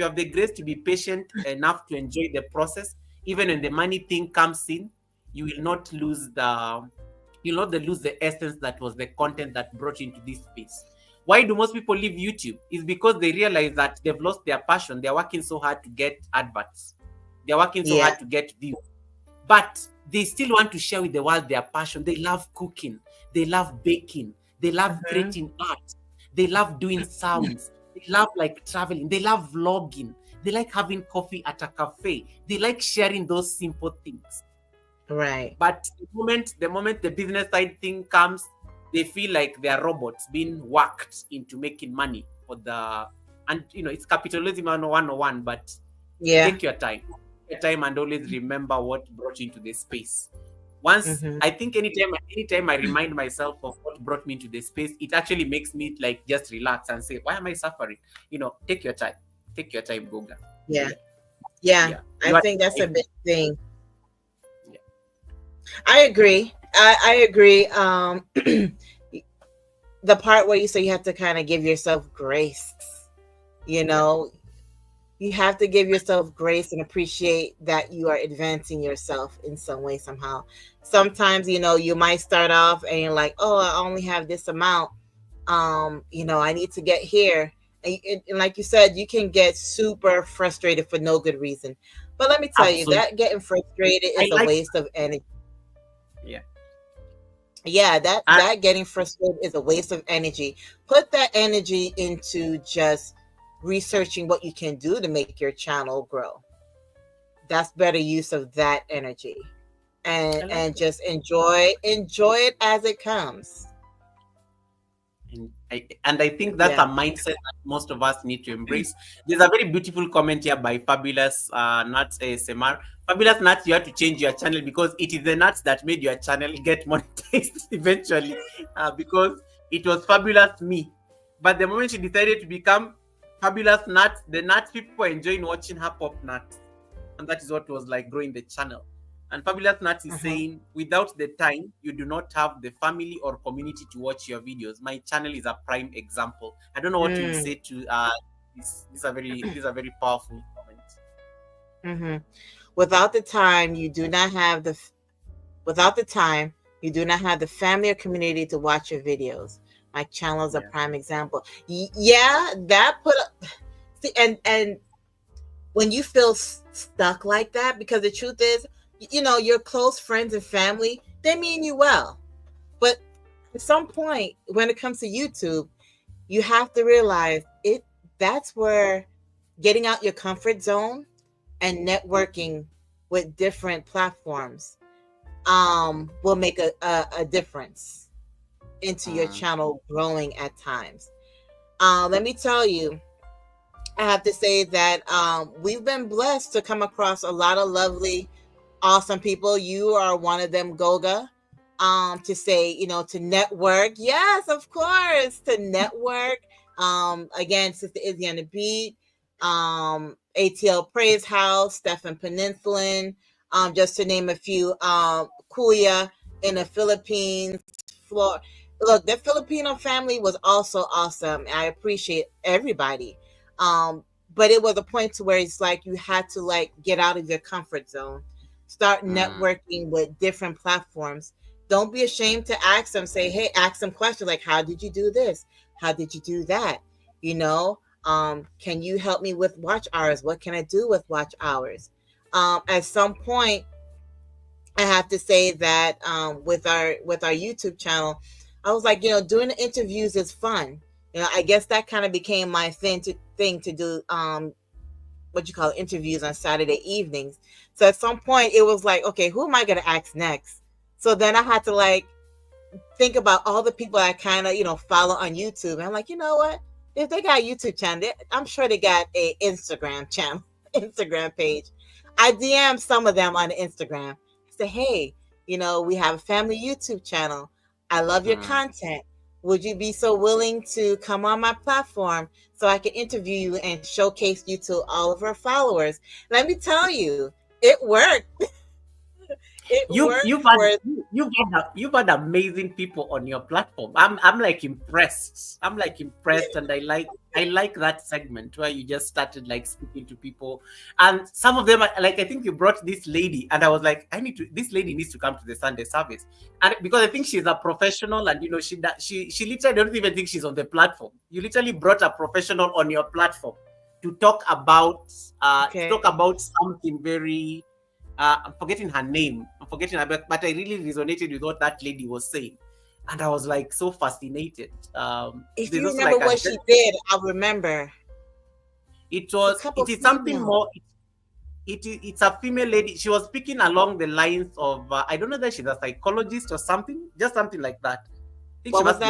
have the grace to be patient enough to enjoy the process, even when the money thing comes in, you will not lose the essence that was the content that brought you into this space. Why do most people leave YouTube? Is because they realize that they've lost their passion. They're working so hard to get adverts. They're working so Yeah. hard to get views. But they still want to share with the world their passion. They love cooking. They love baking. They love Mm-hmm. creating art. They love doing sounds. They love like traveling. They love vlogging. They like having coffee at a cafe. They like sharing those simple things. Right. But the moment the business side thing comes, they feel like they are robots being worked into making money for the, and it's capitalism 101, but Yeah. take your time. Take your time and always remember what brought you into this space. Once Mm-hmm. I think anytime I remind myself of what brought me into this space, it actually makes me like just relax and say, why am I suffering? Take your time. Take your time, Goga. Yeah. Yeah. Yeah. Yeah. I You are think that's a big thing. yeah. I agree. I agree. The part where you say you have to kind of give yourself grace, you Yeah. know, you have to give yourself grace and appreciate that you are advancing yourself in some way, somehow. Sometimes, you might start off and you're like, oh, I only have this amount. I need to get here. And like you said, you can get super frustrated for no good reason. But let me tell you, Absolutely. that getting frustrated I is a like waste of energy. yeah. Yeah, that And that getting frustrated is a waste of energy. Put that energy into just researching what you can do to make your channel grow. That's better use of that energy. and I like and that. just enjoy it as it comes. And I think that's Yeah. a mindset that most of us need to embrace. There's a very beautiful comment here by Fabulous Nuts ASMR. Fabulous Nuts, you have to change your channel because it is the nuts that made your channel get monetized eventually. Because it was Fabulous Me. But the moment she decided to become Fabulous Nuts, the nuts people were enjoying watching her pop nuts. And that is what was like growing the channel. And Fabulous Nuts is Uh-huh. saying, without the time, you do not have the family or community to watch your videos. My channel is a prime example. I don't know what you'll Mm. say to these are very powerful comments. Hmm. Without the time, you do not have without the time, you do not have the family or community to watch your videos. My channel is a Yeah. prime example. Yeah, that put up, see, and when you feel stuck like that, because the truth is, your close friends and family, they mean you well. But at some point, when it comes to YouTube, you have to realize that's where getting out your comfort zone and networking with different platforms will make a difference into your Mm. channel growing at times. Let me tell you, I have to say that we've been blessed to come across a lot of lovely, awesome people. You are one of them, Goga. To say, to network. Yes, of course, to network. Again, Sister Izzy on the beat. ATL Praise House, Stephen Peninsulan, just to name a few. Kuya in the Philippines, Florida. Look, the Filipino family was also awesome. I appreciate everybody. Um, but it was a point to where it's like you had to like get out of your comfort zone, start Mm, networking with different platforms. Don't be ashamed to ask them. Say, hey, ask them questions like, how did you do this? How did you do that? You know, can you help me with watch hours? What can I do with watch hours? At some point, I have to say that with our YouTube channel, I was like, doing the interviews is fun. I guess that kind of became my thing to do. What you call interviews on Saturday evenings. So at some point, it was like, okay, who am I going to ask next? So then I had to like think about all the people I kind of follow on YouTube. And I'm like, you know what? If they got a YouTube channel, I'm sure they got a Instagram channel, Instagram page. I DM some of them on Instagram. I say, hey, we have a family YouTube channel. I love your mm. content. Would you be so willing to come on my platform so I can interview you and showcase you to all of our followers? Let me tell you, it worked. It You've worked you've had for you've had amazing people on your platform. I'm like impressed. I'm like impressed, and I like that segment where you just started like speaking to people, and some of them like I think you brought this lady, and I was like, this lady needs to come to the Sunday service, and because I think she's a professional, and she literally don't even think she's on the platform. You literally brought a professional on your platform to talk about okay. something very I'm forgetting her name. I'm forgetting her, but I really resonated with what that lady was saying, and I was like so fascinated. If There's you also remember like what she did, I'll remember. A couple it is something females. more. It's a female lady. She was speaking along the lines of I don't know that she's a psychologist or something, just something like that. I think she What was must be a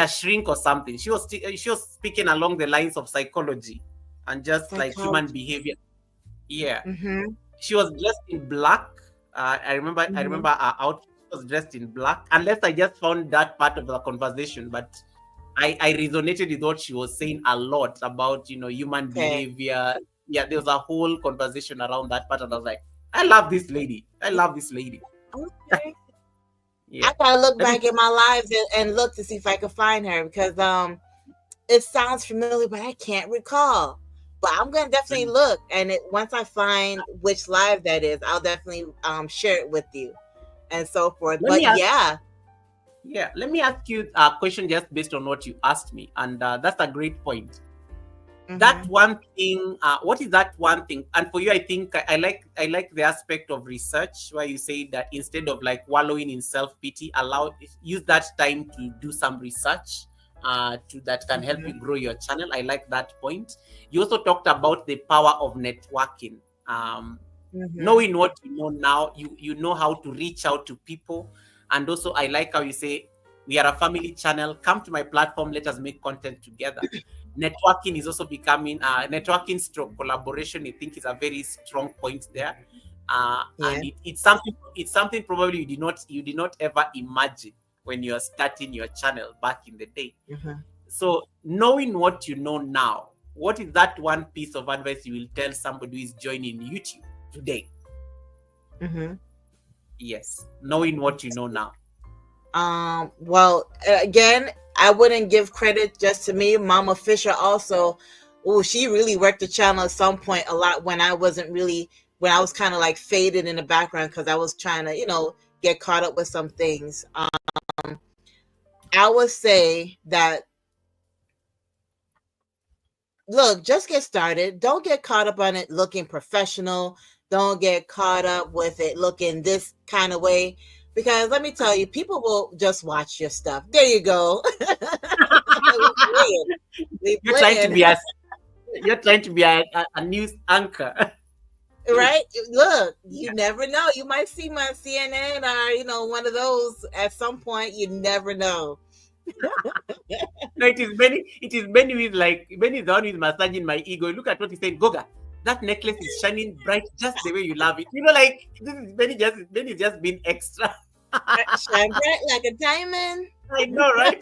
that? shrink or something. She was speaking along the lines of psychology and just like human Psychology. behavior. Yeah, Mm-hmm. she was dressed in black. I remember Mm-hmm. her outfit was dressed in black. Unless I just found that part of the conversation, but I resonated with what she was saying a lot about human Okay. behavior. Yeah, there was a whole conversation around that part, and I was like, I love this lady. I love this lady. Okay. I Yeah, gotta look let me. back at my lives and look to see if I can find her because it sounds familiar, but I can't recall. But I'm gonna definitely look, and once I find which live that is, I'll definitely share it with you and so forth. Let But me ask. yeah. Yeah, let me ask you a question just based on what you asked me, and that's a great point. That Mm-hmm. one thing, what is that one thing? And for you, I think I like the aspect of research where you say that instead of like wallowing in self-pity, use that time to do some research to that can help you Mm-hmm. grow your channel. I like that point. You also talked about the power of networking. um, Mm-hmm. Knowing what you know now, you know how to reach out to people. And also I like how you say, we are a family channel, come to my platform, let us make content together. Networking is also becoming networking stroke collaboration. I think is a very strong point there. Yeah. And it's something probably you did not ever imagine when you're starting your channel back in the day. Mm-hmm. So knowing what you know now, what is that one piece of advice you will tell somebody who is joining YouTube today? Mm-hmm. Yes, knowing what you know now. Well, again, I wouldn't give credit just to me. Mama Fisher also, oh, she really worked the channel at some point a lot when I wasn't really, when I was kind of like faded in the background because I was trying to, get caught up with some things. I would say that, look, just get started. Don't get caught up on it looking professional. Don't get caught up with it looking this kind of way. Because let me tell you, people will just watch your stuff. There you go. We playing. We you're trying to playing. be a you're trying to be a news anchor. Right? Look, Yeah. you never know. You might see my CNN or, one of those at some point. You never know. No, it is Benny with like Benny is the one who is massaging my ego. Look at what he's saying, Goga. That necklace is shining bright just the way you love it. Like this is Benny just being extra. Shine bright like a diamond. I know, right?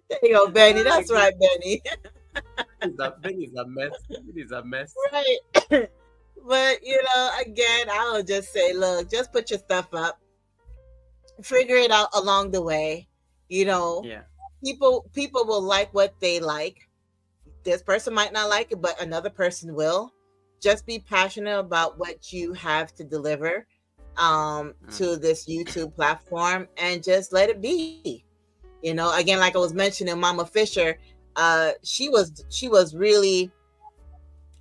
There you go, Benny. Oh my That's right, Benny. Benny is a mess. It is a mess. Right. But again, I will just say, look, just put your stuff up. Figure it out along the way. Yeah. People will like what they like. This person might not like it, but another person will. Just be passionate about what you have to deliver to this YouTube platform, and just let it be. Again, like I was mentioning, Mama Fisher, she was really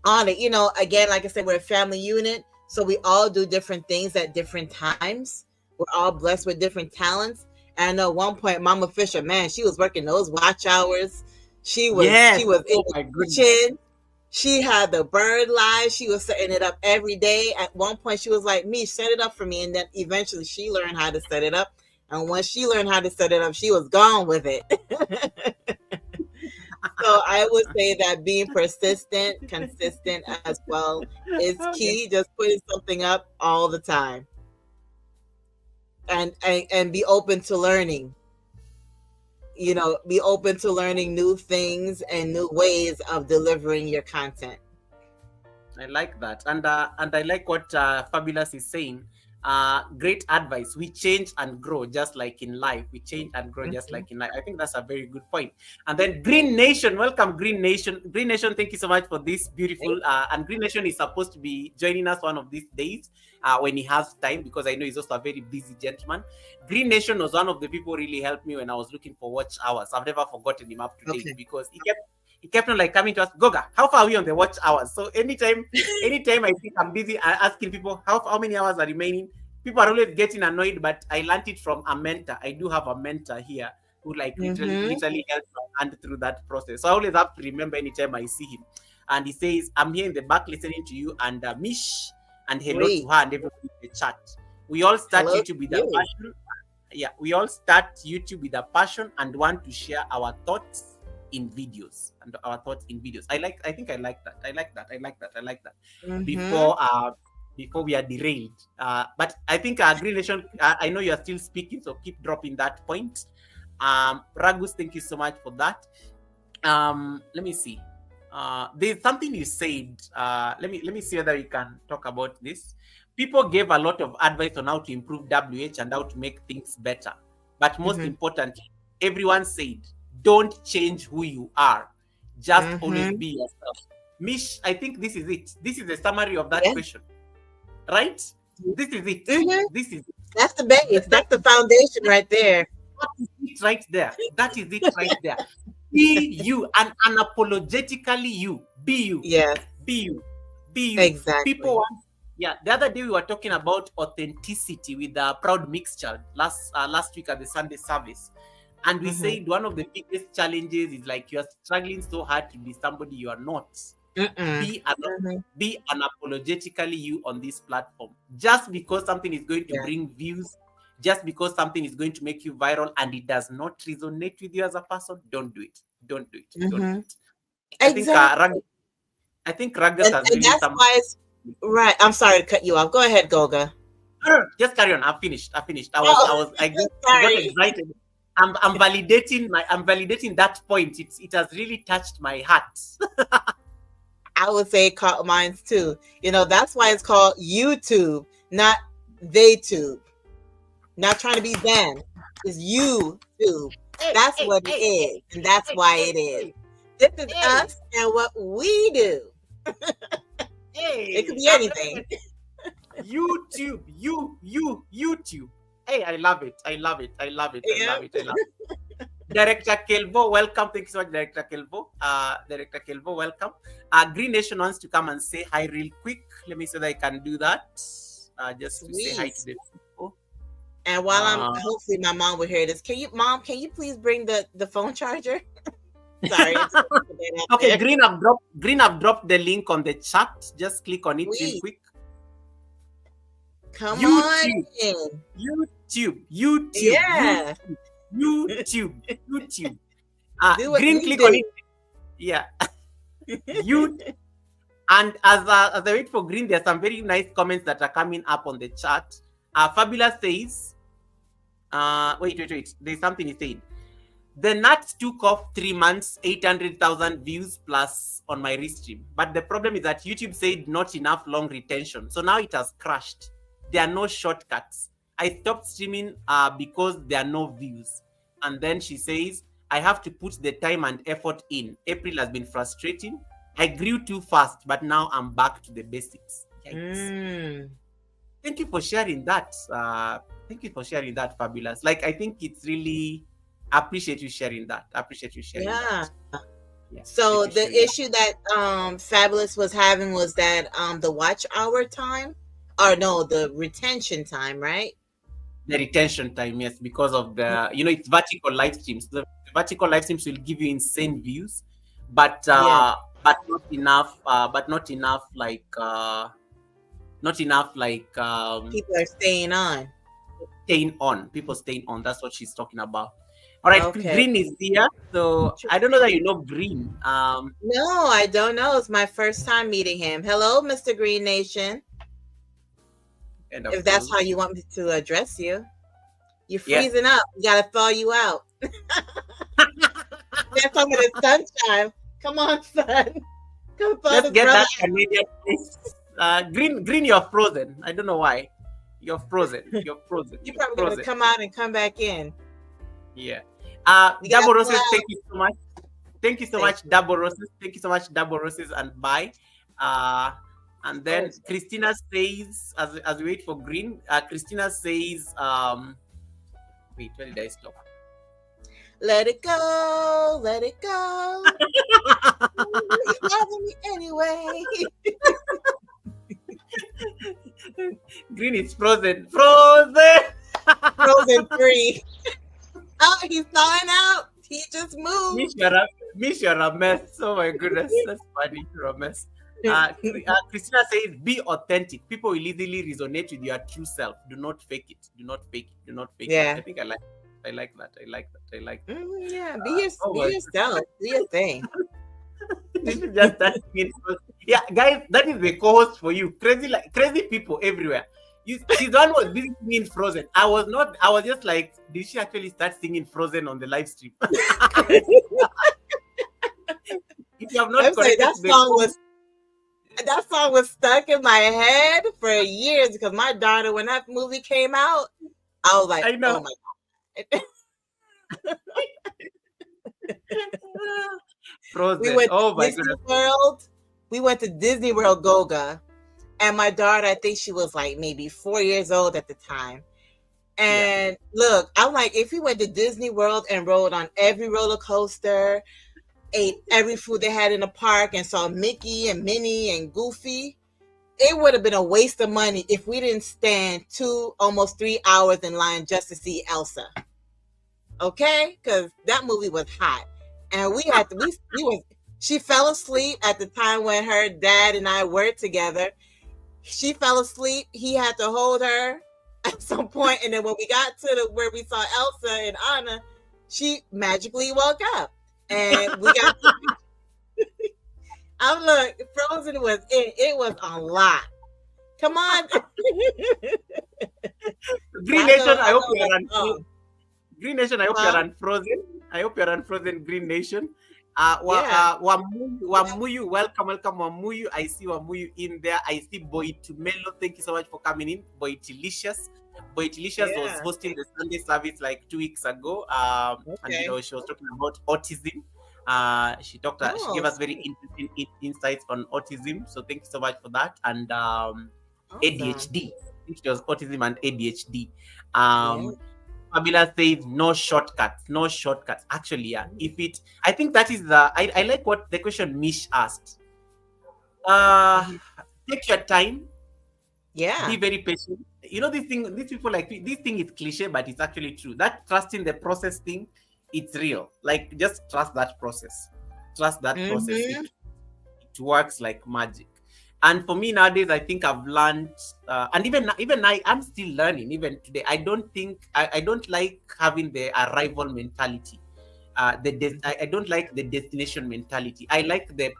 on it. Again, like I said, we're a family unit, so we all do different things at different times. We're all blessed with different talents. And I know at one point, Mama Fisher, man, she was working those watch hours. She was Yes. in Oh the my goodness. kitchen. She had the bird live. She was setting it up every day. At one point, she was like, "Me, set it up for me." And then eventually, she learned how to set it up. And once she learned how to set it up, she was gone with it. So I would say that being persistent, consistent as well is key. Just putting something up all the time, and be open to learning. Be open to learning new things and new ways of delivering your content. I like that, and I like what Fabulous is saying. Great advice. We change and grow just like in life. We change and grow just like in life. I think that's a very good point. And then Green Nation, welcome Green Nation. Green Nation, thank you so much for this beautiful. And Green Nation is supposed to be joining us one of these days when he has time, because I know he's also a very busy gentleman. Green Nation was one of the people who really helped me when I was looking for watch hours. I've never forgotten him up to date, because he kept on like coming to us, Goga, how far are we on the watch hours? So anytime I think I'm busy asking people how many hours are remaining, people are always getting annoyed, but I learned it from a mentor. I do have a mentor here who literally helps my hand through that process. So I always have to remember anytime I see him. And he says, I'm here in the back listening to you, and Mish, and hello to her and everybody in the chat. We all start YouTube with a passion. Yeah, we all start YouTube with a passion and want to share our thoughts in videos. I think I like that. Before we are derailed, but I think Green Nation, I know you are still speaking, so keep dropping that point. Ragus, thank you so much for that. Let me see. There's something you said. Let me see whether we can talk about this. People gave a lot of advice on how to improve WH and how to make things better, but most importantly, everyone said, don't change who you are. Just always be yourself. Mish, I think this is it. This is a summary of that question. Right? This is it. This is it. That's the base. That's the foundation right there. That is it right there. That is it right there. Be you, and unapologetically you. Be you. Yes. Be you. Be you. Exactly. People want. Yeah. The other day we were talking about authenticity with the Proud Mixture last week at the Sunday service. And we said one of the biggest challenges is like you are struggling so hard to be somebody you are not. Be unapologetically you on this platform. Just because something is going to bring views, just because something is going to make you viral and it does not resonate with you as a person, don't do it. Don't do it. Don't do it. I think Ragas has really that's why it's right. I'm sorry to cut you off. Go ahead, Goga. Just carry on. I finished. I got excited. I'm validating that point. It has really touched my heart. I would say it caught mine too. That's why it's called YouTube, not they-tube. Not trying to be them. It's YouTube. That's what it is. And that's why it is. This is us and what we do. It could be anything. YouTube. YouTube. Hey, I love it. Director Kelvo, welcome. Thank you so much, Director Kelvo. Welcome. Green Nation wants to come and say hi real quick. Let me see that I can do that. Just to say hi to the people. And while hopefully my mom will hear this. Can you please bring the phone charger? Sorry. Okay, Green have dropped the link on the chat. Just click on it real quick. Come on. YouTube. Yeah. YouTube. YouTube. Do what Green, you click on do. it. Yeah. You and as I wait for Green, there's some very nice comments that are coming up on the chat. Fabulous says, wait. There's something he said. The Nuts took off 3 months, 800,000 views plus on my restream. But the problem is that YouTube said not enough long retention. So now it has crashed. There are no shortcuts. I stopped streaming because there are no views. And then she says, I have to put the time and effort in. April has been frustrating. I grew too fast, but now I'm back to the basics. Yikes. Thank you for sharing that. Thank you for sharing that, Fabulous. Like, I think it's really appreciate you sharing that. Yeah. Yeah, So appreciate you the sharing that. issue that Fabulous was having was that the watch hour time, or no, the retention time, right? The retention time, yes, because of the it's vertical live streams. The vertical live streams will give you insane views, but Yeah. not enough. Not enough like People are staying on. staying on. People staying on. That's what she's talking about. All right, Okay. Green is here. So I don't know that you know Green. No, I don't know. It's my first time meeting him. Hello, Mr. Green Nation. If that's how you want me to address you. You're freezing up. You gotta thaw you out. Get some of the sunshine. Come on, son. Come thaw Let's this get brother that Canadian place. Green, you're frozen. I don't know why. You're frozen. You're frozen. You're probably gonna come out and come back in. Yeah. Double Roses, thank you so much. Thank you so much, Double Roses. Thank you so much, Double Roses, and bye. And then Christina says, as we wait for Green, Christina says, wait, where did I stop? Let it go, let it go. It's bothering me anyway. Green is frozen. Frozen 3. Oh, he's thawing out. He just moved. Miss, you're a mess. Oh my goodness, that's funny. You're a mess. Christina says, be authentic. People will easily resonate with your true self. Do not fake it. Do not fake it. Do not fake it. I think I like that. Yeah, be yourself. Do your thing. This is just that thing. Yeah, guys, that is the co-host for you. Crazy people everywhere. She's the one who was busy singing Frozen. I was not. I was just like, did she actually start singing Frozen on the live stream? If you have not corrected that song was stuck in my head for years because my daughter, when that movie came out, I was like, I know. Oh my God. Frozen. We went oh to my Disney goodness. World. We went to Disney World Goga. And my daughter, I think she was like maybe 4 years old at the time. And look, I'm like, if we went to Disney World and rode on every roller coaster, ate every food they had in the park, and saw Mickey and Minnie and Goofy, it would have been a waste of money if we didn't stand 2, almost 3 hours in line just to see Elsa. Okay? Because that movie was hot. And we had to, she fell asleep at the time when her dad and I were together. She fell asleep. He had to hold her at some point, and then when we got to where we saw Elsa and Anna, she magically woke up, and we got. I'm look, Frozen was it was a lot. Come on, Green Nation. I hope you're on. Green Nation. I hope you're on Frozen. I hope you're on Frozen. Green Nation. Wamuyu, welcome, Wamuyu. I see Wamuyu in there. I see Boitumelo. Thank you so much for coming in. Boitilicious was hosting the Sunday service like 2 weeks ago. And she was talking about autism. She gave us very interesting insights on autism. So thank you so much for that. And ADHD. I think it was autism and ADHD. Fabula says no shortcuts. Actually, yeah. I think that is I like what the question Mish asked. Take your time. Yeah. Be very patient. These people like this thing is cliche, but it's actually true. That trusting the process thing, it's real. Like, just trust that process. Trust that process. It works like magic. And for me nowadays, I think I've learned, and even I'm still learning. Even today, I don't like having the arrival mentality. I don't like the destination mentality. I like the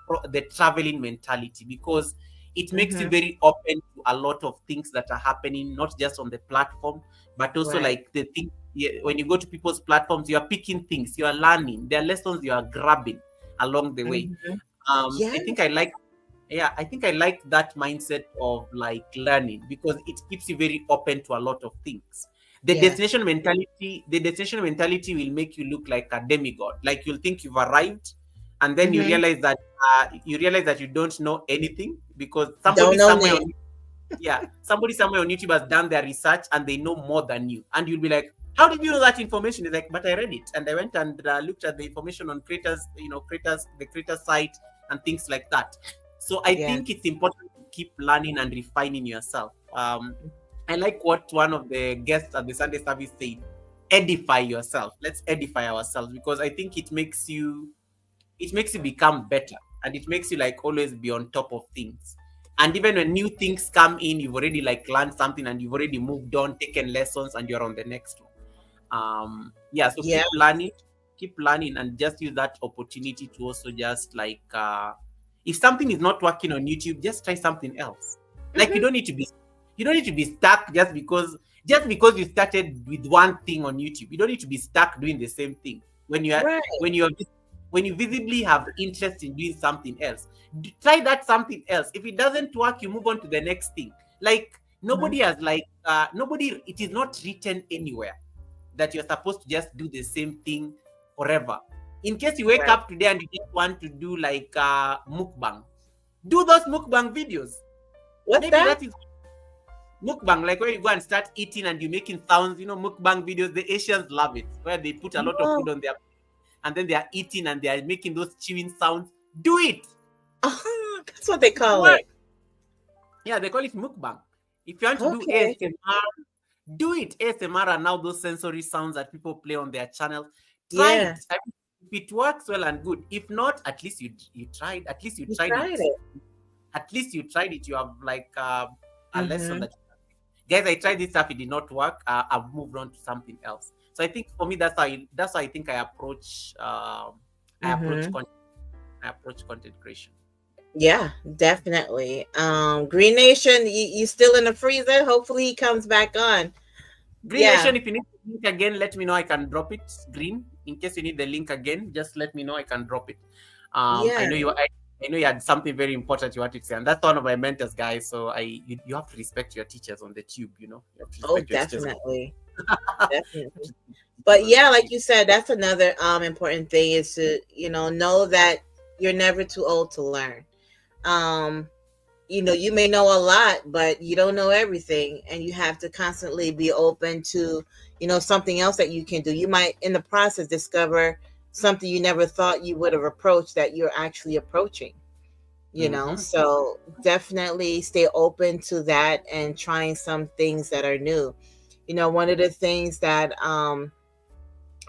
traveling mentality, because it makes you Mm-hmm. very open to a lot of things that are happening, not just on the platform, but also Right. like the thing. Yeah, when you go to people's platforms, you are picking things, you are learning. There are lessons you are grabbing along the way. Mm-hmm. I Yeah. think I like yeah, I think I like that mindset of like learning, because it keeps you very open to a lot of things. Yes. The destination mentality will make you look like a demigod. Like you'll think you've arrived, and then Mm-hmm. you realize that you don't know anything, because Don't know Nick. somebody somewhere on YouTube has done their research and they know more than you, and you'll be like, "How did you know that information?" It's like, "But I read it, and I went and looked at the information on the creators site and things like that." So I Yeah. think it's important to keep learning and refining yourself. I like what one of the guests at the Sunday service said: "Edify yourself. Let's edify ourselves," because I think it makes you become better, and it makes you like always be on top of things. And even when new things come in, you've already like learned something, and you've already moved on, taken lessons, and you're on the next one. Yeah, so Yeah. keep learning, and just use that opportunity to also just like if something is not working on YouTube, just try something else. Like Mm-hmm. you don't need to be stuck just because you started with one thing on YouTube. You don't need to be stuck doing the same thing. when you are Right. when you are when you visibly have interest in doing something else, try that something else. If it doesn't work, you move on to the next thing. Like Mhm. nobody, it is not written anywhere that you're supposed to just do the same thing forever. In case you wake Right. up today and you just want to do like mukbang, do those mukbang videos. What's Maybe that? that is mukbang, like where you go and start eating and you making sounds. Mukbang videos, the Asians love it, where they put a lot of No. food on their, and then they are eating and they are making those chewing sounds. Do it. That's what they It call works. it. Yeah, they call it mukbang. If you want to do Okay. ASMR, do it. ASMR are now those sensory sounds that people play on their channels. Try Yeah. it. I mean, if it works, well and good. If not, at least you tried. At least you You tried it. tried it. At least you tried it. You have like a lesson Mm-hmm. that, guys, I tried this stuff. It did not work. I've moved on to something else. So I think for me, that's how I think I approach Mm-hmm. content. I approach content creation. Yeah, definitely. Green Nation, you still in the freezer? Hopefully he comes back on. Green Yeah. Nation, if you need the link again, let me know. I can drop it. Green, in case you need the link again, just let me know. I can drop it. I Yeah. know I know you had something very important you wanted to say, and that's one of my mentors, guys. So you have to respect your teachers on the tube. You have to Oh, respect your teachers on definitely. Definitely. teachers But on the yeah, like tube. you said, that's another important thing is to, know that you're never too old to learn. Um, you may know a lot, but you don't know everything, and you have to constantly be open to, something else that you can do. You might in the process discover something you never thought you would have approached that you're actually approaching. Mm-hmm. So definitely stay open to that and trying some things that are new. One of the things that on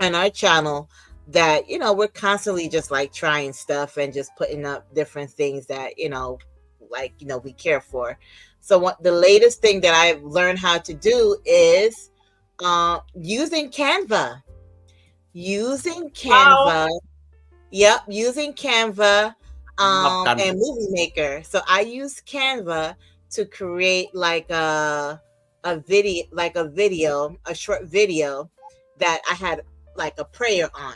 our channel that we're constantly just like trying stuff and just putting up different things that like we care for. So what the latest thing that I've learned how to do is using Wow, Canva. Yep, using Canva love Canva. and Movie Maker. So I use Canva to create like a short video that I had like a prayer on.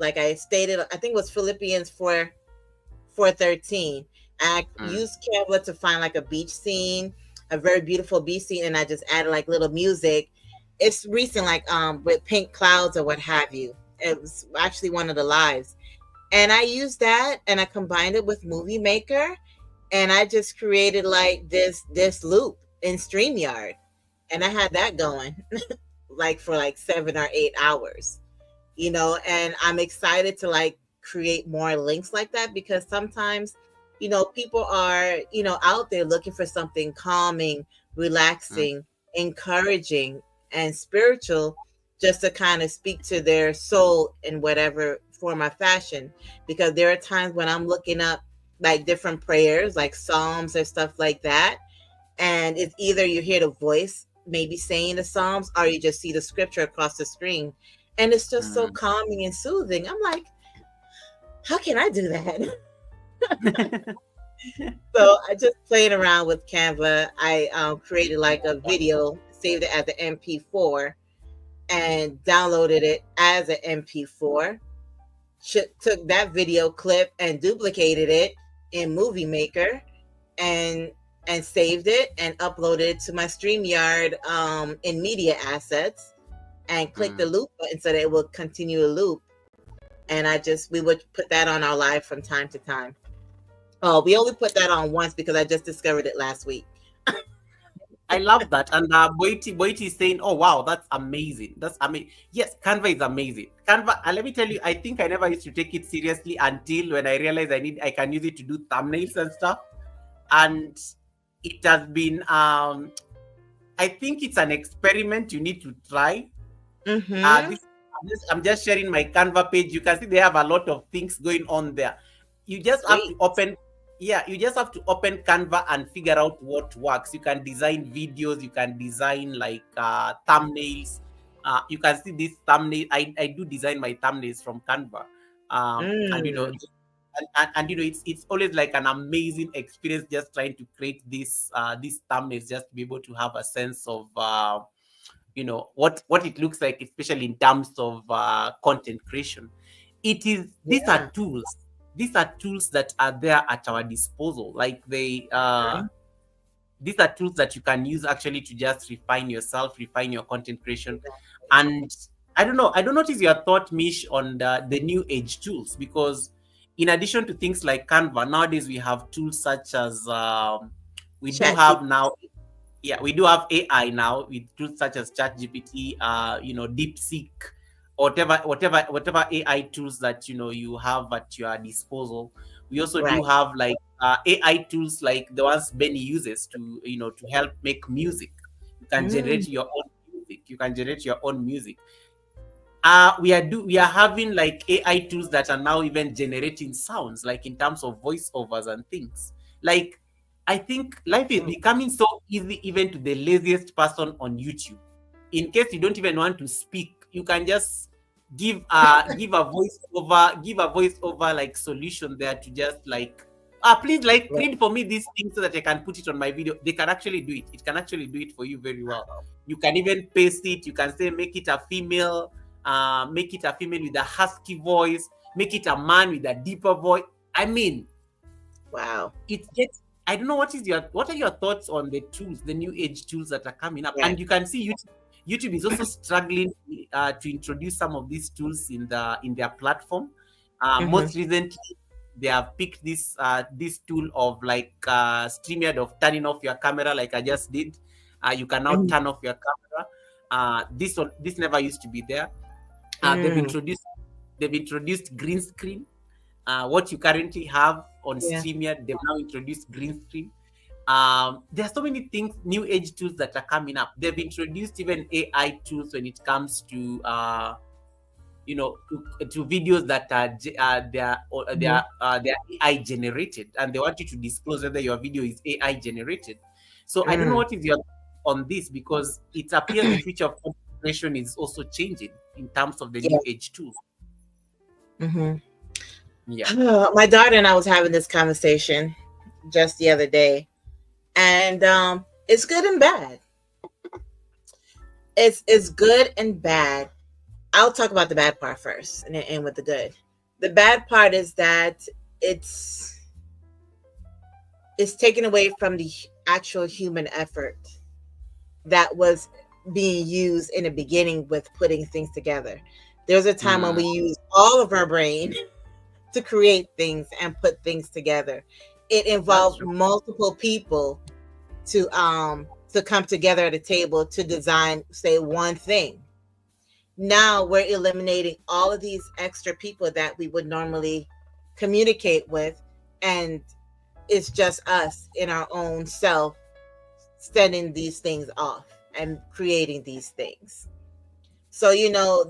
Like I stated, I think it was Philippians 4:13. I Mm, used Canva to find like a beach scene, a very beautiful beach scene, and I just added like little music. It's recent, like with pink clouds or what have you. It was actually one of the lives, and I used that and I combined it with Movie Maker, and I just created like this loop in StreamYard, and I had that going like for like 7 or 8 hours, and I'm excited to like create more links like that because sometimes, people are, out there looking for something calming, mm, relaxing, encouraging, and spiritual, just to kind of speak to their soul in whatever form or fashion. Because there are times when I'm looking up like different prayers, like psalms or stuff like that. And it's either you hear the voice maybe saying the psalms, or you just see the scripture across the screen, and it's just so Mm. calming and soothing. I'm like, how can I do that? So I just played around with Canva. I created like a video, saved it as an MP4, and downloaded it as an MP4. Took that video clip and duplicated it in Movie Maker, and saved it and uploaded it to my StreamYard in Media Assets, and clicked the Mm. loop button so that it will continue to loop. And we would put that on our live from time to time. Oh, we only put that on once because I just discovered it last week. I love that. And Boiti is saying, "Oh wow, that's amazing. That's amazing. Yes, Canva is amazing. Canva. And let me tell you, I think I never used to take it seriously until when I realized I can use it to do thumbnails and stuff. And it has been I think it's an experiment you need to try. Mm-hmm. This I'm just sharing my Canva page. You can see they have a lot of things going on there. You just have to Sweet. open, yeah, you just have to open Canva and figure out what works. You can design videos, you can design like thumbnails. You can see this thumbnail. I do design my thumbnails from Canva. And Mm. and it's always like an amazing experience just trying to create these thumbnails, just to be able to have a sense of what it looks like, especially in terms of content creation. Yeah. These are tools that are there at our disposal. Like Mhm. these are tools that you can use actually to just refine yourself, refine your content creation. Exactly. And I don't notice your thought, Mish, on the new age tools, because in addition to things like Canva, nowadays we have tools such as we do Chat have now, GPT. yeah, we do have AI now with tools such as ChatGPT, DeepSeek, whatever AI tools that you have at your disposal. We also do Right. have like AI tools like the ones Benny uses to help make music. You can Mm. generate your own music. You can generate your own music. We are having like AI tools that are now even generating sounds, like in terms of voiceovers and things. Like, I think life is Mm. becoming so easy even to the laziest person on YouTube. In case you don't even want to speak, you can just give a voice over like solution there to just like please like Right. read for me this thing so that I can put it on my video. They can actually do it. It can actually do it for you very well. You can even paste it. You can say make it a female with a husky voice, make it a man with a deeper voice. I mean, Wow. it gets. I don't know what are your thoughts on the tools, the new age tools that are coming up, Right. and you can see YouTube is also struggling to introduce some of these tools in their platform. Mm-hmm. Most recently, they have picked this tool of like StreamYard, of turning off your camera, like I just did. You can now Mm. turn off your camera. This never used to be there. Uh, they've Mm. introduced they've introduced green screen. What you currently have on Yeah. StreamYard, they've now introduced green screen. There are so many things, new age tools that are coming up. They've introduced even AI tools when it comes to to videos that are Mm-hmm. they are AI generated, and they want you to disclose whether your video is AI generated. So I don't know Mm. what is your on this, because it appears the future of content creation is also changing in terms of the Yeah. new age tools. Mm-hmm. Yeah. My daughter and I was having this conversation just the other day, and it's good and bad. It's good and bad. I'll talk about the bad part first, and then end with the good. The bad part is that it's it's taken away from the actual human effort that was being used in the beginning with putting things together. There's a time when Mm, we use all of our brain to create things and put things together. It that's involved true. multiple people to come together at a table to design, say, one thing. Now we're eliminating all of these extra people that we would normally communicate with, and it's just us in our own self sending these things off and creating these things. So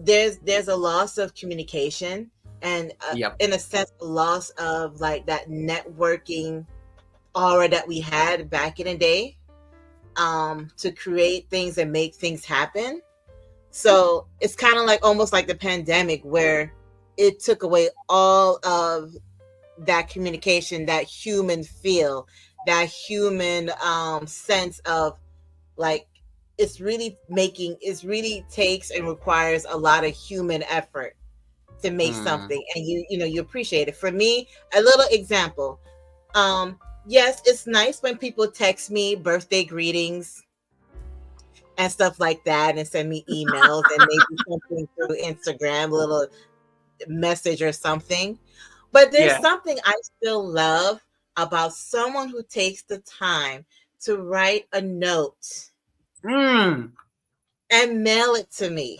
there's a loss of communication. and Yep. in a sense, loss of like that networking aura that we had back in the day, to create things and make things happen. So it's kind of like almost like the pandemic where it took away all of that communication, that human feel, that human sense of like it's really takes and requires a lot of human effort to make Mm. something, and you appreciate it. For me, a little example. Yes, it's nice when people text me birthday greetings and stuff like that and send me emails and maybe something through Instagram, a little message or something. But there's Yeah. something I still love about someone who takes the time to write a note Mm. and mail it to me.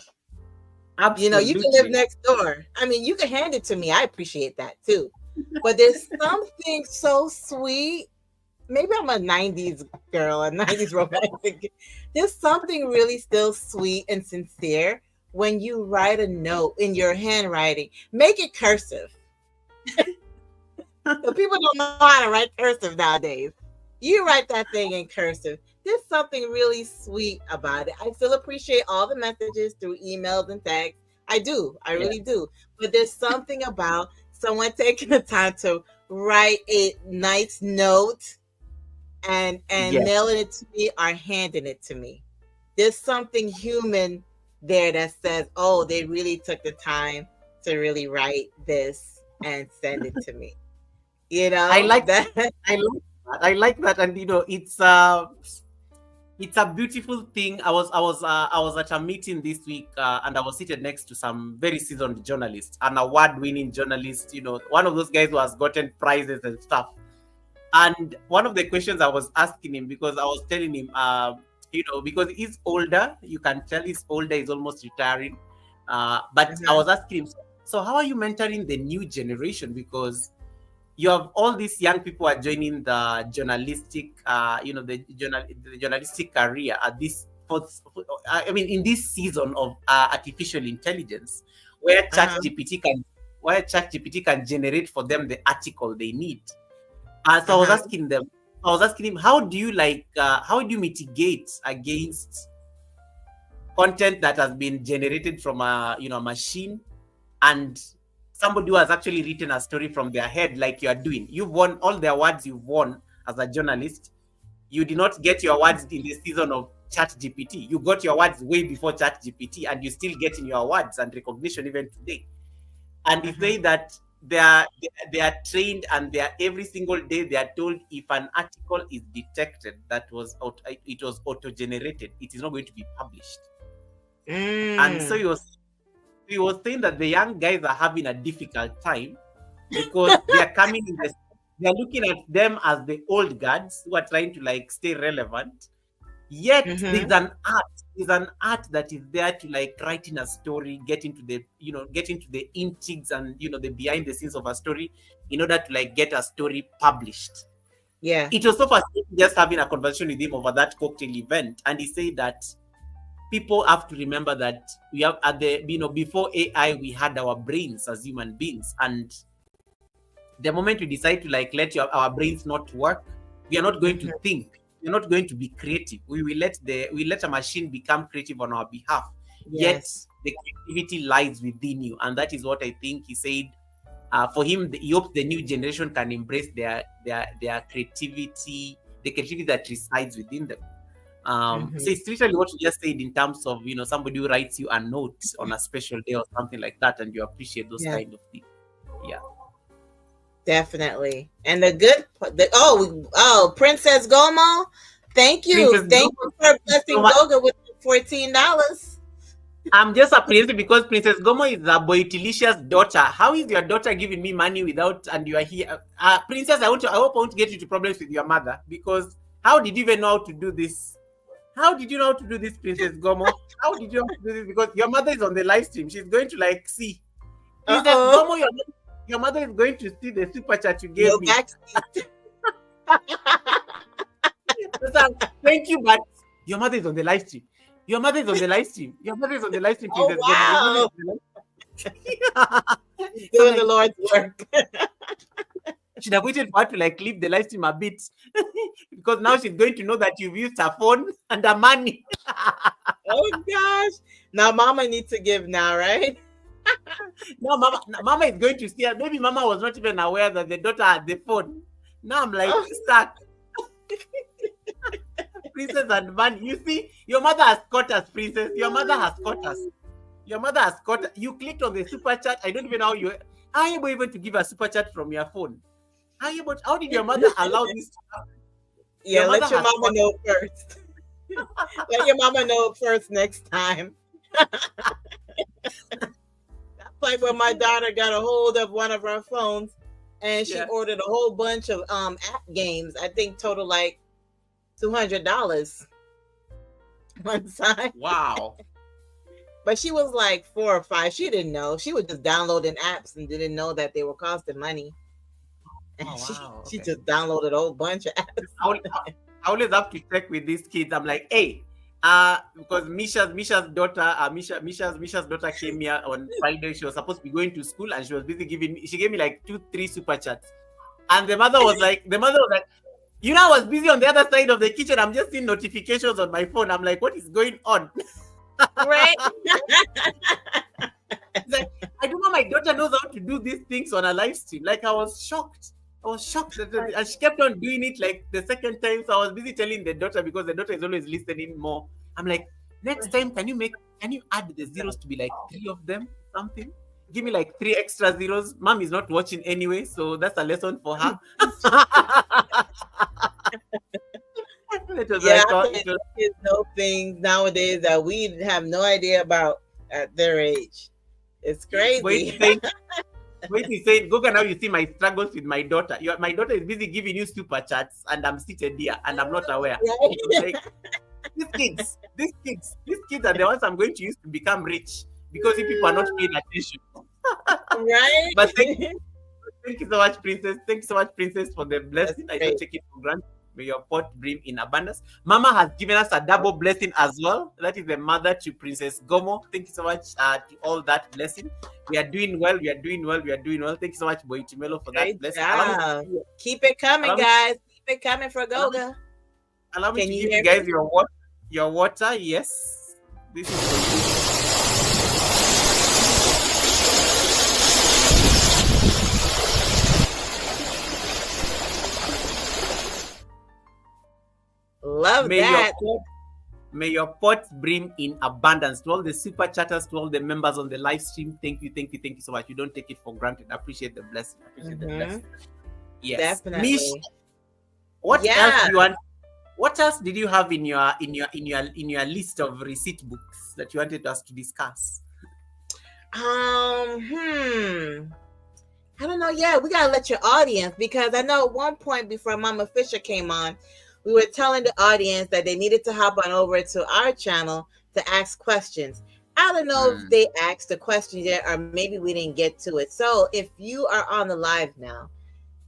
You can live Absolutely. next door. I mean, you can hand it to me. I appreciate that too. But there's something so sweet. Maybe I'm a 90s girl, a 90s romantic. There's something really still sweet and sincere when you write a note in your handwriting. Make it cursive. So people don't know how to write cursive nowadays. You write that thing in cursive. There's something really sweet about it. I still appreciate all the messages through emails and texts. I do. I Yeah. really do. But there's something about someone taking the time to write a nice note and Yeah. mailing it to me or handing it to me. There's something human there that says, "Oh, they really took the time to really write this and send it to me." You I know like that. I like that. I like that, and it's a beautiful thing. I was at a meeting this week, and I was seated next to some very seasoned journalists, an award-winning journalist. One of those guys who has gotten prizes and stuff. And one of the questions I was asking him, because I was telling him, because he's older, you can tell he's older, he's almost retiring. But I Uh-huh, was asking him, so how are you mentoring the new generation? Because you have all these young people are joining the journalistic, the journalistic career at this, I mean, in this season of artificial intelligence, where uh-huh, ChatGPT can generate for them the article they need. So uh-huh, I was asking him, how do you mitigate against content that has been generated from a machine, and somebody who has actually written a story from their head, like you are doing. You've won all the awards you've won as a journalist. You did not get your awards in the season of ChatGPT. You got your awards way before ChatGPT, and you're still getting your awards and recognition even today. And he uh-huh. say that they are trained, and they are every single day they are told, if an article is detected that it was auto generated, it is not going to be published. And so Mm. he was saying that the young guys are having a difficult time because they are coming in this, they are looking at them as the old guards who are trying to like stay relevant. Yet Mm-hmm. there's an art that is there to like writing a story, get into the intrigues and the behind the scenes of a story in order to like get a story published. Yeah. It was so fascinating just having a conversation with him over that cocktail event, and he said that people have to remember that we have at the before AI we had our brains as human beings, and the moment we decide to like let our brains not work, we are not going to Mm-hmm. think. We're not going to be creative. We let a machine become creative on our behalf. Yet Yes. the creativity lies within you, and that is what I think he said. For him, he hopes the new generation can embrace their creativity, the creativity that resides within them. So Mm-hmm. it's literally what you just said in terms of somebody who writes you a note on a special day or something like that, and you appreciate those Yeah. kind of things. Yeah. Definitely. And Princess Gomo, Princess thank Gogo, you for thank you so blessing much. Goga with $14. I'm just appreciative because Princess Gomo is a Boitilicious daughter. How is your daughter giving me money without, and you are here? Princess, I hope I won't get into problems with your mother, because how did you even know how to do this? How did you know how to do this, Princess Gomo? How did you know how to do this? Because your mother is on the live stream. She's going to like see. Princess Uh-oh. Gomo, your mother is going to see the super chat you No gave me. backseat. Thank you, but your mother is on the live stream. Your mother is on the live stream. Your mother is on the live stream, Oh Princess Gomo. Your mother is wow. on the live stream. So I'm Doing the like, Lord's work. should have waited for her to like leave the live stream a bit because now she's going to know that you've used her phone and her money. Oh gosh. Now mama needs to give now, right? Now mama is going to see her. Maybe mama was not even aware that the daughter had the phone. Now I'm like Oh, stuck. Princess and money. You see, your mother has caught us, princess. Your mother has caught us. Your mother has caught. You clicked on the super chat. I don't even know how you are you able to give a super chat from your phone. How did your mother allow this to happen? yeah, Your mother let your has mama caught. know first. Let your mama know first next time. That's like when my daughter got a hold of one of our phones and she Yeah. ordered a whole bunch of app games. I think total like $200 one time. Wow. But she was like 4 or 5. She didn't know. She was just downloading apps and didn't know that they were costing money. And Oh, she wow. she Okay. just downloaded a whole bunch of apps. I always have to check with these kids. I'm like, hey, because Misha's daughter, Misha's daughter came here on Friday. She was supposed to be going to school and she was busy she gave me like 2-3 super chats. And the mother was like, you know, I was busy on the other side of the kitchen. I'm just seeing notifications on my phone. I'm like, what is going on? Right? Like, I don't know, my daughter knows how to do these things on a live stream. Like, I was shocked. And she kept on doing it like the second time. So I was busy telling the daughter because the daughter is always listening more. I'm like, next time, can you add the zeros to be like 3 of them? Something? Give me like 3 extra zeros. Mom is not watching anyway, so that's a lesson for her. Yeah, I think kids know things nowadays that we have no idea about at their age. It's crazy. Wait, he's saying, Goga, now you see my struggles with my daughter. My daughter is busy giving you super chats, and I'm seated here, and I'm not aware. Right? Like, these kids are the ones I'm going to use to become rich because you people are not paying attention. Right? But thank you so much, Princess. Thank you so much, Princess, for the blessing. I don't take it for granted. May your pot brim in abundance. Mama has given us a double blessing as well. That is the mother to Princess Gomo. Thank you so much to all that blessing. We are doing well. We are doing well. We are doing well. Thank you so much, Boy Tumelo, for that blessing. Keep it coming, guys. Keep it coming for Goga. Allow me to give you guys your water. Yes. This is for you. Love that. May your pot brim in abundance. To all the super chatters, to all the members on the live stream, thank you so much. You don't take it for granted. I appreciate the blessing. The blessing. Yes, definitely. Mish, what else do you want? What else did you have in your list of receipt books that you wanted us to discuss? I don't know. Yeah, we gotta let your audience, because I know at one point before Mama Fisher came on, we were telling the audience that they needed to hop on over to our channel to ask questions. I don't know if they asked the question yet, or maybe we didn't get to it. So if you are on the live now,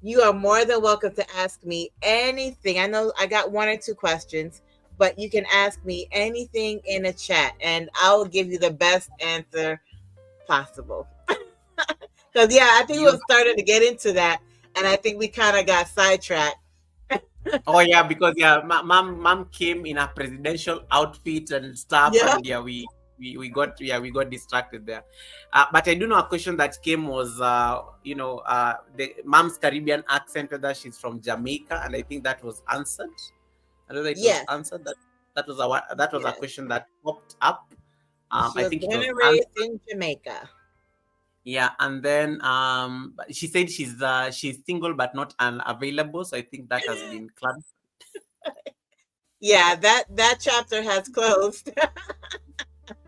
you are more than welcome to ask me anything. I know I got 1 or 2 questions, but you can ask me anything in the chat and I will give you the best answer possible. Because I think we started to get into that, and I think we kind of got sidetracked. Oh yeah, because mom came in a presidential outfit and stuff, and we got distracted there. But I do know a question that came was the mom's Caribbean accent, whether she's from Jamaica, and I think that was answered. I don't know if it was answered. That was a question that popped up. I think born and raised in Jamaica. Yeah, and then she said she's single but not unavailable. So I think that has been clarified. Yeah, that chapter has closed.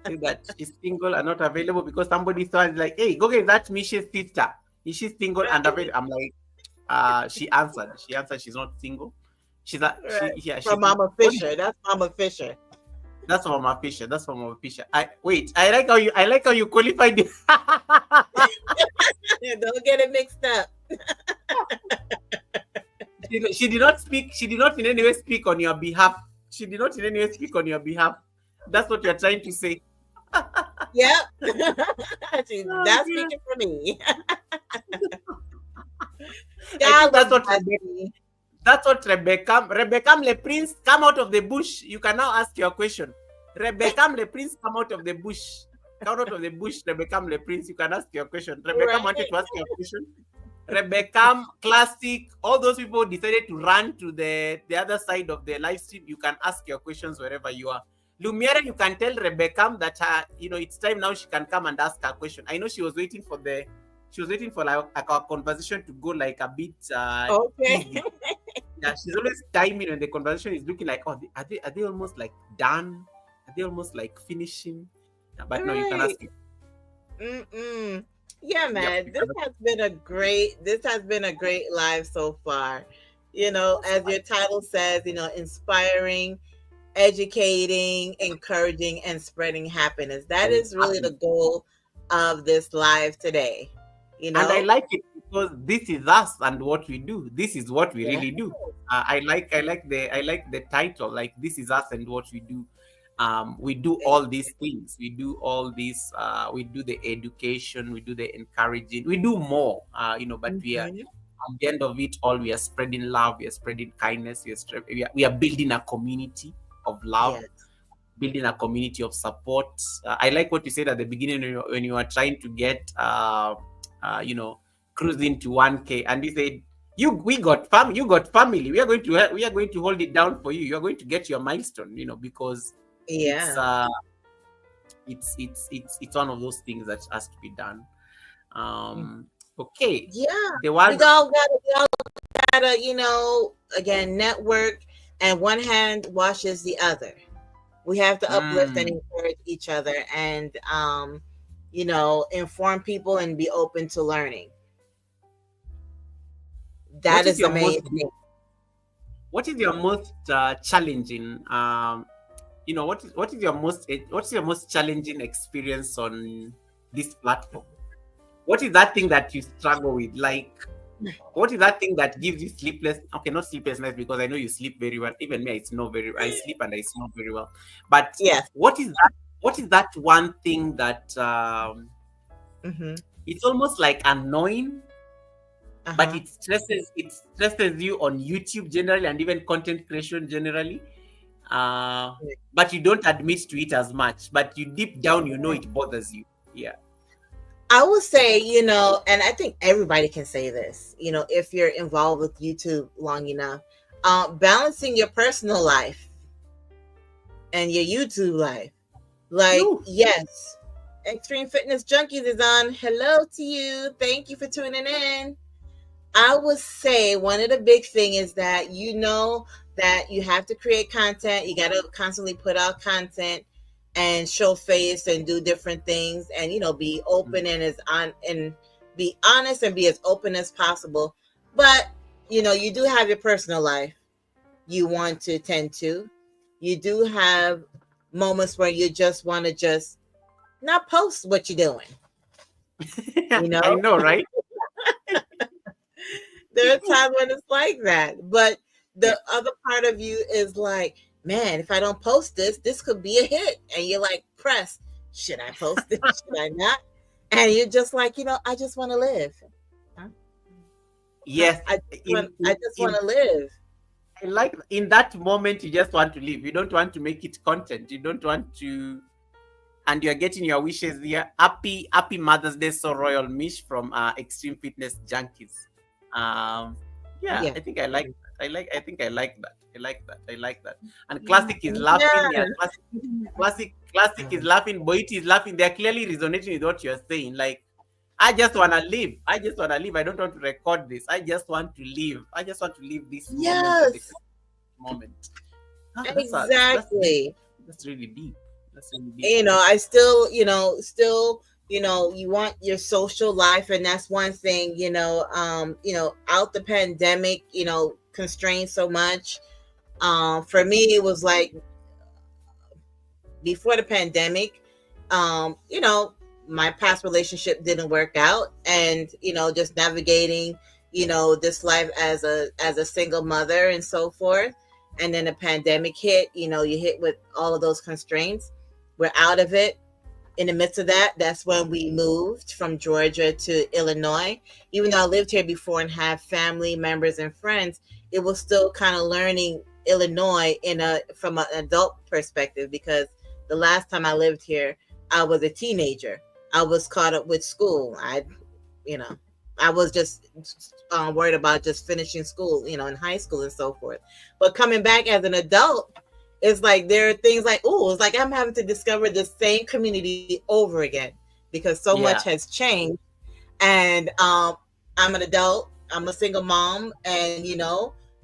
Say that she's single and not available because somebody started like, "Hey, Goga, is that Misha's sister? Is she single and available?" I'm like, she answered she's not single. She's from Mama Fisher. That's Mama Fisher. That's from Mama Fisher. I like how you qualified it. Don't get it mixed up. She did not in any way speak on your behalf. That's what you're trying to say. Yep. Oh, That's dear. speaking for me. I think God that's was what blessing me. Rebecca le Prince, come out of the bush. You can now ask your question. Rebecca le Prince, come out of the bush. Come out of the bush, Rebecca le Prince. You can ask your question. Rebecca wanted Right. to ask your question. Rebecca Classic, all those people decided to run to the other side of the live stream. You can ask your questions wherever you are. Lumiere, you can tell Rebecca that it's time now. She can come and ask her question. I know she was waiting for like our conversation to go like a bit Okay. easy. Yeah, she's always timing when the conversation is looking like, oh, are they almost like done? Are they almost like finishing? Yeah, but no, you can Right. ask it. Mm-mm. Yeah, Yep, man. you This can ask has been a great live so far. As your title says, inspiring, educating, encouraging, and spreading happiness. That it. is really the goal of this live today. You And I know? like it because this is us and what we do. This is what we Yeah. really do. I like the title, like this is us and what we do. We do all these things. We do all this. We do the education. We do the encouraging. We do more. But we are Mhm. at the end of it all. We are spreading love. We are spreading kindness. We are building a community of love, Yes. building a community of support. I like what you said at the beginning when you were trying to get, cruising to 1K, and you said, you got family. We are going to hold it down for you. You are going to get your milestone. Because it's Yeah. it's one of those things that has to be done. Okay, Yeah. the one. We all gotta, again, network, and one hand washes the other. We have to uplift and Mm, encourage each other, and inform people and be open to learning. That what is is the your main most thing. what is your most challenging what's your most challenging experience on this platform? What is that thing that you struggle with? Like, what is that thing that gives you sleepless? Okay, not sleeplessness, because I know you sleep very well. Even me, I sleep and I snore very well. But Yes. what is that one thing that Mm-hmm. it's almost like annoying, but Uh-huh. it stresses you on YouTube generally, and even content creation generally. Uh, but you don't admit to it as much. But you deep down, it bothers you. Yeah. I would say, and I think everybody can say this, if you're involved with YouTube long enough, balancing your personal life and your YouTube life. Like, You. yes, Extreme Fitness Junkies is on. Hello to you. Thank you for tuning in. I would say one of the big thing is that that you have to create content. You got to constantly put out content and show face and do different things, and be open and be honest and be as open as possible. But you do have your personal life you want to tend to. You do have moments where you just want to just not post what you're doing. You I know, know, right? there are times when it's like that. But Yeah. the other part of you is like, man, if I don't post this could be a hit. And you're like, press, should I post it? Should I not? And you're just like, I just want to live. Huh? Huh? Yes. I just want In to live. I like in that moment you just want to live. You don't want to make it content. You don't want to, and you're getting your wishes here. Happy Mother's Day, so Royal Mish from Extreme Fitness Junkies. Um, yeah, Yeah. I think I like that. I think I like that. I like that. I like that. And Classic is laughing. Yeah. Yeah, Classic is laughing. Boit is laughing. They're clearly resonating with what you're saying. Like, I just wanna live. I just wanna live. I don't want to record this. I just want to live. I just want to live this moment and the Yes. moment. That's deep. Exactly. That's really deep. That's really deep. I still, you want your social life, and that's one thing, out the pandemic, constrained so much. For me, it was like before the pandemic, my past relationship didn't work out, and just navigating, this life as a single mother and so forth. And then the pandemic hit, you hit with all of those constraints. We're out of it. in the midst of that, that's when we moved from Georgia to Illinois. Even though I lived here before and have family members and friends, it was still kind of learning Illinois in a from an adult perspective, because the last time I lived here, I was a teenager. I was caught up with school. You know, I was just worried about just finishing school, in high school and so forth. But coming back as an adult, it's like there are things like, oh, it's like I'm having to discover the same community over again because so much Yeah. has changed. And I'm an adult, I'm a single mom, and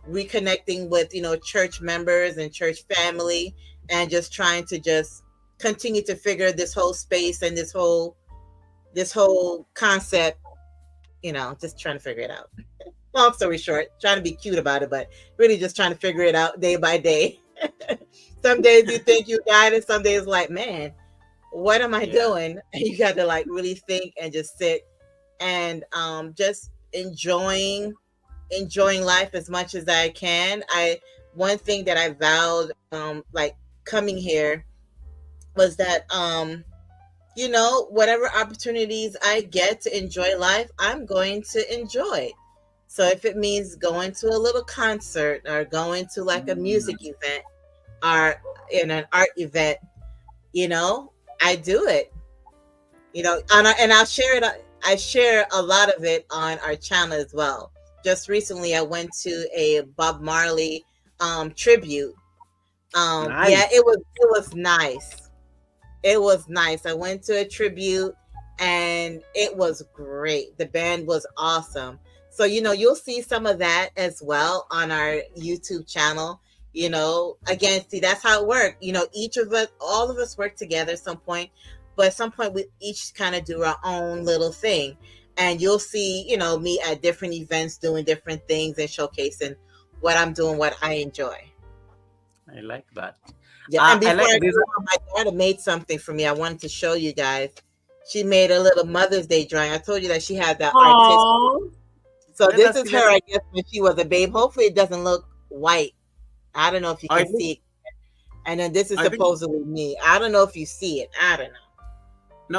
reconnecting with church members and church family, and just trying to just continue to figure this whole space and this whole concept, just trying to figure it out. Long story short, trying to be cute about it, but really just trying to figure it out day by day. Some days you think you got it, some days like, man, what am I Yeah. doing? And you got to like really think and just sit and just enjoying life as much as I can. I One thing that I vowed, like coming here, was that whatever opportunities I get to enjoy life, I'm going to enjoy. So if it means going to a little concert or going to like a music Mm. event or in an art event, I do it. And I'll share it. I share a lot of it on our channel as well. Just recently, I went to a Bob Marley tribute. Yeah, Nice. it was nice. It was nice. I went to a tribute and it was great. The band was awesome. So, you'll see some of that as well on our YouTube channel. Again, see, that's how it works. Each of us, all of us work together at some point, but at some point we each kind of do our own little thing. And you'll see, me at different events doing different things and showcasing what I'm doing, what I enjoy. I like that. Yeah, and I before like I this. go on, my daughter made something for me. I wanted to show you guys. She made a little Mother's Day drawing. I told you that she had that artistic. Oh, So let this us is see. her, I guess, when she was a babe. Hopefully, it doesn't look white. I don't know if you I can think. see it. And then this is I think. supposedly me. I don't know if you see it. I don't know.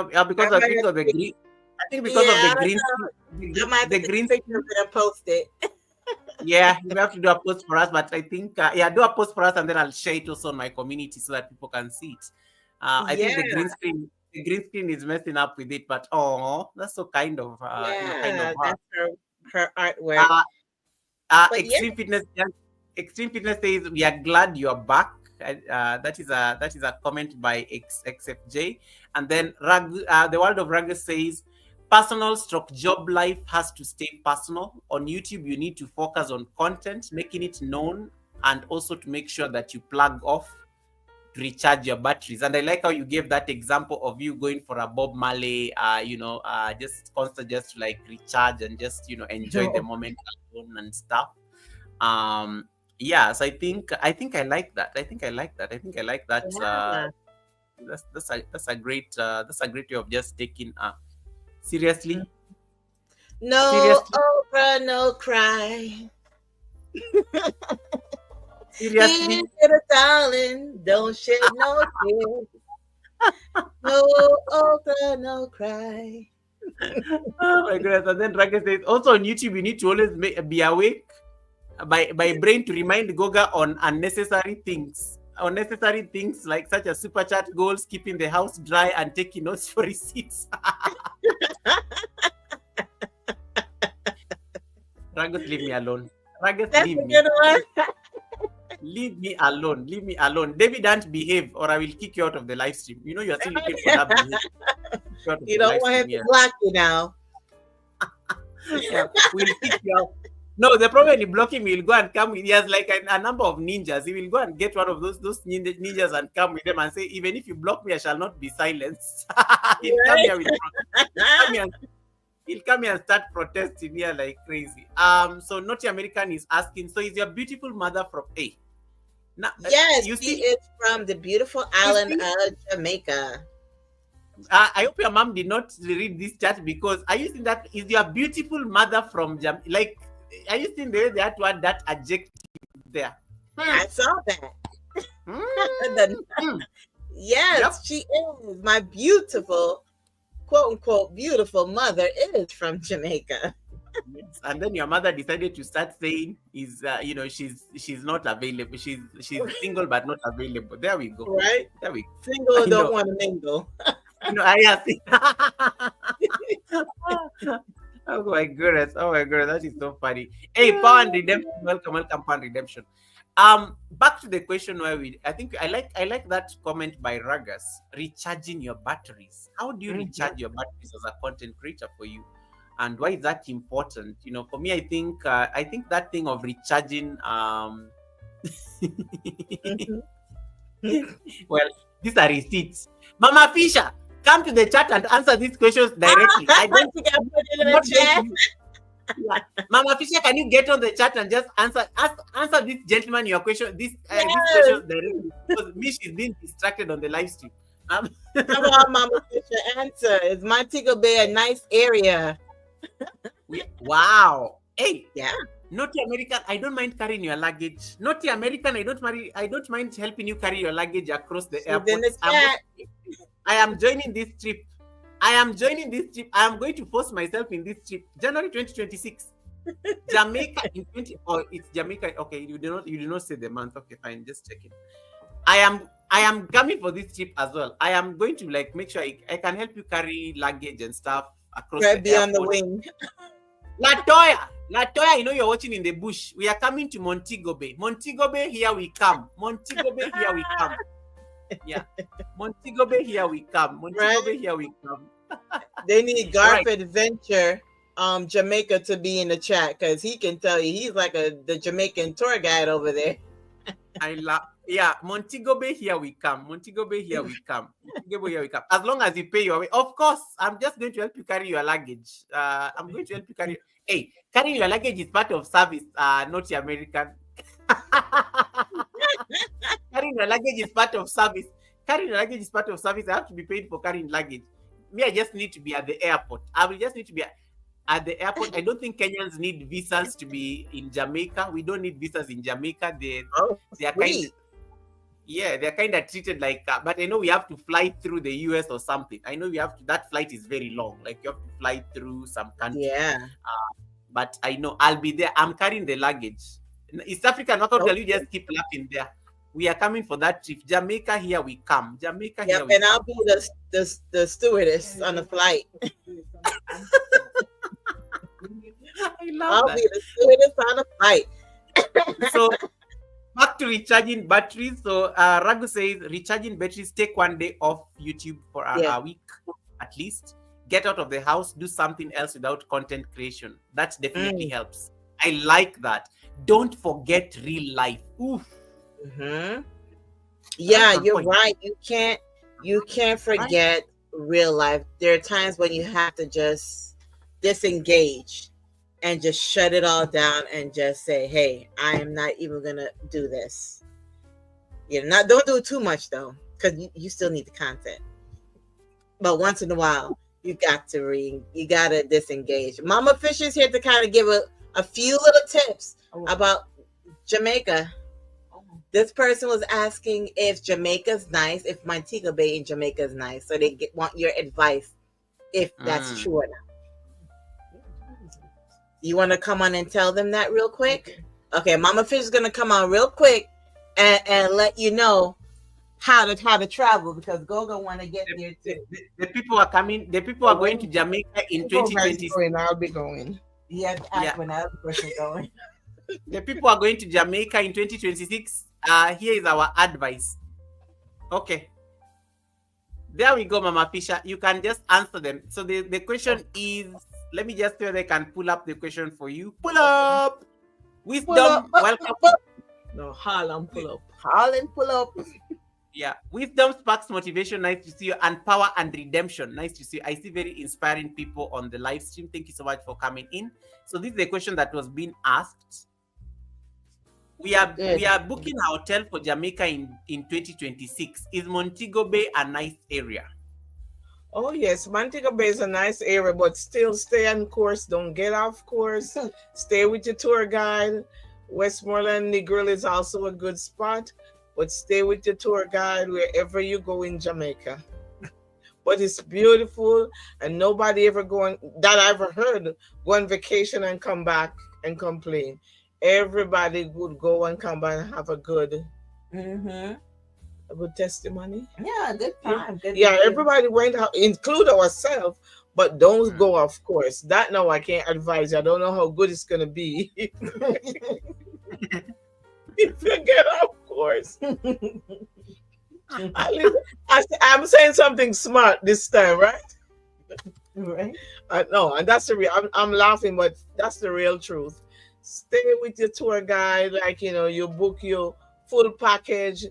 No. Yeah, I because I might think have of the to, green. I think because of the yeah, green. I might have The to take a green. picture of it and post it. Yeah, you have to do a post for us, but I think yeah, do a post for us, and then I'll share it also on my community so that people can see it. I think Yeah, the green screen is messing up with it, but oh, that's so kind of kind of yeah, her. that's her artwork. Uh, But yeah, Extreme Fitness, Extreme Fitness says we are glad you are back. That is a comment by XFJ, and then the world of Rag says personal stroke job life has to stay personal. On YouTube, you need to focus on content, making it known, and also to make sure that you plug off to recharge your batteries. And I like how you gave that example of you going for a Bob Marley, just constant, just to like recharge and just enjoy the moment alone and stuff. Um, yeah, so I like that. I think I like that. I think I like that. yeah. That's a great way of just taking seriously, No seriously, Oprah, no cry. seriously. Little darling, don't shed no tears. No Oprah, no cry. Oh my goodness! And then Raga says also on YouTube you need to always be awake by brain to remind Goga on unnecessary things like such as super chat goals, keeping the house dry, and taking notes for receipts. Ragus, leave me alone. Ragus, That's leave a me. good one. Leave me alone. Leave me alone. David, don't behave or I will kick you out of the live stream. You know you're still looking for that behavior. Kick you out of You the don't live want him stream to here. block you now. Yeah, we'll kick you out. No, the problem when he block him, he'll go and come with. He has like a number of ninjas. He will go and get one of those ninjas and come with them and say, even if you block me, I shall not be silenced. He'll come Right? here with. Come here. He'll come here and start protesting here like crazy. So Naughty American is asking, so is your beautiful mother from A? Now, Yes, you she see, is from the beautiful you island see, of Jamaica. I hope your mom did not read this chat because are you seeing that is your beautiful mother from like are you seeing the way they had to add that adjective there? I saw that. Mm, The- mm. Yes, Yep. she is. My beautiful, quote unquote, beautiful mother is from Jamaica. Yes. And then your mother decided to start saying is she's not available. She's single but not available. There we go. Right? There we go. Single I don't know. want to mingle. I see. Oh my goodness. Oh my goodness. That is so funny. Hey, Power and Redemption. Welcome, welcome, Power and Redemption. Back to the question where I like that comment by Ragas, recharging your batteries. How do you Mhm. recharge your batteries as a content creator for you? And why is that important? For me, I think that thing of recharging Mhm. well, these are receipts. Mama Fisher, come to the chat and answer these questions directly. I don't You gotta put it in I'm the not going chat. to yeah. Mama Fisher, can you get on the chat and just answer this gentleman your question, this Yes. question directly? Because Mish is being distracted on the live stream. Um, Come on, Mama Fisher, answer. Is Montego Bay a nice area? wow. Hey, Yeah. Naughty American, I don't mind carrying your luggage. Naughty American, I don't mind helping you carry your luggage across the She's in the airports. chat. I am joining this trip. I am joining this trip. I am going to post myself in this trip. January 2026. Jamaica in 20 or it's Jamaica. Okay, you do not say the month. Okay, fine, just checking. I am coming for this trip as well. I am going to make sure I can help you carry luggage and stuff across Right, the be on the airport. wing. Latoya, you're watching in the bush. We are coming to Montego Bay. Montego Bay, here we come. Montego Bay, here we come. Yeah, Montego Bay, here we come. Montego Bay, Right? here we come. They need All right. Garth Adventure, Jamaica to be in the chat because he can tell you he's like the Jamaican tour guide over there. Yeah, Montego Bay, here we come. Montego Bay, here we come. Montego Bay, here we come. As long as you pay your way. Of course, I'm just going to help you carry your luggage. I'm going to help you carry. Hey, carrying your luggage is part of service, not the American. Carrying your luggage is part of service. Carrying your luggage is part of service. I have to be paid for carrying luggage. Me, I just need to be at the airport. I will just need to be at the airport. I don't think Kenyans need visas to be in Jamaica. We don't need visas in Jamaica. Oh, They are kind sweet. yeah, they're kind of treated like but I know we have to fly through the US or something. I know we have to, that flight is very long. Like you have to fly through some country. Yeah. But I know I'll be there. I'm carrying the luggage. East Africa, not only Okay. you just keep laughing there. We are coming for that trip. Jamaica, here we come. Jamaica, here Yep. we And I'll come. be the stewardess on the flight. I love I'll that. be the stewardess on the flight. So back to recharging batteries. So Ragu says recharging batteries, take one day off YouTube for Yeah. a week at least. Get out of the house, do something else without content creation. That definitely helps. I like that. Don't forget real life. Oof. Mm-hmm. Yeah, on you're point. right. You can't forget real life. There are times when you have to just disengage and just shut it all down and just say, "Hey, I am not even gonna do this." Don't do it too much though, because you still need the content. But once in a while, you gotta disengage. Mama Fisher's here to kind of give a few little tips about Jamaica. This person was asking if Jamaica's nice, if Montego Bay in Jamaica is nice. So they want your advice if that's true or not. You want to come on and tell them that real quick? Okay, Mama Fish is gonna come on real quick and let you know how to travel because Goga want to get there too. The people are coming. The people are going to Jamaica in 2026. I'll be going. He has to ask when the other person going. The people are going to Jamaica in 2026. Here is our advice. Okay. There we go, Mama Fisher. You can just answer them. So the question is, let me just see if I can pull up the question for you. Pull up. Wisdom. Welcome. No, Harlem pull up. Holland pull up. Yeah. Wisdom sparks motivation. Nice to see you. And power and redemption. Nice to see you. I see very inspiring people on the live stream. Thank you so much for coming in. So this is the question that was being asked. We are booking a hotel for Jamaica in 2026. Is Montego Bay a nice area? Oh yes, Montego Bay is a nice area, but still stay on course. Don't get off course. Stay with your tour guide. Westmoreland Negril is also a good spot, but stay with your tour guide wherever you go in Jamaica. But it's beautiful, and nobody ever going that I ever heard go on vacation and come back and complain. Everybody would go and come back and have Mm-hmm. a good testimony. Yeah, good Yeah, time. Good yeah, good. everybody went out, include ourselves, but don't go, of course. That no, I can't advise you. I don't know how good it's gonna be if you get, of course. At least I'm saying something smart this time, right? Right. No, and that's the real. I'm laughing, but that's the real truth. Stay with your tour guide, like you book your full package.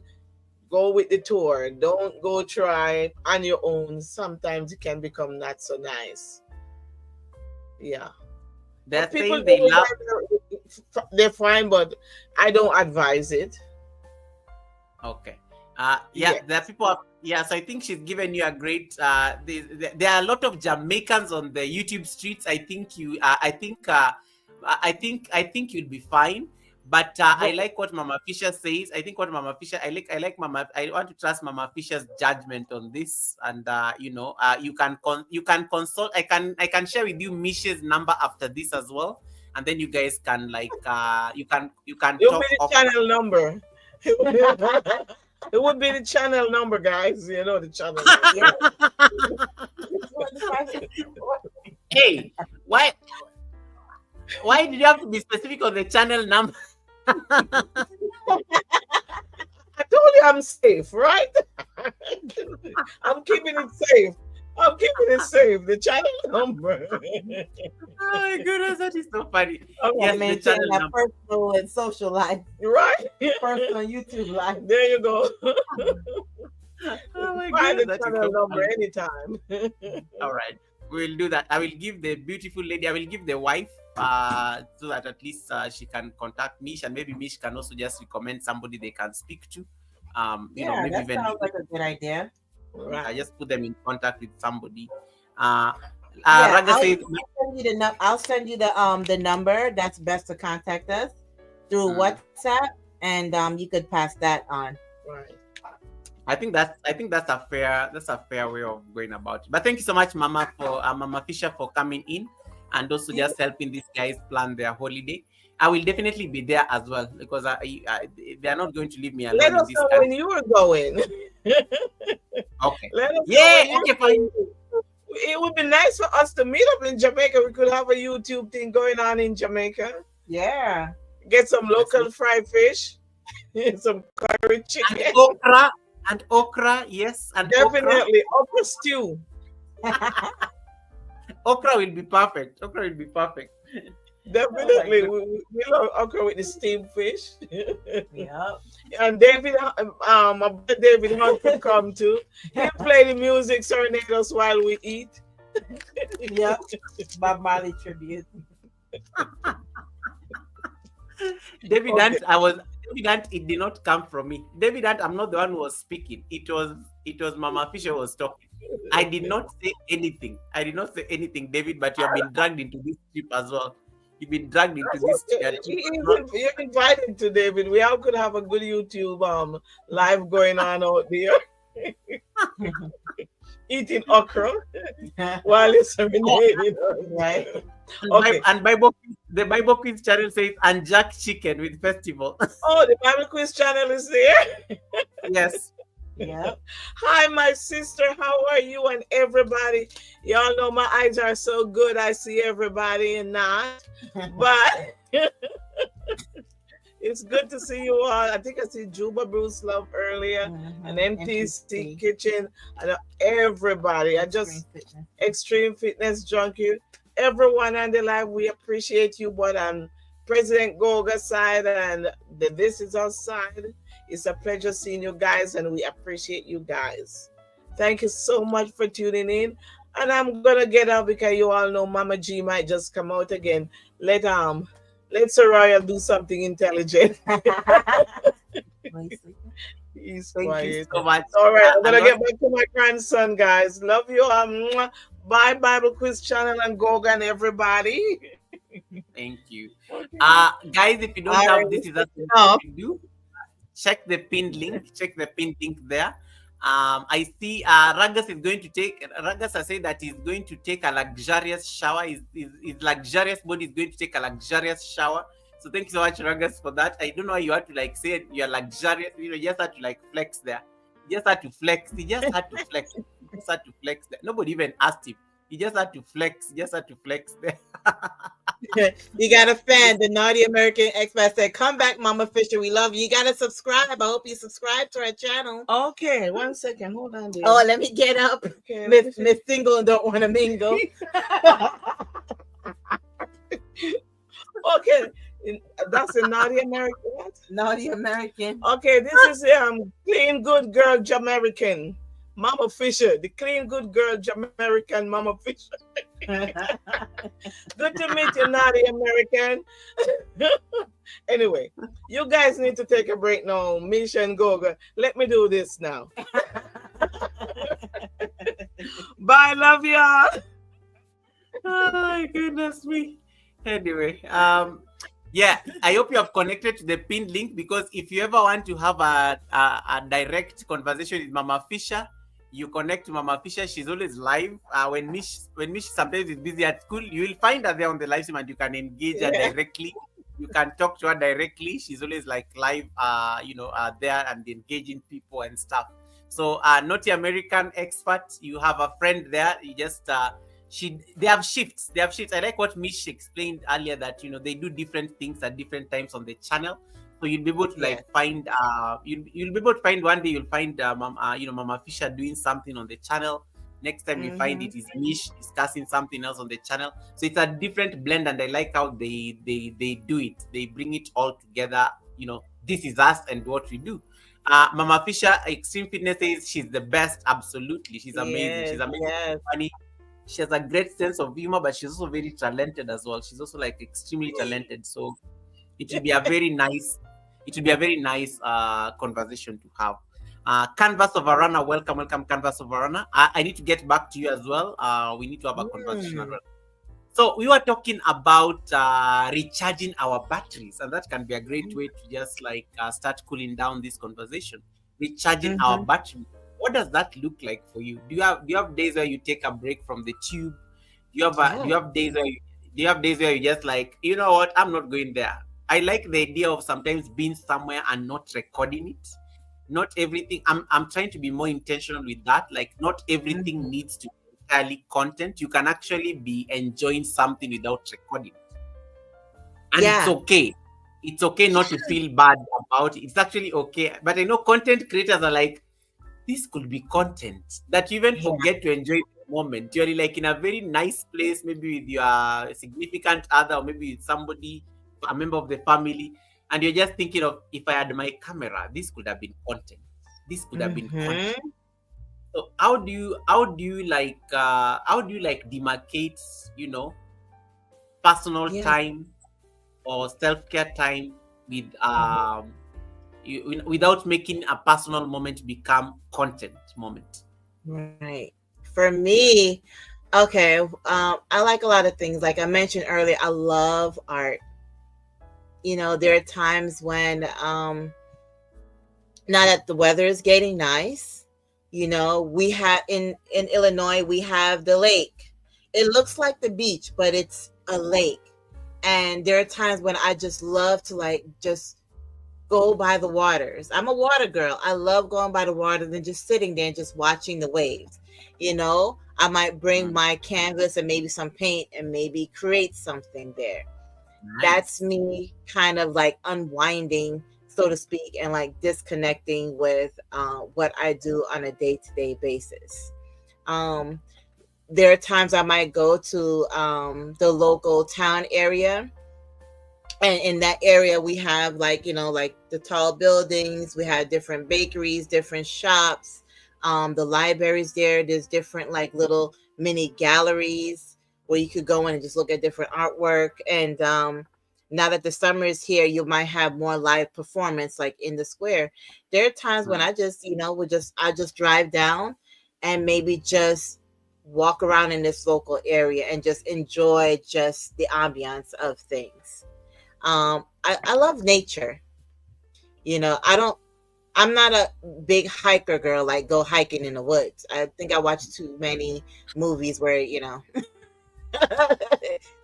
Go with the tour. Don't go try on your own. Sometimes it can become not so nice. Yeah, They're but people saying they do love. it. They're fine, but I don't advise it. Okay. Yeah, there are Yes. people. Yeah, so I think she's given you a great. There are a lot of Jamaicans on the YouTube streets. I think you. I think you'll be fine. But I But like what Mama Fisher says. I think what Mama Fisher. I like Mama. I want to trust Mama Fisher's judgment on this. And you can consult. I can share with you Misha's number after this as well. And then you guys can you can it would be talk the off. channel number. It would be the channel number, guys. You know the channel number. Yeah. What the fuck is- what- Hey, why did you have to be specific on the channel number? I told you I'm safe, right? I'm keeping it safe. I'm keeping it safe. The channel number. Oh my goodness, that is so funny. Gotta Yes, the maintain channel that number. personal and social life, Right? personal YouTube life. There you go. Oh my Find goodness, the that is channel so number funny. anytime. All right, we'll do that. I will give the beautiful lady. I will give the wife, so that at least she can contact Mish, and maybe Mish can also just recommend somebody they can speak to. Yeah, Maybe that even sounds like a good idea. I Right. just put them in contact with somebody. Yeah, Raga I'll says, send you I'll send you the number that's best to contact us through mm, WhatsApp, and you could pass that on. Right. I think that's a fair way of going about it. But thank you so much, Mama Fisher, for coming in and also Yeah, just helping these guys plan their holiday. I will definitely be there as well because they are not going to leave me Let alone in us this know country. when you are going. Okay. Let us know Yeah. when you're Okay. Fine. going. It would be nice for us to meet up in Jamaica. We could have a YouTube thing going on in Jamaica. yeah. Get some Let's local see. fried fish, some curry And chicken. okra. And okra. Yes. And okra. Definitely okra stew. Okra will be perfect. Okra will be perfect. Definitely, goodness. we love okra with the steamed fish. Yep. And David, my brother David Hunt could come too. He'll play the music, serenade us while we eat. Yep. Bob Marley tribute. David Okay. Ant, David Ant, it did not come from me. David Ant, I'm not the one who was speaking. It was Mama Fisher who was talking. I did not say anything. I did not say anything, David, but you have been dragged into this trip as well. You've been dragged into That's this okay. trip as well. You're invited to David. We all could have a good YouTube live going on out there, eating okra while it's serenading us. Right. And, Okay. The Bible Quiz channel says and Jack Chicken with festival. Oh, the Bible Quiz channel is there. Yes. Yep. Hi, my sister. How are you and everybody? Y'all know my eyes are so good. I see everybody and not. But it's good to see you all. I think I see Juba Bruce Love earlier, and MTC Kitchen, and everybody. I just Extreme Fitness Junkie. Everyone on the live, we appreciate you. But on President Goga side and the This Is Us side, it's a pleasure seeing you guys, and we appreciate you guys. Thank you so much for tuning in. And I'm gonna get out because you all know Mama G might just come out again. Let Soraya do something intelligent. He's Thank you quiet. so much. All right, I'm And gonna get back to my grandson, guys. Love you. Bye, Bible Quiz Channel and Goga and everybody. thank you. Okay. Guys, if you don't All have right. this, is that Oh. what you do? check the pinned link. Check the pinned link there. I see Ragas is going to take. Ragas has said that he's going to take a luxurious shower. His luxurious body is going to take a luxurious shower. So thank you so much, Ragas, for that. I don't know why you had to like say you're luxurious. You just had to like flex there. He just had to flex. He just had to flex. He just had to flex there. Nobody even asked him. He just had to flex. He just had to flex there. You got a fan. The Naughty American Expat said, "Come back, Mama Fisher. We love you. You got to subscribe. I hope you subscribe to our channel." Okay, 1 second. Hold on, dear. Oh, let me get up. Okay, Miss Single and don't want to mingle. okay. That's a naughty American. What? Naughty American. Okay, this is clean good girl Jamaican. Mama Fisher, the clean good girl Jamaican Mama Fisher. Good to meet you, naughty American. Anyway, you guys need to take a break now. Misha and Goga, let me do this now. Bye, love y'all. Oh my goodness me. Anyway, yeah, I hope you have connected to the pinned link, because if you ever want to have a direct conversation with Mama Fisher, you connect to Mama Fisher. She's always live. When Mish sometimes is busy at school, you will find her there on the live stream and you can engage her directly. You can talk to her directly. She's always like live, there and engaging people and stuff. So, Naughty American Expert, you have a friend there. You just they have shifts. They have shifts. I like what Mish explained earlier, that they do different things at different times on the channel. So you'll be able to like find you'll be able to find one day you'll find Mama Fisher doing something on the channel. Next time you find it is Mish discussing something else on the channel. So it's a different blend, and I like how they do it. They bring it all together. This is us and what we do. Mama Fisher, Extreme Fitness, says she's the best. Absolutely, she's amazing. She's amazing. Funny. She has a great sense of humor, but she's also very talented as well. She's also like extremely talented. So it will be a very nice. It will be a very nice conversation to have. Canvas of Arana, welcome, Canvas of Arana. I need to get back to you as well. We need to have a conversation as well. So we were talking about recharging our batteries, and that can be a great way to just like start cooling down this conversation. Recharging our battery. What does that look like for you? Do you have days where you take a break from the tube? Do you have days where you just like, you know what, I'm not going there. I like the idea of sometimes being somewhere and not recording it. Not everything. I'm trying to be more intentional with that. Like, not everything needs to be entirely content. You can actually be enjoying something without recording it. And it's okay. It's okay not to feel bad about it. It's actually okay. But I know content creators are like, this could be content that you even forget to enjoy the moment. You're like in a very nice place, maybe with your significant other, or maybe with somebody, a member of the family, and you're just thinking of, if I had my camera, this could have been content. This could have been content. So how do you like demarcate, personal time or self-care time with without making a personal moment become content moment? Right. For me, okay, I like a lot of things. Like I mentioned earlier, I love art. There are times when now that the weather is getting nice, we have in Illinois, we have the lake. It looks like the beach, but it's a lake. And there are times when I just love to like just go by the waters. I'm a water girl. I love going by the water and just sitting there and just watching the waves. I might bring my canvas and maybe some paint and maybe create something there. Nice. That's me kind of like unwinding, so to speak, and like disconnecting with what I do on a day-to-day basis. There are times I might go to the local town area, and in that area we have like the tall buildings. We have different bakeries, different shops, the libraries there. There's different like little mini galleries where you could go in and just look at different artwork. And now that the summer is here, you might have more live performance like in the square. There are times when I just, I just drive down and maybe just walk around in this local area and just enjoy just the ambiance of things. I love nature. I'm not a big hiker girl, like go hiking in the woods. I think I watched too many movies where,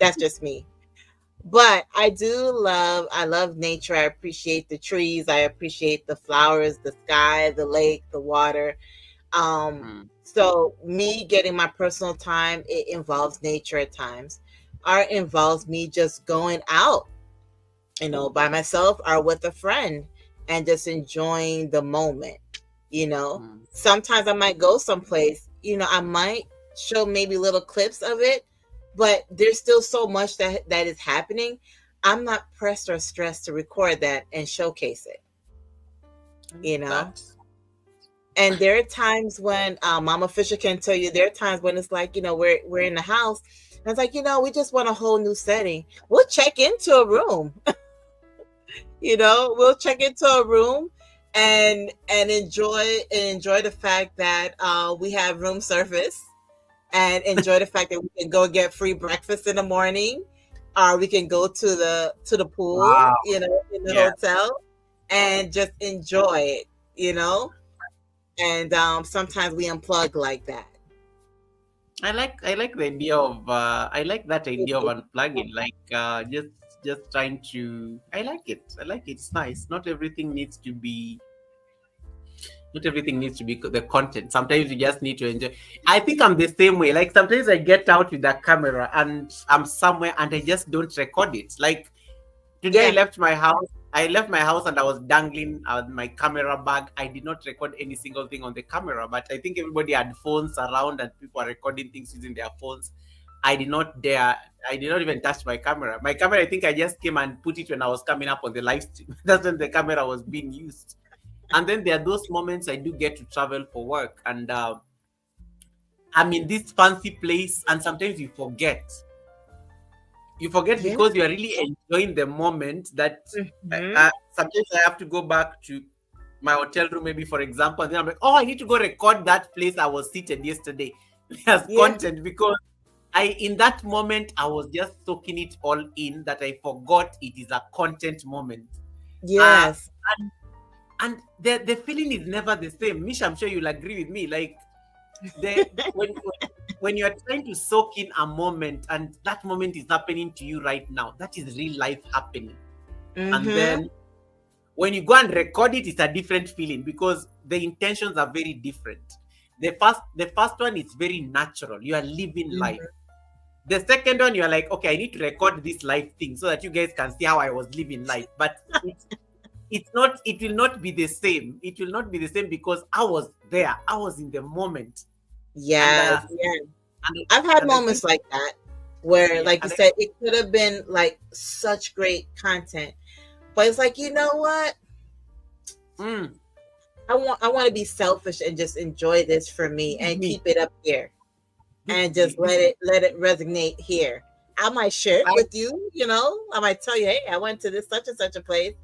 that's just me. But I love nature. I appreciate the trees. I appreciate the flowers, the sky, the lake, the water. Mm, So me getting my personal time, it involves nature at times. Art involves me just going out, by myself or with a friend and just enjoying the moment. You know, mm. sometimes I might go someplace, I might show maybe little clips of it, but there's still so much that is happening. I'm not pressed or stressed to record that and showcase it, I love you know. that. And there are times when Mama Fisher can tell you there are times when it's like, we're in the house and it's like, we just want a whole new setting. We'll check into a room. We'll check into a room and enjoy the fact that we have room service, and enjoy the fact that we can go get free breakfast in the morning, or we can go to the pool, Wow. in the Yeah. hotel, and just enjoy it, and sometimes we unplug like that. I like the idea of I like that idea of unplugging. Like just trying to. I like it. I like it. It's nice. Not everything needs to be the content. Sometimes you just need to enjoy. I think I'm the same way. Like sometimes I get out with the camera and I'm somewhere and I just don't record it. Like today I Yeah. left my house. I left my house and I was dangling my camera bag. I did not record any single thing on the camera, but I think everybody had phones around and people are recording things using their phones. I did not dare. I did not even touch my camera. My camera, I think I just came and put it when I was coming up on the live stream. That's when the camera was being used. And then there are those moments I do get to travel for work, and I'm in this fancy place, and sometimes you forget. You forget Yeah. because you are really enjoying the moment. That Hmm. sometimes I have to go back to my hotel room, maybe for example, and then I'm like, oh, I need to go record that place I was seated yesterday as Yeah. content because in that moment I was just soaking it all in that I forgot it is a content moment. Uh, Yes. and the feeling is never the same. Mish, I'm sure you'll agree with me. Like the when you are trying to soak in a moment and that moment is happening to you right now, that is real life happening. And Hmm. then when you go and record it, it's a different feeling because the intentions are very different. The first one is very natural. You are living life. Hmm. The second one, you're like, okay, I need to record this live thing so that you guys can see how I was living life. But it's not, it will not be the same. It will not be the same because I was there. I was in the moment. And Yes. Yeah. and I've had and I think moments like that where, yeah, like you and I said, it could have been like such great content, but it's like, you know what? mm, I want to be selfish and just enjoy this for me leave and me. keep it up here and just let it resonate here. I might share it I, with you, I might tell you, hey, I went to this such and such a place,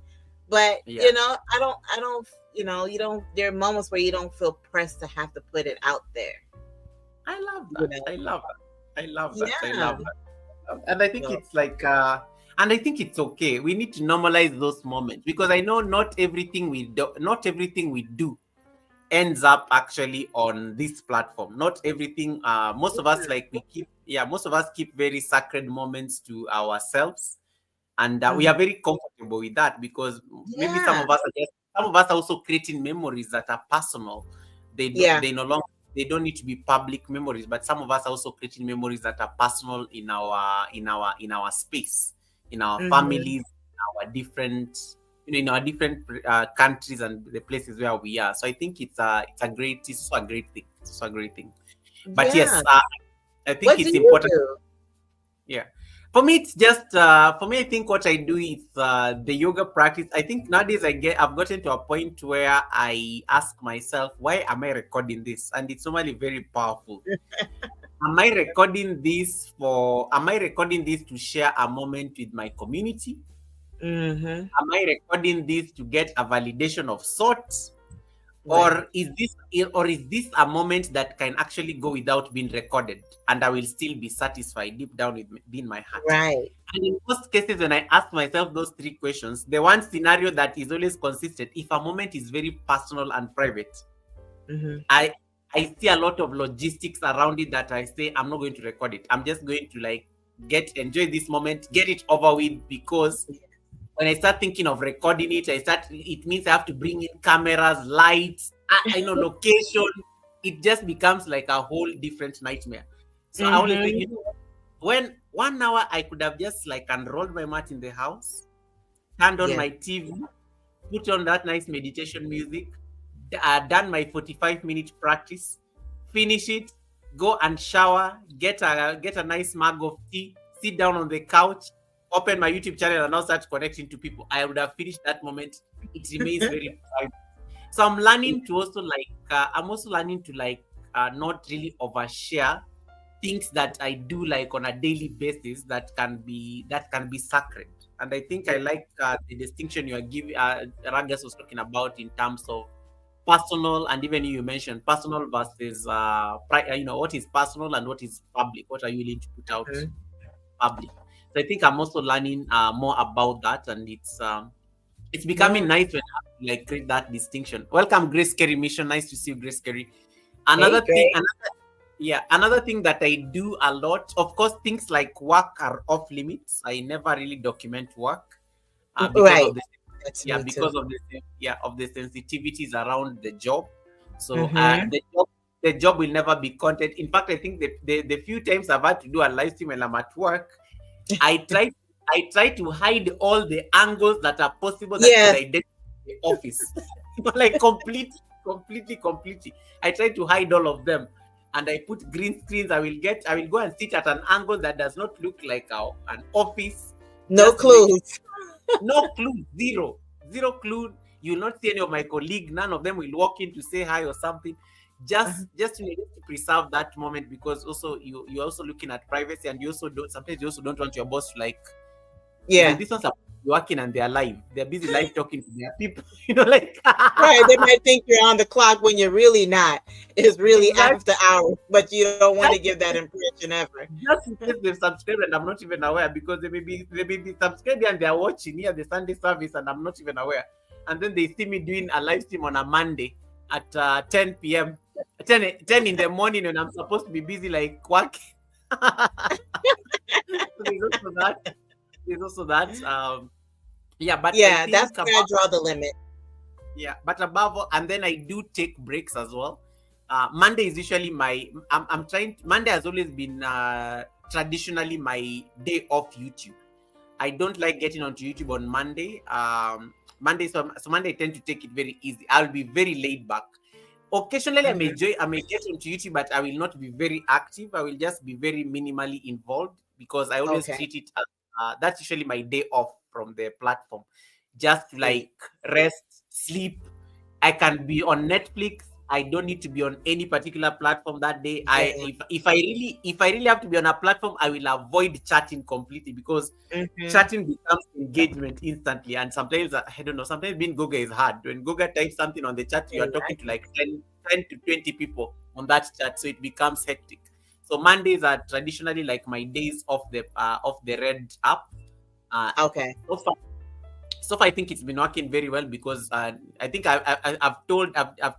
but yeah, I don't, you don't. There are moments where you don't feel pressed to have to put it out there. I love You that. know, I love that. I love that. I yeah. love that. And I think So, it's like and I think it's okay. We need to normalize those moments because I know not everything we do ends up actually on this platform. Not everything most of us like we keep yeah, most of us keep very sacred moments to ourselves, and we mhm. are very comfortable with that because maybe Yeah, some of us are also creating memories that are personal. yeah. They don't need to be public memories, but some of us are also creating memories that are personal in our space, in our Hmm. families, in our different countries and the places where we are. So I think it's also a great thing. It's also a great thing. But Yeah. yes, I think What do it's you important. do? Yeah. For me, it's just for me. I think what I do is the yoga practice. I think nowadays I've gotten to a point where I ask myself, why am I recording this? And it's normally very powerful. Am I recording this to share a moment with my community? Hmm. Am I recording this to get a validation of sorts? Right. or is this a moment that can actually go without being recorded and I will still be satisfied deep down within my heart? Right. And in most cases, when I ask myself those three questions, the one scenario that is always consistent, if a moment is very personal and private, Mm-hmm. I I see a lot of logistics around it that I say I'm not going to record it. I'm just going to like enjoy this moment, get it over with, because when I start thinking of recording it, it means I have to bring in cameras, lights, I know location. It just becomes like a whole different nightmare. So I always say, Mm-hmm. when 1 hour I could have just like unrolled my mat in the house, turned on Yeah. my TV, put on that nice meditation music, done my 45-minute practice, finish it, go and shower, get a nice mug of tea, sit down on the couch, open my YouTube channel, and now start connecting to people. I would have finished that moment. It remains very private. So I'm learning to also I'm also learning to not really overshare things that I do like on a daily basis that can be sacred. And I think I like the distinction you are giving. Ragas was talking about in terms of personal, and even you mentioned personal versus what is personal and what is public. What are you willing to put out Mm-hmm. public? So I think I'm also learning more about that, and it's becoming Yeah. nice when I have to like create that distinction. Welcome, Grace Kerry Mission. Nice to see you, Grace Kerry. Hey, Another thing, great. another thing that I do a lot, of course, things like work are off limits. I never really document work because Right. of the That's yeah me too. because of the sensitivities around the job. So Mm-hmm. the job will never be content. In fact, I think the few times I've had to do a live stream when I'm at work, I try I try to hide all the angles that are possible that could Yeah. identify the office. Like completely. I try to hide all of them. And I put green screens. I will go and sit at an angle that does not look like an office, No just to make clues. no clue, zero clue. You will not see any of my colleagues. None of them will walk in to say hi or something. Just to preserve that moment, because also you're also looking at privacy, and you also don't want your boss to like, Yeah. this one's working and they're live. They're busy live talking to their people. Like Right. They might think you're on the clock when you're really not. It's really exactly. after hours, but you don't want to give that impression ever. Just in case they've subscribed and I'm not even aware, because they may be subscribed and they're watching here the Sunday service and I'm not even aware. And then they see me doing a live stream on a Monday at 10 p.m. 10 in the morning when I'm supposed to be busy like working. So there's also that. There's also that. Yeah, but I Yeah, that's think where I draw the limit. yeah, but above all, and then I do take breaks as well. Monday is usually I'm trying. Monday has always been traditionally my day off YouTube. I don't like getting onto YouTube on Monday. So Monday I tend to take it very easy. I'll be very laid back. Occasionally, Mhm. I may get onto YouTube, but I will not be very active. I will just be very minimally involved, because I always Okay. treat it as that's usually my day off from the platform, just to Sweet. like rest, sleep. I can be on Netflix. I don't need to be on any particular platform that day. I Yeah. if I really have to be on a platform, I will avoid chatting completely, because Hmm. chatting becomes engagement instantly. And sometimes I don't know. Sometimes being Goga is hard. When Goga types something on the chat, you are talking to like 10 to 20 people on that chat, so it becomes hectic. So Mondays are traditionally like my days of the Red app. Uh, Okay. so far, I think it's been working very well, because I think I've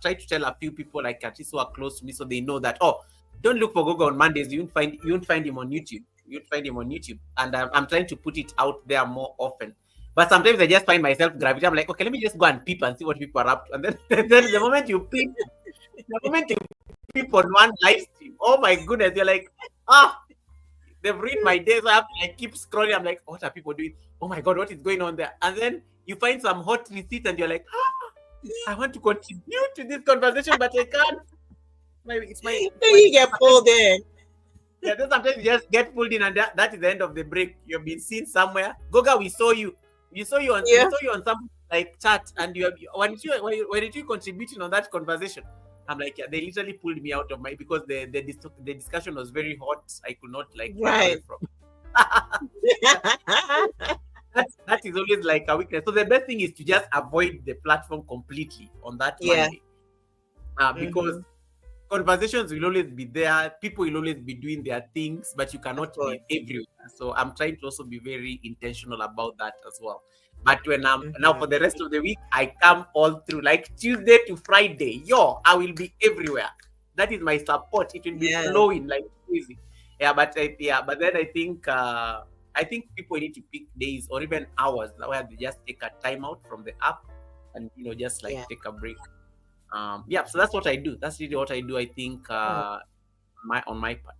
tried to tell a few people, like at least who are close to me, so they know that, oh, don't look for Gogo on Mondays. You won't find him on YouTube. You won't find him on YouTube. And I'm trying to put it out there more often. But sometimes I just find myself gravitating. I'm like, okay, let me just go and peep and see what people are up to. And then, then the moment you peep on one live stream, oh my goodness, you're like, ah, they've ruined my day. So I have to like keep scrolling. I'm like, what are people doing? Oh my god, what is going on there? And then you find some hot receipts and you're like, I want to contribute to this conversation, but I can't. It's Then my you get pulled in. yeah. Then sometimes you just get pulled in, and that is the end of the break. You've been seen somewhere. Goga, we saw you. We Yeah. saw you on some like chat, and why did you contributing on that conversation? I'm like, yeah, they literally pulled me out of my, because the discussion was very hot. I could not like get away Right. from that is always like a weakness. So the best thing is to just avoid the platform completely on that Yeah. Monday. because Mm-hmm. conversations will always be there. People will always be doing their things, but you Of cannot be course. everywhere. So I'm trying to also be very intentional about that as well. But when I'm now for Mm-hmm. the rest of the week, I come all through like Tuesday to Friday. Yo, I will be everywhere. That is my support. It will be Yes. flowing like crazy. But then I think people need to pick days or even hours where they just take a time out from the app and just like Yeah. take a break. Yeah, so that's what I do. That's really what I do. I think Yeah. my on my part.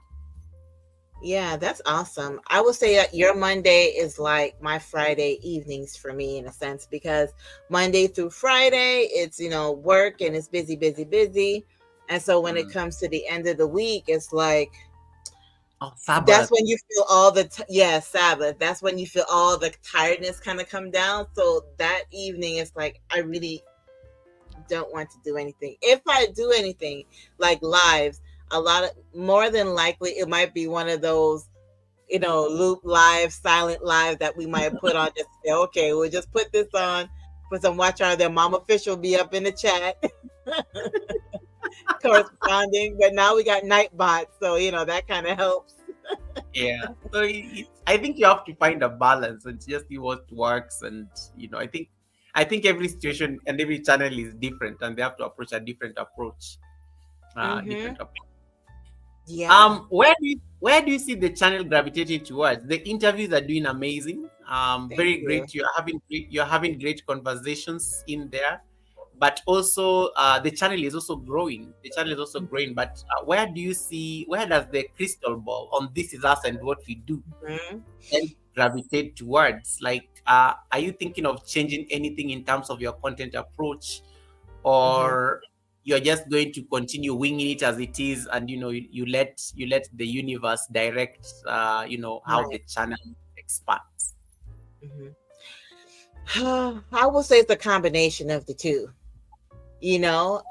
Yeah, that's awesome. I would say that your Monday is like my Friday evenings for me in a sense because Monday through Friday, it's, work and it's busy, busy, busy. And so when it Mm. comes to the end of the week, it's like Oh, that's Sabbath. when you feel all the yeah, Sabbath. That's when you feel all the tiredness kind of come down. So that evening it's like I really don't want to do anything. If I do anything like lives, a lot of more than likely it might be one of those loop live, silent live that we might put on just say, okay, we'll just put this on for some watch hour. Then Mama Fish will be up in the chat corresponding. But now we got Nightbot, so that kind of helps. Yeah. So I think you have to find a balance and just see what works. And I think every situation and every channel is different, and they have to approach a different approach. Mm-hmm. Different approach. Yeah. Where do you see the channel gravitating towards? The interviews are doing amazing. Thank Very you. great. You're having great conversations in there, but also the channel is also growing. The channel is also growing. But where does the crystal ball on This Is Us and What We Do Mm-hmm. then gravitate towards? Like, are you thinking of changing anything in terms of your content approach, Mm-hmm. or you're just going to continue winging it as it is, and you let the universe direct how Right. the channel expands? Mm-hmm. I will say it's a combination of the two. You know,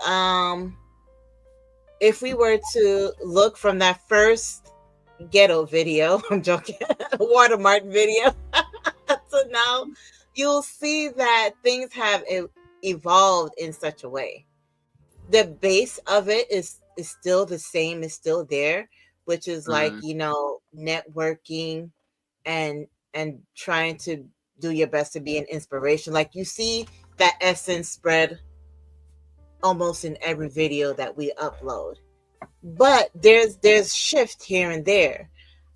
if we were to look from that first ghetto video, I'm joking, watermark video, so now you'll see that things have evolved in such a way. The base of it is still the same, is still there, which is like, Mm, networking and trying to do your best to be an inspiration. Like you see that essence spread almost in every video that we upload. But there's shift here and there.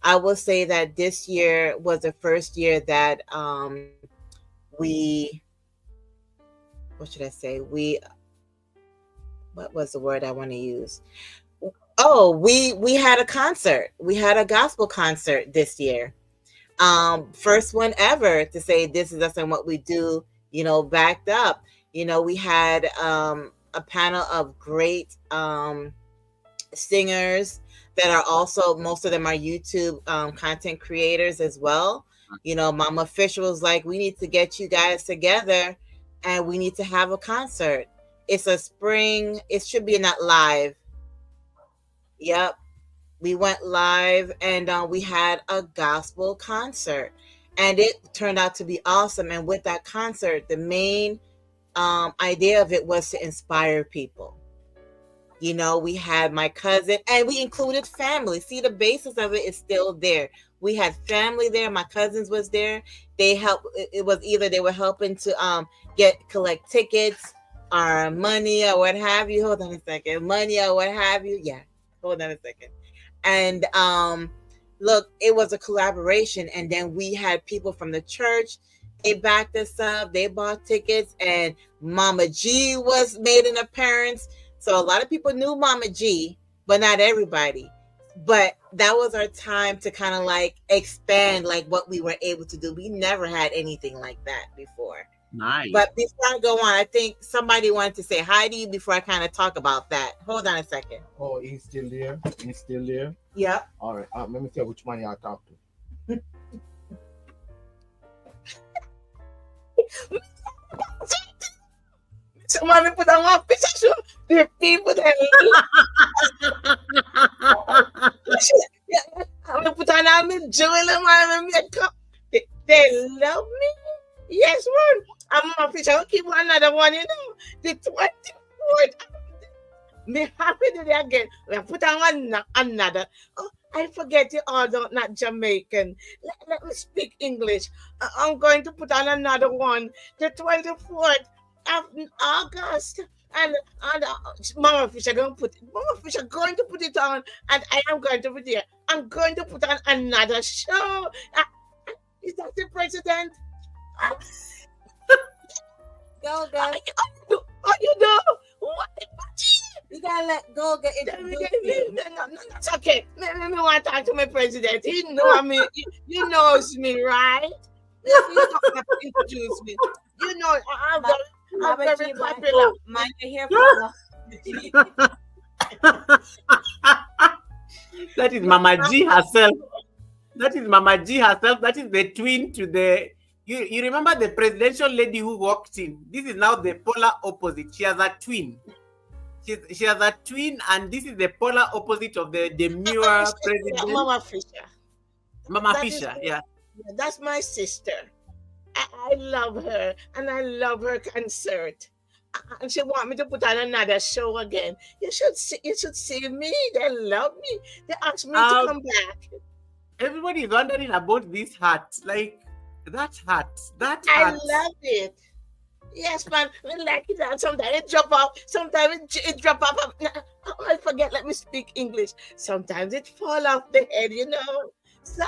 I will say that this year was the first year that we what should I say? What was the word I want to use? Oh, we had a concert. We had a gospel concert this year. First one ever to say This Is Us and What We Do, backed up. We had a panel of great singers that are also, most of them are YouTube content creators as well. Mama Fisher was like, we need to get you guys together and we need to have a concert. It's a spring, it should be not live. Yep. We went live and we had a gospel concert and it turned out to be awesome. And with that concert, the main idea of it was to inspire people. We had my cousin and we included family. See, the basis of it is still there. We had family there. My cousins was there. They helped. It was either they were helping to collect tickets or money or what have you. Hold on a second. Money or what have you. Yeah. Hold on a second. And look, it was a collaboration. And then we had people from the church. They backed us up. They bought tickets, and Mama G was made an appearance. So a lot of people knew Mama G, but not everybody. But that was our time to kind of like expand like what we were able to do. We never had anything like that before. nice. But before I go on, I think somebody wanted to say hi to you before I kind of talk about that. Hold on a second. Oh, he's still there. He's still there. Yep. All right. Let me tell which man y'all talk to. Somebody put on my picture. The people that I'm gonna put on all my jewelry, my makeup. They love me. Yes, one. I'm gonna fish. I'll keep another one. The 24th. Me happy today again. We put on another. Oh, I forget you all don't not Jamaican. Let me speak English. I'm going to put on another one. The 24th of August. And Mama Fish are going to put it. Mama Fish are going to put it on, and I am going to be there. I'm going to put on another show. Is that the president? Goga, You know what? you gotta let Goga introduce you. No, that's okay. Me want to talk to my president. He know me. You knows me, right? You don't have to introduce me. You know, I'm Mama very G, popular. mind your hair follow. That is Mama G herself. That is Mama G herself. That is the twin to the. You remember the presidential lady who walked in? This is now the polar opposite. She has a twin. She has a twin, and this is the polar opposite of the demure president. Mama Fisher. Mama That Fisher, is- yeah. That's my sister. I love her, and I love her concert. And she want me to put on another show again. You should see. You should see me. They love me. They asked me to Um, come back. Everybody is wondering about this hat. Like that hat. That I hat. love it. Yes, man. I like it. And sometimes it drop off. Sometimes it drop off. I forget. Let me speak English. Sometimes it fall off the head. So,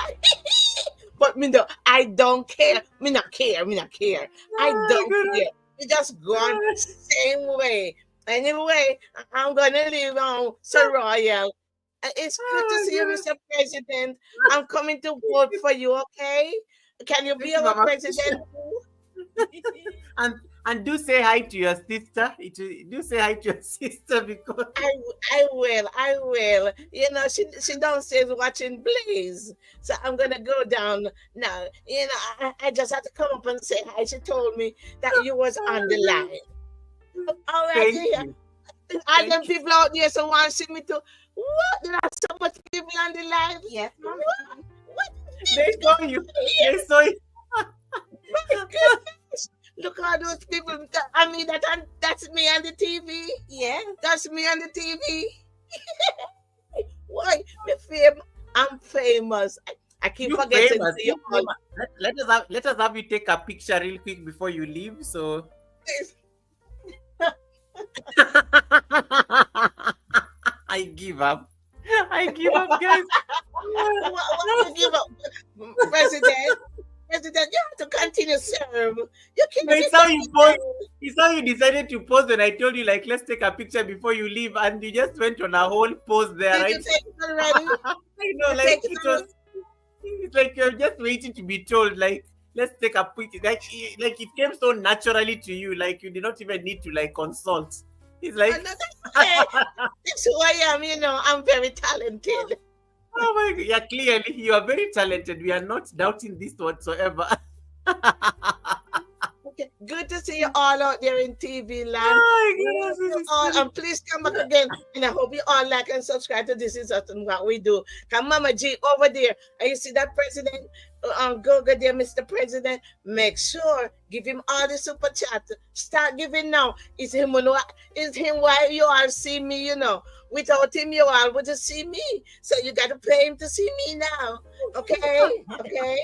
but me no, I don't care. Me not care. Me not care. I don't care. We just go on same way. Anyway, I'm gonna leave on so royal. It's good to see you, Mr. President. I'm coming to vote for you. Okay? Can you be Thank you, our Mama president? And do say hi to your sister. Do say hi to your sister because I will. I will. She downstairs watching Blaze. So I'm gonna go down now. I just had to come up and say hi. She told me that you was on the line. All right, thank yeah. you. All them people out there so want to see me too. What? There are so much people on the line. Yes, Mama. What? They saw you. They saw you. My goodness. Look at those people. I mean, that's me on the TV. Yeah. That's me on the TV. Why? I'm famous. I keep You forgetting famous. to You you all. famous. Let us have you take a picture real quick before you leave. So I give up. I give up, guys. What give up? President, President, you have to continue serve. You can't No, it's how you post. It's how you decided to post when I told you, like, let's take a picture before you leave, and you just went on a whole pose there, Did right? you take it already? I know, You like take it it was. It's like you're just waiting to be told, like, let's take a picture. Like it came so naturally to you, like you did not even need to like consult. It's like, No, that's okay. That's who I am. I'm very talented. oh my god, yeah, clearly you are very talented. We are not doubting this whatsoever. Okay. Good to see you all out there in TV land. Oh my Love goodness, you this is all, funny. and please come back again. And I hope you all like and subscribe to This Is Us and What We Do. Come, Mama G, over there. And you see that president? Goga there, Mr. President. Make sure give him all the super chat. Start giving now. It's him. It's him. Why you all see me? Without him, you all would just see me. So you got to pay him to see me now. Okay. Okay.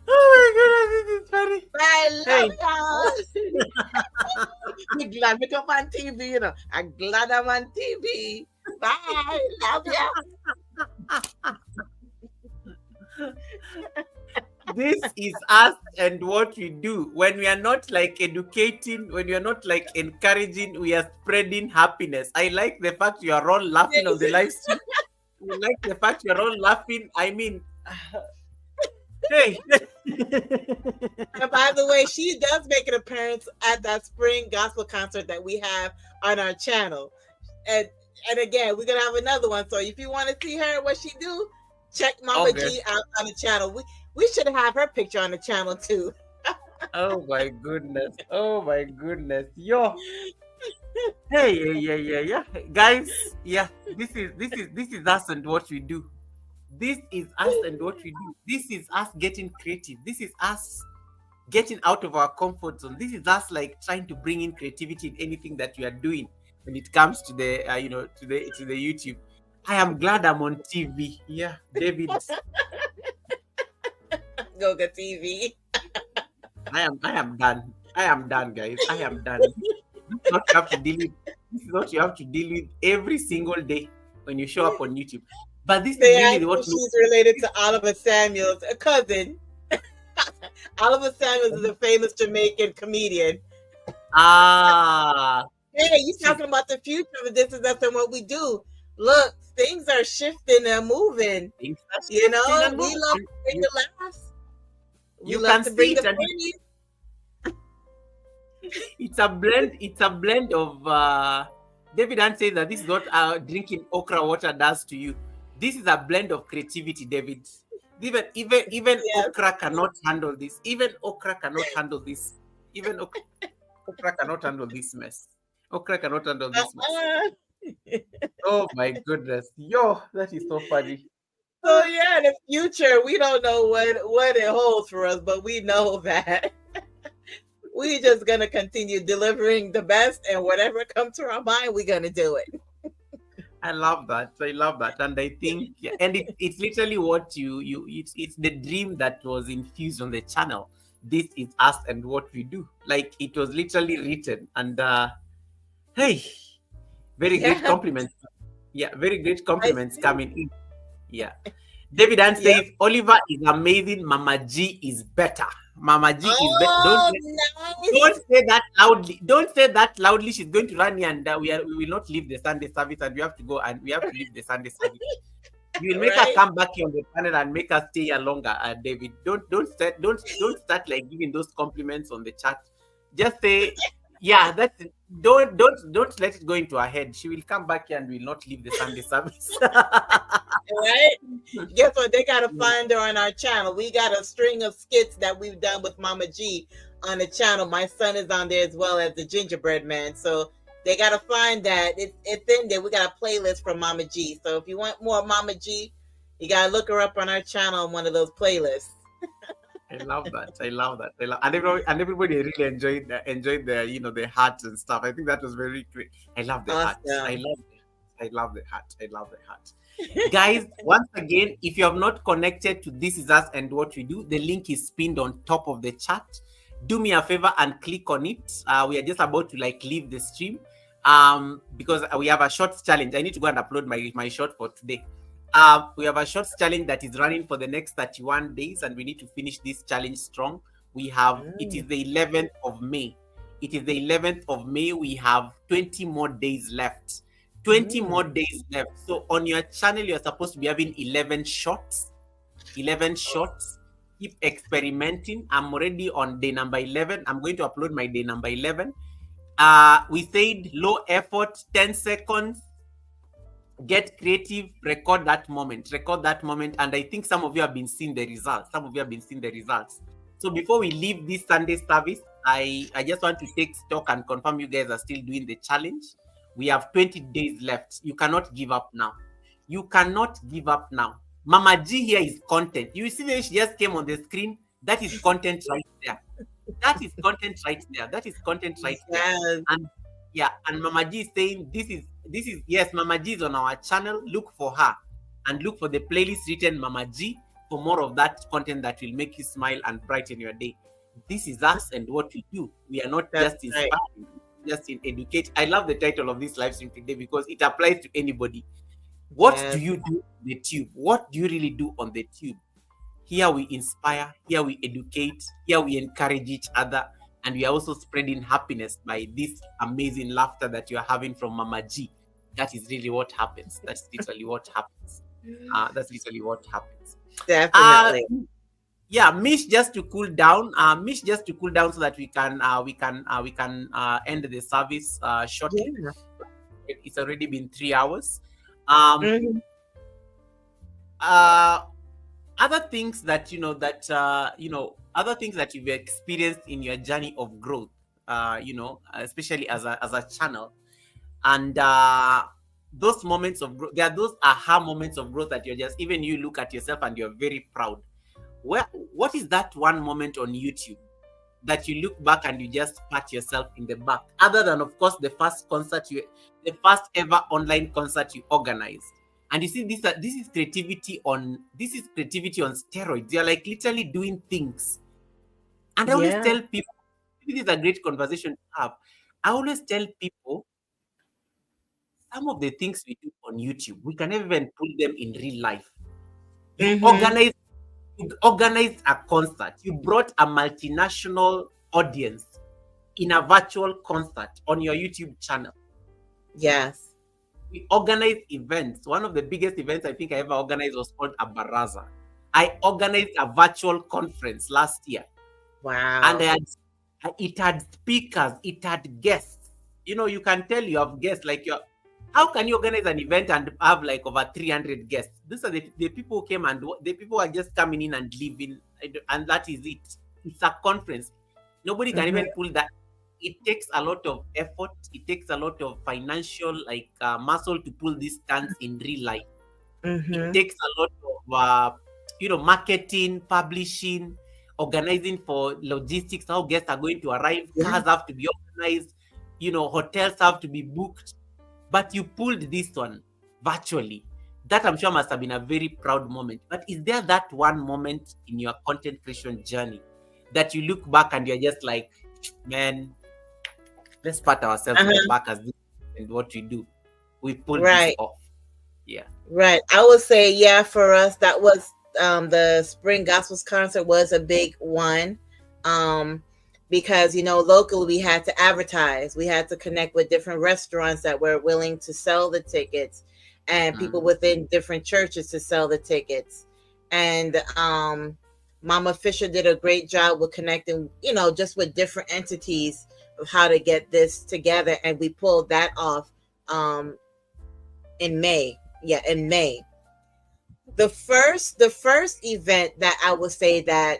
Oh my goodness, this is funny. I love y'all. I'm glad me come on TV, I'm glad I'm on TV. Bye. Love ya. This is us and what we do when we are not like educating, when we are not like encouraging, we are spreading happiness. I like the fact you are all laughing on the live stream. I like the fact you are all laughing. I mean, hey. And by the way, she does make an appearance at that spring gospel concert that we have on our channel. And again, we're gonna have another one. So if you want to see her what she do, check Mama Okay. G out on the channel. We should have her picture on the channel too. Oh my goodness. Oh my goodness. Yo. Hey, yeah. Guys, yeah, this is us and what we do. This is us and what we do. This is us getting creative. This is us getting out of our comfort zone. This is us like trying to bring in creativity in anything that we are doing. when it comes to the to the YouTube. I am glad I'm on TV. Yeah, David. Goga TV. I am done. I am done, guys. I am done. This is what you have to deal with. This is what you have to deal with every single day when you show up on YouTube. But this is They really asked what if makes she's related to Oliver Samuels, a cousin. Oliver Samuels is a famous Jamaican comedian. ah Hey, you she's talking about the future of this is us and what we do. Look, things are shifting and moving. things are You shifting know, and we moving. love to bring You, the laughs. We you love can to see bring the it, and funny. it's a blend. It's a blend of David and says that this is what drinking okra water does to you. This is a blend of creativity, David. Even Yes. okra cannot handle this. Even okra cannot handle this. Even okra cannot handle this mess. Okra cannot handle this mess. Uh-uh. Oh my goodness. Yo, that is so funny. So yeah, the future, we don't know what it holds for us, but we know that we just gonna continue delivering the best, and whatever comes to our mind, we're gonna do it. I love that. I love that. And I think, yeah, and it's literally what it's the dream that was infused on the channel. This is us and what we do. Like it was literally written. And hey, very great Yeah, compliments. Yeah, very great I compliments see. coming in. Yeah. David Ann Yep. says Oliver is amazing. Mama G is better. Mama G is better. Oh, Don't nice. say that loudly. Don't say that loudly. She's going to run here, and we will not leave the Sunday service, and we have to go, and we have to leave the Sunday service. You will make her Right? come back here on the panel and make her stay here longer. David, don't start like giving those compliments on the chat. Just say, yeah, that's it. Don't let it go into her head. She will come back here and will not leave the Sunday service. Right? Guess what? They gotta find her on our channel. We got a string of skits that we've done with Mama G on the channel. My son is on there as well as the gingerbread man. So they gotta find that. It's in there. We got a playlist from Mama G. So if you want more Mama G, you gotta look her up on our channel on one of those playlists. I love that. I love that. And everybody really enjoyed the the hats and stuff. I think that was very great. I love the hats. Awesome. I love the hat. I love the hat. Guys, once again, if you have not connected to This Is Us and What We Do, the link is pinned on top of the chat. Do me a favor and click on it. We are just about to leave the stream because we have a short challenge. I need to go and upload my short for today. We have a short challenge that is running for the next 31 days, and we need to finish this challenge strong. It is the 11th of May. It is the 11th of May. We have 20 more days left. 20 more days left. So on your channel, you're supposed to be having 11 shots. 11 shots. Keep experimenting. I'm already on day number 11. I'm going to upload my day number 11. We said low effort, 10 seconds. Get creative, record that moment. And I think some of you have been seeing the results. So before we leave this Sunday service, I just want to take stock and confirm you guys are still doing the challenge. We have 20 days left. You cannot give up now. Mama G here is content. You see that she just came on the screen? That is content right there. Yes. And yeah, and Mama G is saying this is yes, Mama G is on our channel. Look for her and look for the playlist written Mama G for more of that content that will make you smile and brighten your day. This is us and what we do. We are not That's just inspiring, just in educate. I love the title of this live stream today because it applies to anybody. What do you do on the tube? What do you really do on the tube? Here we inspire, here we educate, here we encourage each other, and we are also spreading happiness by this amazing laughter that you are having from Mama G. That is really what happens. That's literally what happens. Definitely. Yeah, Mish just to cool down. So that we can end the service shortly. Yeah. It's already been 3 hours. Mhm. Other things that other things that you've experienced in your journey of growth, especially as a channel, and those moments of growth. There are those aha moments of growth that you're just, even you look at yourself and you're very proud. What is that one moment on YouTube that you look back and you just pat yourself in the back? Other than, of course, the first ever online concert you organized. And you see, this is creativity on steroids. You're like literally doing things. And I always Yeah. tell people, this is a great conversation to have. I always tell people some of the things we do on YouTube, we can never even pull them in real life. You Mm-hmm. organize You organized a concert. You brought a multinational audience in a virtual concert on your YouTube channel. Yes. We organized events. One of the biggest events I think I ever organized was called a Baraza. I organized a virtual conference last year, and Wow. it had speakers, it had guests. You can tell you have guests like your. How can you organize an event and have like over 300 guests? These are the people who came, and the people are just coming in and leaving, and that is it. It's a conference. Nobody can Mm-hmm. even pull that. It takes a lot of effort. It takes a lot of financial muscle to pull these stunts in real life. It Mm-hmm. takes a lot of marketing, publishing, organizing for logistics, how guests are going to arrive, Yeah. cars have to be organized, hotels have to be booked. But you pulled this one virtually. That I'm sure must have been a very proud moment. But is there that one moment in your content creation journey that you look back and you're just like, man, let's pat ourselves in the Uh-huh. back as this and what we do? We pulled this Right. off. Yeah. Right. I would say, yeah, for us, that was the Spring Gospels concert was a big one. Um, because, locally we had to advertise. We had to connect with different restaurants that were willing to sell the tickets and people Mm. within different churches to sell the tickets. And Mama Fisher did a great job with connecting, just with different entities of how to get this together. And we pulled that off in May. Yeah, in May. The first event that I would say that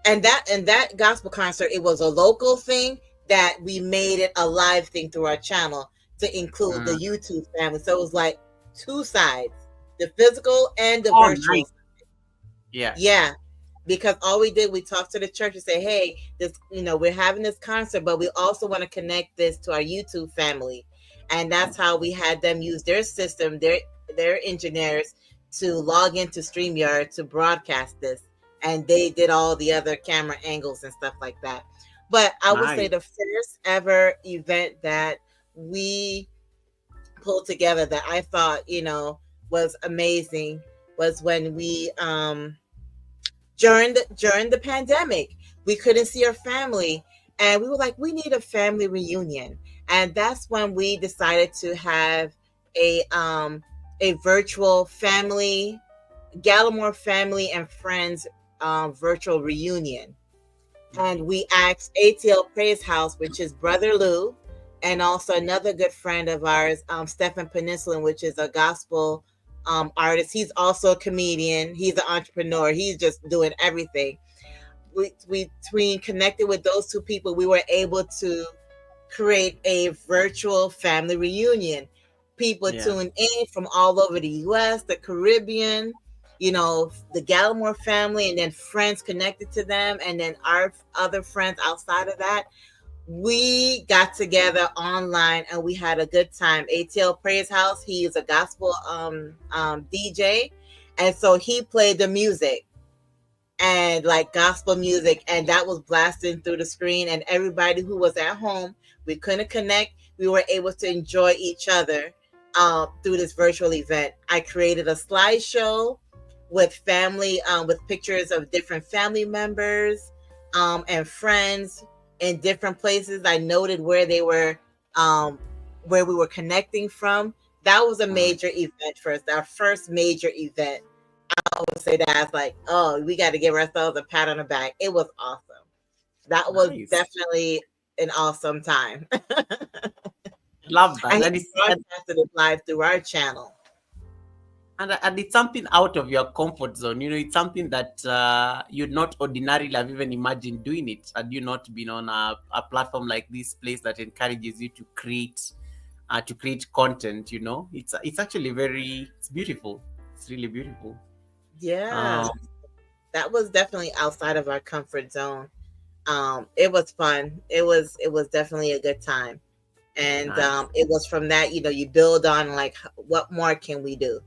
and that gospel concert, it was a local thing that we made it a live thing through our channel to include the Mm. YouTube family. So it was like two sides, the physical and the Oh, virtual. nice. Yeah. Yeah, because all we did, we talked to the church and say, hey, this, we're having this concert, but we also want to connect this to our YouTube family. And that's how we had them use their system, their engineers, to log into StreamYard to broadcast this. And they did all the other camera angles and stuff like that. But I would say Nice. the first ever event that we pulled together that I thought, was amazing was when we during the pandemic, we couldn't see our family, and we were like, we need a family reunion. And that's when we decided to have a virtual family, Gallimore family and friends virtual reunion. And we asked ATL Praise House, which is Brother Lou, and also another good friend of ours, Stephen Peninsulan, which is a gospel artist. He's also a comedian. He's an entrepreneur. He's just doing everything. We connected with those two people. We were able to create a virtual family reunion. People Yeah. tuned in from all over the U.S., the Caribbean, the Gallimore family, and then friends connected to them, and then our other friends outside of that. We got together online and we had a good time. ATL Praise House, he is a gospel DJ, and so he played the music and like gospel music, and that was blasting through the screen. And everybody who was at home, we couldn't connect, we were able to enjoy each other through this virtual event. I created a slideshow with family, with pictures of different family members and friends in different places. I noted where we were connecting from. That was a Mm. major event for us, our first major event. I would say that as like, oh, we got to give ourselves a pat on the back. It was awesome. That was Nice. definitely an awesome time. Love that. And And he it's and, broadcasted it live through our channel. and it's something out of your comfort zone. It's something that you'd not ordinarily have even imagined doing it had you not been on a platform like this place that encourages you to create content. It's actually it's beautiful. It's really beautiful. Yeah, Um, that was definitely outside of our comfort zone. It was fun. It was definitely a good time. And Nice. it was from that, you build on like what more can we do?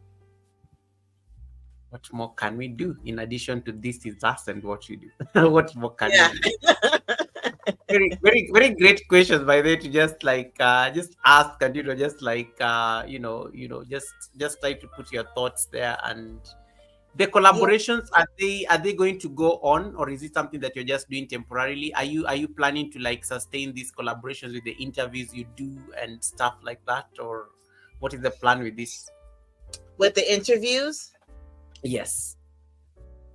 What more can we do in addition to this is us and what you do? What more can we Yeah. do? Very, very, very great questions by the way to just ask and just just try to put your thoughts there. And the Yeah. collaborations, are they going to go on, or is it something that you're just doing temporarily? Are you planning to like sustain these collaborations with the interviews you do and stuff like that, or what is the plan with this? With the interviews, Yes.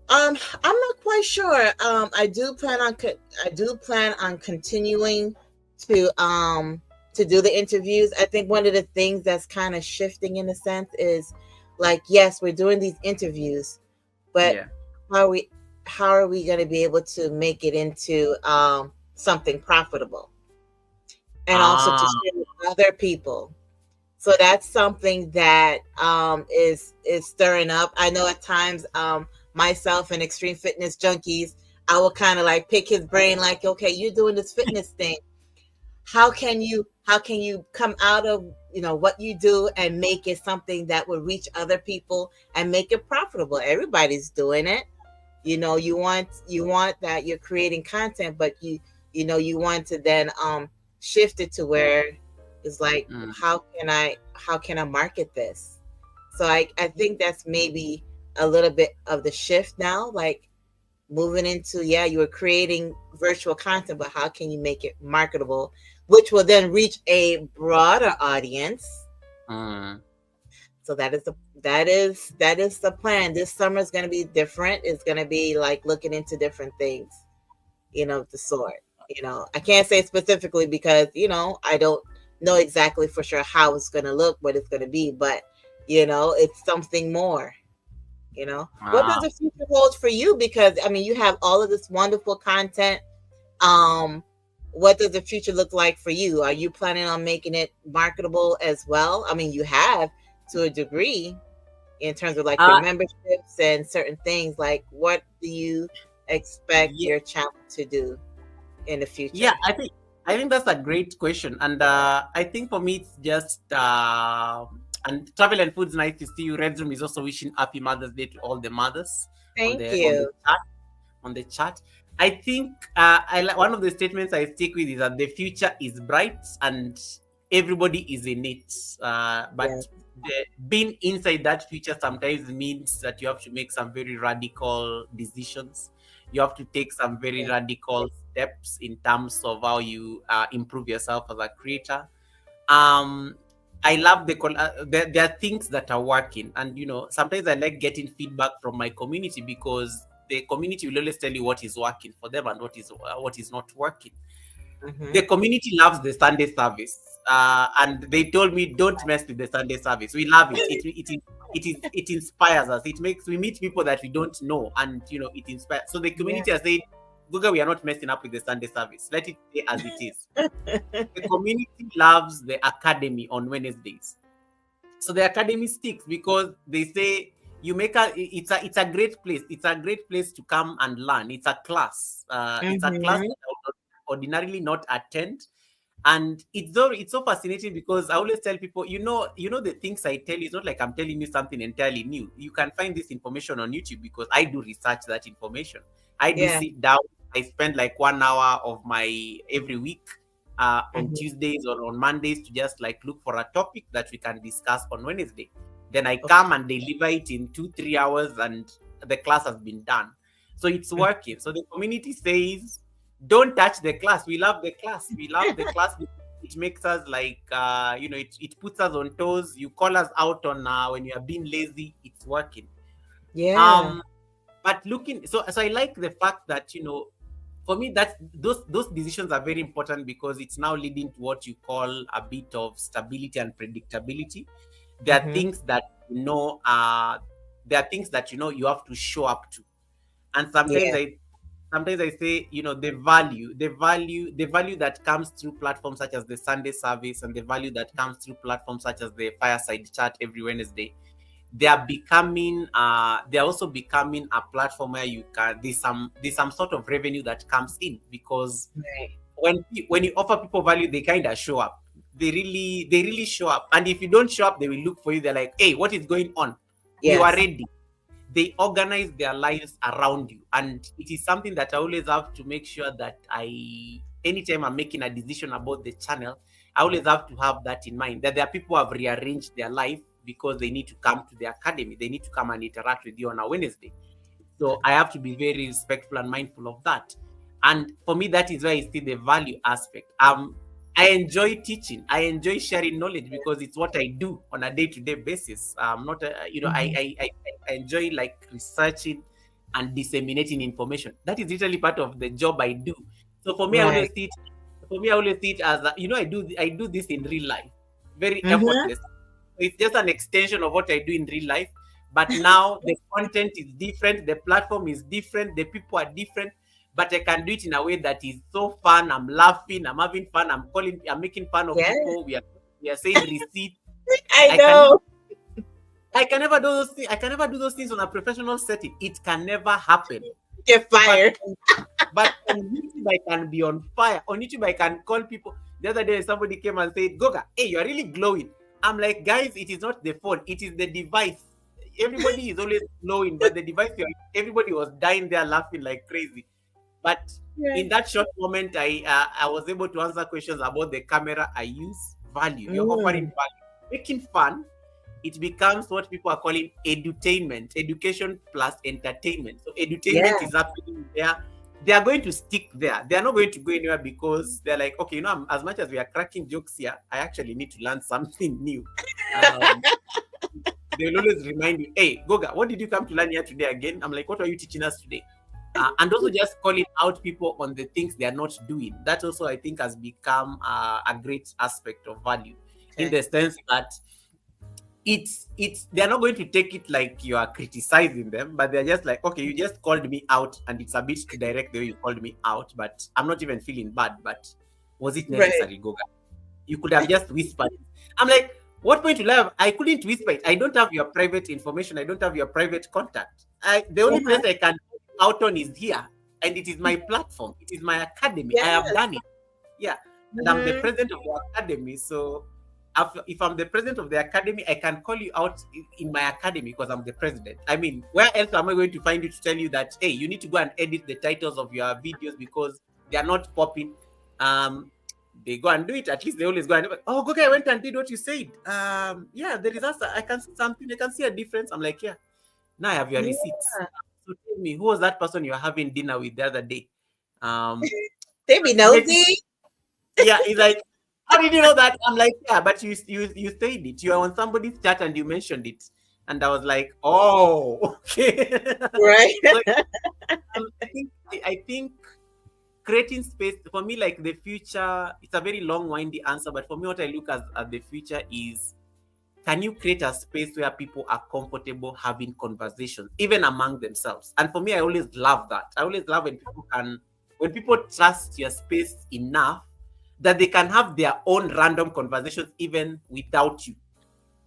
I'm not quite sure. I do plan on continuing to um to do the interviews. I think one of the things that's kind of shifting in a sense is like, yes, we're doing these interviews, but Yeah. how are we how are we going to be able to make it into something profitable and also to Ah. share with other people? So that's something that is stirring up. I know at times myself and extreme fitness junkies, I will kind of like pick his brain like, okay, you're doing this fitness thing. How can you come out of what you do and make it something that will reach other people and make it profitable? Everybody's doing it. You want that you're creating content, but you want to then shift it to where it's like, Mm. how can I market this? So I think that's maybe a little bit of the shift now, like moving into, yeah, you were creating virtual content, but how can you make it marketable, which will then reach a broader audience? Mm. So that is the plan. This summer is going to be different. It's going to be like looking into different things, the sort. I can't say specifically because I don't know exactly for sure how it's going to look, what it's going to be, but it's something more. What does Ah. the future hold for you? Because I mean, you have all of this wonderful content. um what does the future look like for you? Are you planning on making it marketable as well? I mean, you have to a degree in terms of like your Uh, memberships and certain things. Like, what do you expect yeah, your channel to do in the yeah. future? I think that's a great question, and I think for me it's just and travel and food's nice to see you. Red Room is also wishing happy Mother's Day to all the mothers on Thank the you. chat. On the chat. I think one of the statements I stick with is that the future is bright and everybody is in it. Yeah. But being inside that future sometimes means that you have to make some very radical decisions. You have to take some very Yeah. radical steps in terms of how you improve yourself as a creator. um I love there are things that are working, and sometimes I like getting feedback from my community, because the community will always tell you what is working for them and what is not working. Mm-hmm. The community loves the Sunday service, and they told me don't mess with the Sunday service. We love it. It inspires us. It makes we meet people that we don't know, and it inspires. So the Yeah. community has said, Google, we are not messing up with the Sunday service. Let it stay as it is. The community loves the academy on Wednesdays. So the academy sticks because they say you make it's a great place. It's a great place to come and learn. It's a class. It's a class Mm-hmm. that I would ordinarily not attend. And it's so fascinating because I always tell people, the things I tell you, it's not like I'm telling you something entirely new. You can find this information on YouTube because I do research that information. I do Yeah. sit down. I spend like 1 hour of my every week on Mm-hmm. Tuesdays or on Mondays to just like look for a topic that we can discuss on Wednesday. Then I Okay. come and deliver it in 2-3 hours, and the class has been done. So it's working. So the community says, don't touch the class. We love the class. We love the class. It makes us like, it puts us on toes. You call us out on when you are being lazy. It's working. Yeah. Um, but so I like the fact that for me that those decisions are very important because it's now leading to what you call a bit of stability and predictability. There are Mm-hmm. things that you have to show up to, and sometimes Yeah. I say, the value that comes through platforms such as the Sunday service, and the value that comes through platforms such as the fireside chat every Wednesday, they are becoming they're also becoming a platform where you can there's some sort of revenue that comes in, because Right. when you offer people value, they kind of show up. They really show up. And if you don't show up, they will look for you. They're like, hey, what is going on? You are Yes. ready. They organize their lives around you. And it is something that I always have to make sure that anytime I'm making a decision about the channel, I always have to have that in mind, that there are people who have rearranged their life because they need to come to the academy. They need to come and interact with you on a Wednesday. So I have to be very respectful and mindful of that. And for me, that is where I see the value aspect. I enjoy teaching. I enjoy sharing knowledge because it's what I do on a day-to-day basis. Not I enjoy like researching and disseminating information. That is literally part of the job I do. So for me, I always Right. see it. For me, I always see it as I do this in real life, very Mm-hmm. effortless. It's just an extension of what I do in real life. But now the content is different, the platform is different, the people are different. But I can do it in a way that is so fun. I'm laughing, I'm having fun, I'm making fun of Yeah. people. We are saying receipt. I I can know. I can never do those things. I can never do those things on a professional setting. It can never happen. Get But fired. but on YouTube, I can be on fire. On YouTube, I can call people. The other day, somebody came and said, Goga, hey, you're really glowing. I'm like, guys, it is not the phone, it is the device. Everybody is always glowing, but the device, everybody was dying there laughing like crazy. But in Right. that short moment, I was able to answer questions about the camera I use. Value. You're offering Mm. value. Making fun, it becomes what people are calling edutainment, education plus entertainment. So edutainment Yeah. is happening there. They are going to stick there. They are not going to go anywhere because they're like, okay, as much as we are cracking jokes here, I actually need to learn something new. Um, they will always remind you, hey, Goga, what did you come to learn here today again? I'm like, what are you teaching us today? And also just calling out people on the things they are not doing. That also, I think, has become a great aspect of value, in Okay. the sense that they're not going to take it like you are criticizing them, but they're just like, okay, you just called me out and it's a bit too direct the way you called me out, but I'm not even feeling bad. But was it Right. necessary, Goga? You could have just whispered. I'm like, what point you have? I couldn't whisper it. I don't have your private information. I don't have your private contact. The only place Uh-huh. I can out on is here, and it is my platform. It is my academy. I have Yes. done it. Yeah, and I'm the Mm-hmm. president of the academy. So if I'm the president of the academy, I can call you out in my academy because I'm the president. I mean, where else am I going to find you to tell you that, hey, you need to go and edit the titles of your videos because they are not popping? Um, they go and do it. At least they always go and, oh, okay, I went and did what you said. Yeah, the results, I can see something, I can see a difference. I'm like, yeah, now I have your Yeah. receipts. So tell me, who was that person you were having dinner with the other day? Um, They be nosy. yeah, he's like, how did you know that? I'm like, yeah, but you said it. You were on somebody's chat and you mentioned it. And I was like, oh, okay. Right. So I think creating space for me, like the future, it's a very long, windy answer. But for me, what I look at the future is, can you create a space where people are comfortable having conversations, even among themselves? And for me, I always love that. I always love when people trust your space enough that they can have their own random conversations even without you.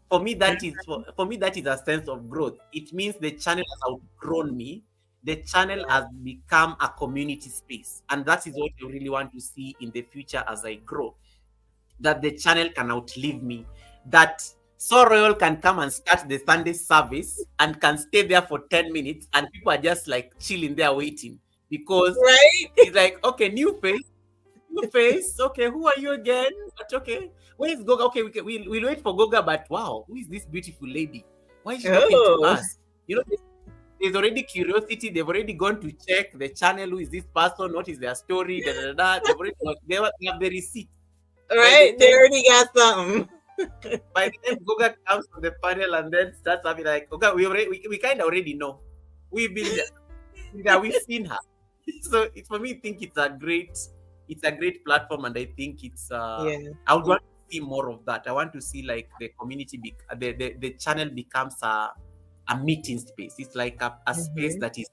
For me, that is a sense of growth. It means the channel has outgrown me. The channel has become a community space, and that is what I really want to see in the future as I grow. That the channel can outlive me. That So Royal can come and start the Sunday service and can stay there for 10 minutes, and people are just like chilling there waiting because Right. it's like, okay, new face. New face. Okay, who are you again? But okay, where is Goga? Okay, we'll wait for Goga. But wow, who is this beautiful lady? Why is she talking to Oh. us? You know, there's already curiosity. They've already gone to check the channel. Who is this person? What is their story? Da, da, da, da. They have the receipt. By the Right. They time already got something. Goga comes on the panel and then starts having like, Goga, we kind of already know. We've been there. We've seen her. So for me, I think it's a great platform, and I think Yeah. I would want to see more of that. I want to see like the community the channel becomes a meeting space. It's like a space Mhm. that is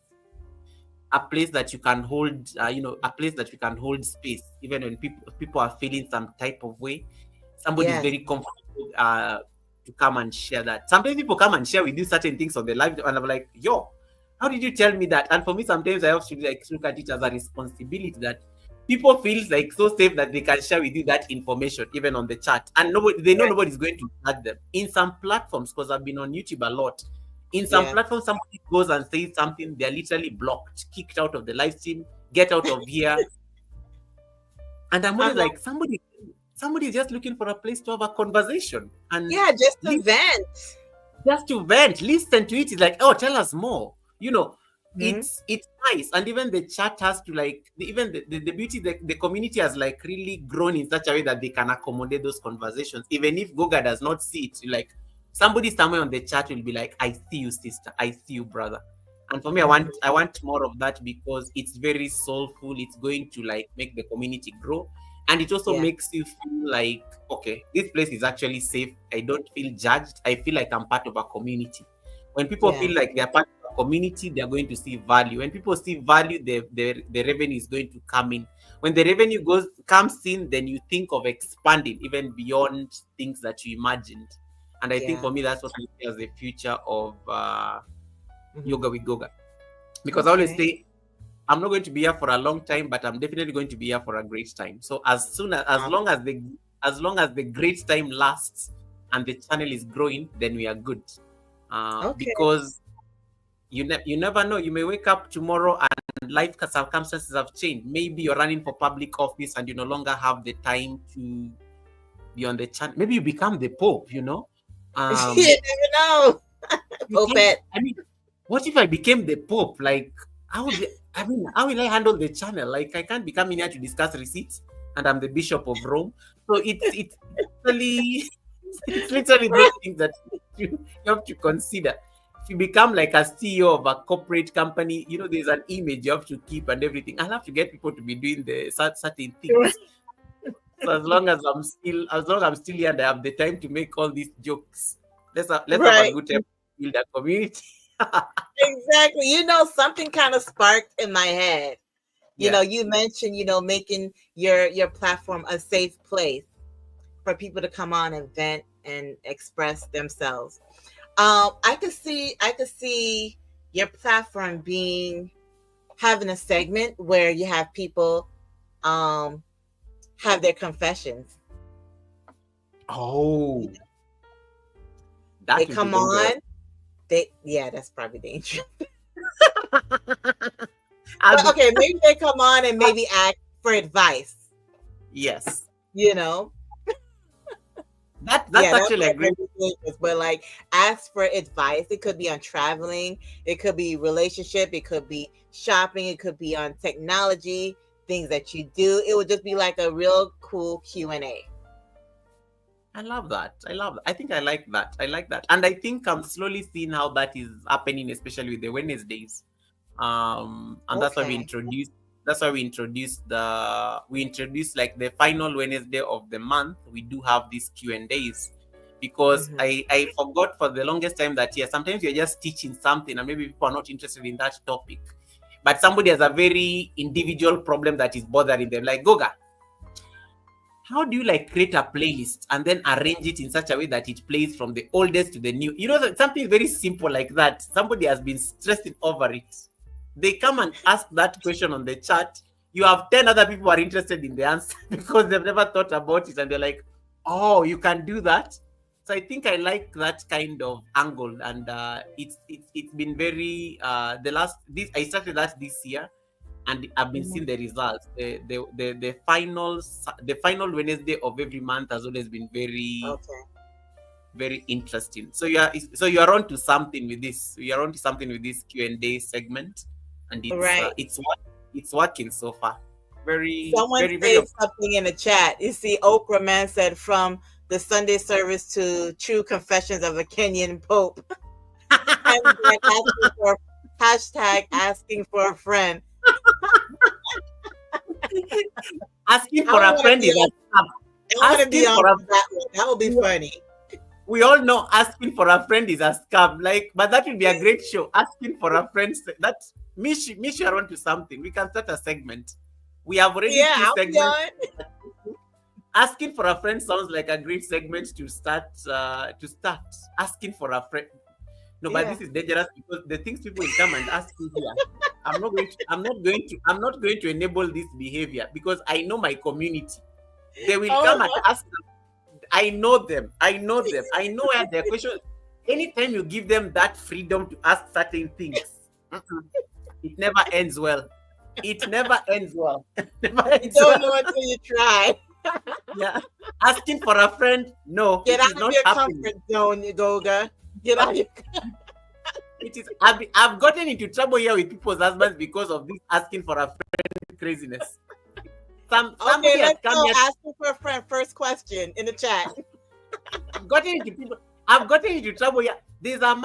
a place that you can hold a place that you can hold space even when people are feeling some type of way. Somebody is Yeah. very comfortable to come and share that. Sometimes people come and share with you certain things on the live, and I'm like, yo, how did you tell me that? And for me, sometimes I have to like look at it as a responsibility that people feel like so safe that they can share with you that information even on the chat, and they know nobody's going to tag them. In some platforms, because I've been on YouTube a lot, in some platforms somebody goes and says something, they're literally blocked, kicked out of the live stream, get out of here. And I'm always like, somebody is just looking for a place to have a conversation, and just to vent, listen to it. It's like, oh, tell us more, it's nice. And even the chat has to like, even the beauty, the community has like really grown in such a way that they can accommodate those conversations. Even if Goga does not see it, like somebody somewhere on the chat will be like, I see you, sister, I see you, brother. And for me, I want more of that, because it's very soulful. It's going to like make the community grow, and it also makes you feel like, okay, this place is actually safe. I don't feel judged. I feel like I'm part of a community. When people feel like they're part of a community, they're going to see value. When people see value, the revenue is going to come in. When the revenue comes in, then you think of expanding even beyond things that you imagined. And I think for me, that's what I see as the future of Yoga with Goga. Because I always say, I'm not going to be here for a long time, but I'm definitely going to be here for a great time. So as long as the great time lasts and the channel is growing, then we are good. Because you never know. You may wake up tomorrow and life circumstances have changed. Maybe you're running for public office and you no longer have the time to be on the channel. Maybe you become the Pope, you never know. I mean, what if I became the Pope? Like, how will I handle the channel? Like, I can't be coming here to discuss receipts and I'm the Bishop of Rome. So it's literally those things that you have to consider. If you become like a CEO of a corporate company, there's an image you have to keep and everything. I'll have to get people to be doing the certain things. So as long as I'm still here and I have the time to make all these jokes, let's have a good time to build a community. Exactly. Something kind of sparked in my head. You mentioned, making your platform a safe place for people to come on and vent and express themselves. I could see your platform having a segment where you have people have their confessions. Oh, they come on. That's probably dangerous. But, okay, maybe they come on and maybe ask for advice. Yes. That's actually a great. But like, ask for advice. It could be on traveling. It could be relationship. It could be shopping. It could be on technology, things that you do. It would just be like a real cool Q&A. I love that. I think I like that. And I think I'm slowly seeing how that is happening, especially with the Wednesdays. And that's why we introduced like the final Wednesday of the month. We do have these Q&As, because I forgot for the longest time that sometimes you're just teaching something and maybe people are not interested in that topic, but somebody has a very individual problem that is bothering them. Like, Goga, how do you like create a playlist and then arrange it in such a way that it plays from the oldest to the new? Something very simple like that. Somebody has been stressing over it. They come and ask that question on the chat. You have 10 other people who are interested in the answer because they've never thought about it, and they're like, oh, you can do that? So I think I like that kind of angle, and it's been very I started that this year, and I've been seeing the results. The final Wednesday of every month has always been very very interesting. So you are on to something with this. You are on to something with this Q&A segment, and it's working so far. Someone said something in the chat. You see, Okra Man said, from the Sunday service to True Confessions of a Kenyan Pope. And asking for a friend. Asking for a friend is a scam. That would be funny. We all know asking for a friend is a scam. But that would be a great show. Asking for a friend. That's Mish are onto something. We can start a segment. We have already 2 segments. Asking for a friend sounds like a great segment to start. Asking for a friend. No, but Yeah. this is dangerous because the things people will come and ask you here. I'm not going to enable this behavior because I know my community. They will Oh come and my. ask. I know them. I know them. I know where their question. Anytime you give them that freedom to ask certain things, it never ends well. It never ends well. Never You ends don't well. know until you try. Yeah. Asking for a friend, no, Get it out is of not your happening. comfort zone, Goga. Get out of your. It is. I've gotten into trouble here with people's husbands because of this asking for a friend craziness. Okay, Somebody has let's come go. here. Asking for a friend. First question in the chat. I've gotten into people. I've gotten into trouble here. There's a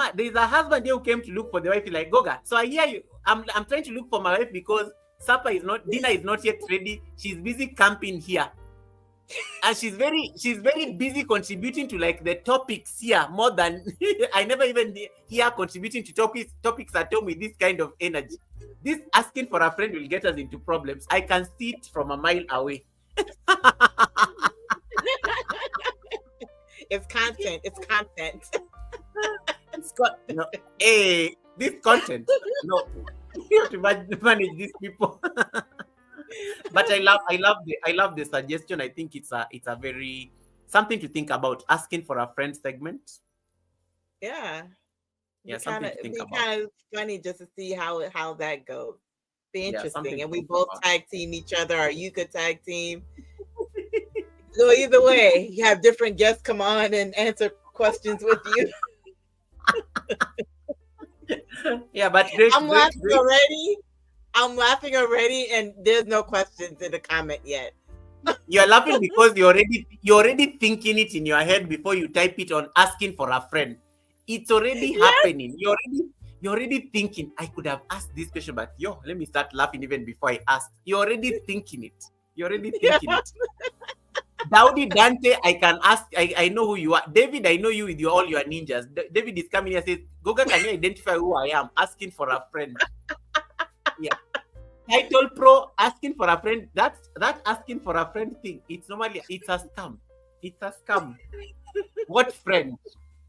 husband here who came to look for the wife. He's like, Goga, so I hear you. I'm trying to look for my wife because dinner is not yet ready. She's busy camping here. And she's very busy contributing to like the topics here more than I never even hear contributing to topics at home with this kind of energy. This asking for a friend will get us into problems. I can see it from a mile away. It's content. It's content. It's got hey, this content. No, you have to manage these people. But I love the suggestion. I think it's a very something to think about. Asking for a friend segment. Yeah. Yeah, Be kind something of to think be about. kind of funny just to see how that goes. Be Yeah, something interesting. to And we think both about. tag team each other, or you could tag team. So either way, you have different guests come on and answer questions with you. Yeah, but great, I'm great, laughing great. already. I'm laughing already, and there's no questions in the comment yet. You're laughing because you're already thinking it in your head before you type it on asking for a friend. It's already Yes. happening. You're already thinking I could have asked this question, but let me start laughing even before I ask. You're already thinking it. You're already thinking it. Dowdy Dante, I can ask. I know who you are. David, I know you with all your ninjas. David is coming here and says, Goga, can you identify who I am? Asking for a friend. Yeah. Title Pro asking for a friend. That asking for a friend thing. It's a scam. It's a scam. What friend?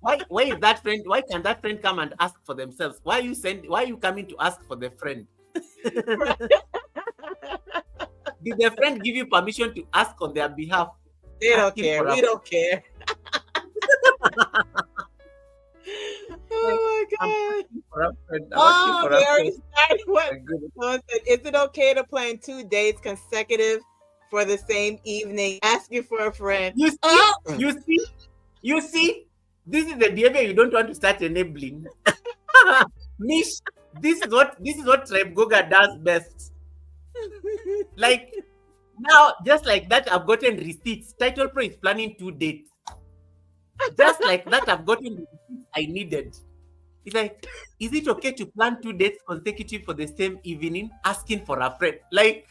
Why is that friend? Why can that friend come and ask for themselves? Why are you coming to ask for the friend? Did the friend give you permission to ask on their behalf? They don't Asking care. for a We don't care. Oh my I'm god. asking for a friend. I'm asking Oh, for they a already friend. started. What? My goodness. Someone said, is it okay to plan 2 dates consecutive for the same evening? Asking for a friend. You see, Oh, you see, you see. This is the behavior you don't want to start enabling. Mish, this is what Tribe Goga does best. Like now, just like that, I've gotten receipts. Title Pro is planning 2 dates. Just like that, I've gotten the receipts I needed. It's like, is it okay to plan 2 dates consecutive for the same evening? Asking for a friend. Like,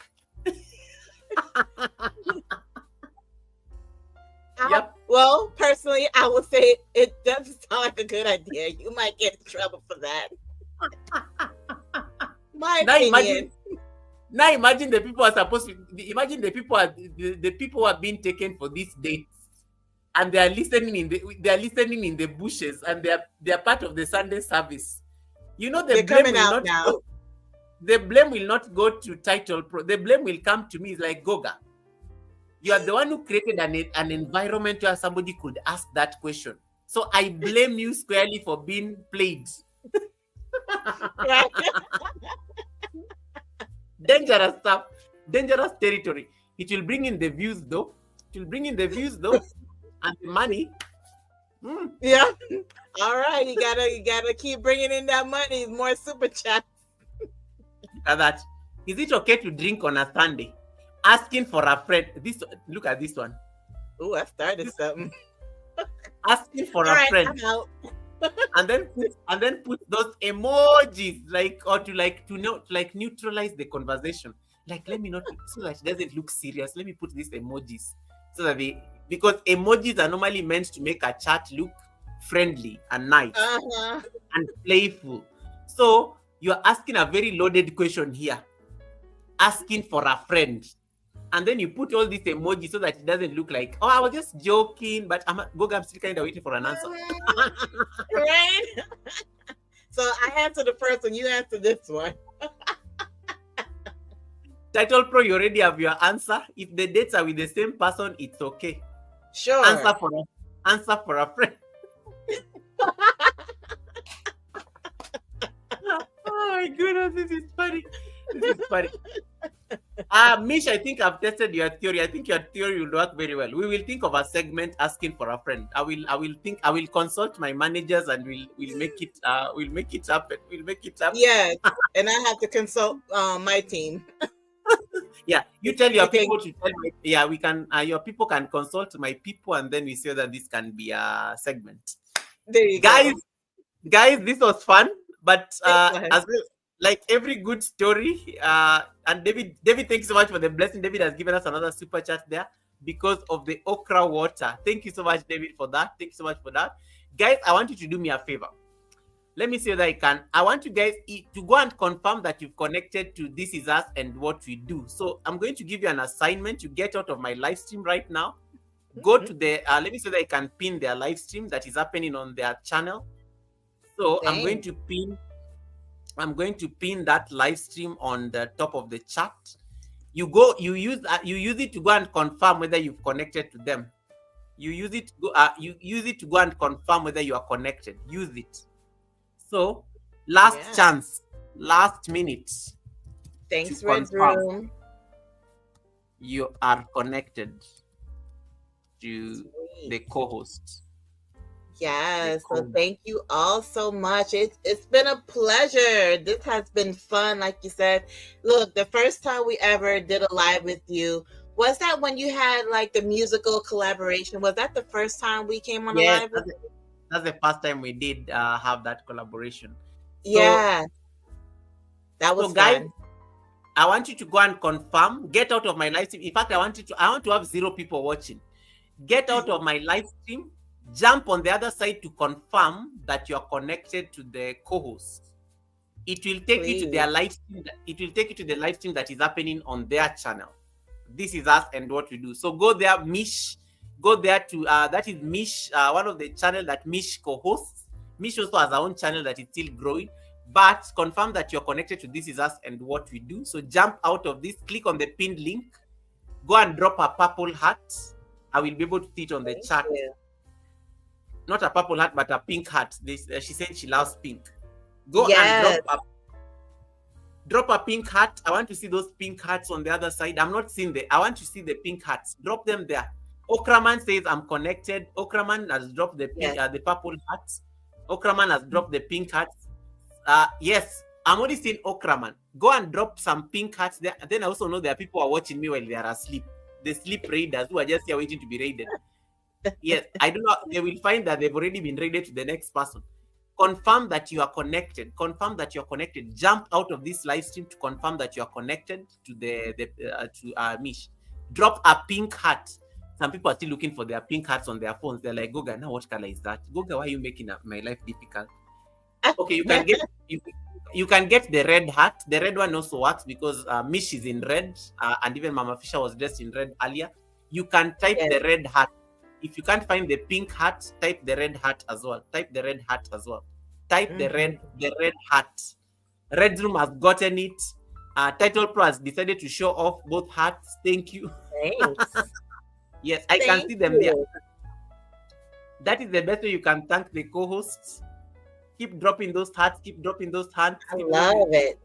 yep. well, personally, I would say it doesn't sound like a good idea. You might get in trouble for that. My Now opinion. imagine the people are supposed to imagine the people who are being taken for these dates, and they are listening in the bushes, and they are part of the Sunday service. They're coming out now. The blame will not go to Title Pro. The blame will come to me. It's like, Goga, you are the one who created an environment where somebody could ask that question. So I blame you squarely for being played. Right? Dangerous stuff, dangerous territory. It will bring in the views though. And the money. Yeah. All right. You gotta keep bringing in that money. More super chat. Look at that. Is it okay to drink on a Sunday? Asking for a friend. Look at this one. Ooh, I started something. Asking for All a right, friend. I'm out. and then put those emojis to neutralize the conversation. Like, let me not, so that it doesn't look serious. Let me put these emojis so that because emojis are normally meant to make a chat look friendly and nice and playful. So you're asking a very loaded question here. Asking for a friend. and then you put all these emojis so that it doesn't look like, oh, I was just joking, but Goga, I'm still kind of waiting for an answer. Right? So I answered the first one, you answered this one. Title Pro, you already have your answer. If the dates are with the same person, it's okay. Sure. Answer for a friend. Oh my goodness, this is funny. This is funny. Mish, I think I've tested your theory. I think your theory will work very well. We will think of a segment asking for a friend. I will consult my managers and we'll make it happen. We'll make it happen. Yes. And I have to consult my team. Yeah, you tell your people to tell me. Yeah, we can. Your people can consult my people, and then we say that this can be a segment. There you guys, go. Guys, this was fun. But Go as like every good story, and David, thank you so much for the blessing. David has given us another super chat there because of the okra water. Thank you so much, David, for that. Thank you so much for that. Guys, I want you to do me a favor. Let me see whether I can. I want you guys to go and confirm that you've connected to This Is Us and What We Do. So I'm going to give you an assignment. You get out of my live stream right now. Go to the, let me see whether I can pin their live stream that is happening on their channel. So I'm going to pin that live stream on the top of the chat. You use it to go and confirm whether you've connected to them. You use it to go and confirm whether you are connected. Use it. So, last chance, last minute. Thanks, Red Room. You are connected to the co-host. Yes, so thank you all so much. It's been a pleasure. This has been fun, like you said. Look, the first time we ever did a live with you, was that when you had like the musical collaboration? Was that the first time we came on a live with you? That's the first time we did have that collaboration. So, yeah, that was guys, fun. I want you to go and confirm. Get out of my live stream. In fact, I want to have 0 people watching. Get out of my live stream. Jump on the other side to confirm that you are connected to the co-host. It will take you to their live stream. It will take you to the live stream that is happening on their channel. This Is Us and What We Do. So go there, Mish. Go there to that is Mish, one of the channel that Mish co-hosts. Mish also has her own channel that is still growing, but confirm that you're connected to This Is Us and What We Do. So jump out of this, click on the pinned link, go and drop a purple heart. I will be able to see it on the chat. Not a purple heart, but a pink heart. She said she loves pink. Go and drop a pink heart. I want to see those pink hearts on the other side. I'm not seeing I want to see the pink hearts. Drop them there. Okraman says I'm connected. Okraman has dropped the pink, the purple hearts. Okraman has dropped the pink hearts. Yes, I'm only seeing Okraman. Go and drop some pink hearts there. And then I also know there are people who are watching me while they are asleep. The sleep raiders who are just here waiting to be raided. Yes, I do not. They will find that they've already been raided to the next person. Confirm that you are connected. Confirm that you're connected. Jump out of this live stream to confirm that you are connected to to Mish. Drop a pink heart. Some people are still looking for their pink hearts on their phones. They're like, Goga, now what color is that? Goga, why are you making my life difficult? Okay, you can get the red heart. The red one also works because Mish is in red, and even Mama Fisher was dressed in red earlier. You can type the red heart. If you can't find the pink heart, type the red heart as well. Type the red heart as well. Type the red heart. Red Room has gotten it. Title Pro has decided to show off both hearts. Thank you. Thanks. Yes, I can see them there. That is the best way you can thank the co-hosts. Keep dropping those hearts. Keep dropping those hearts. I love it.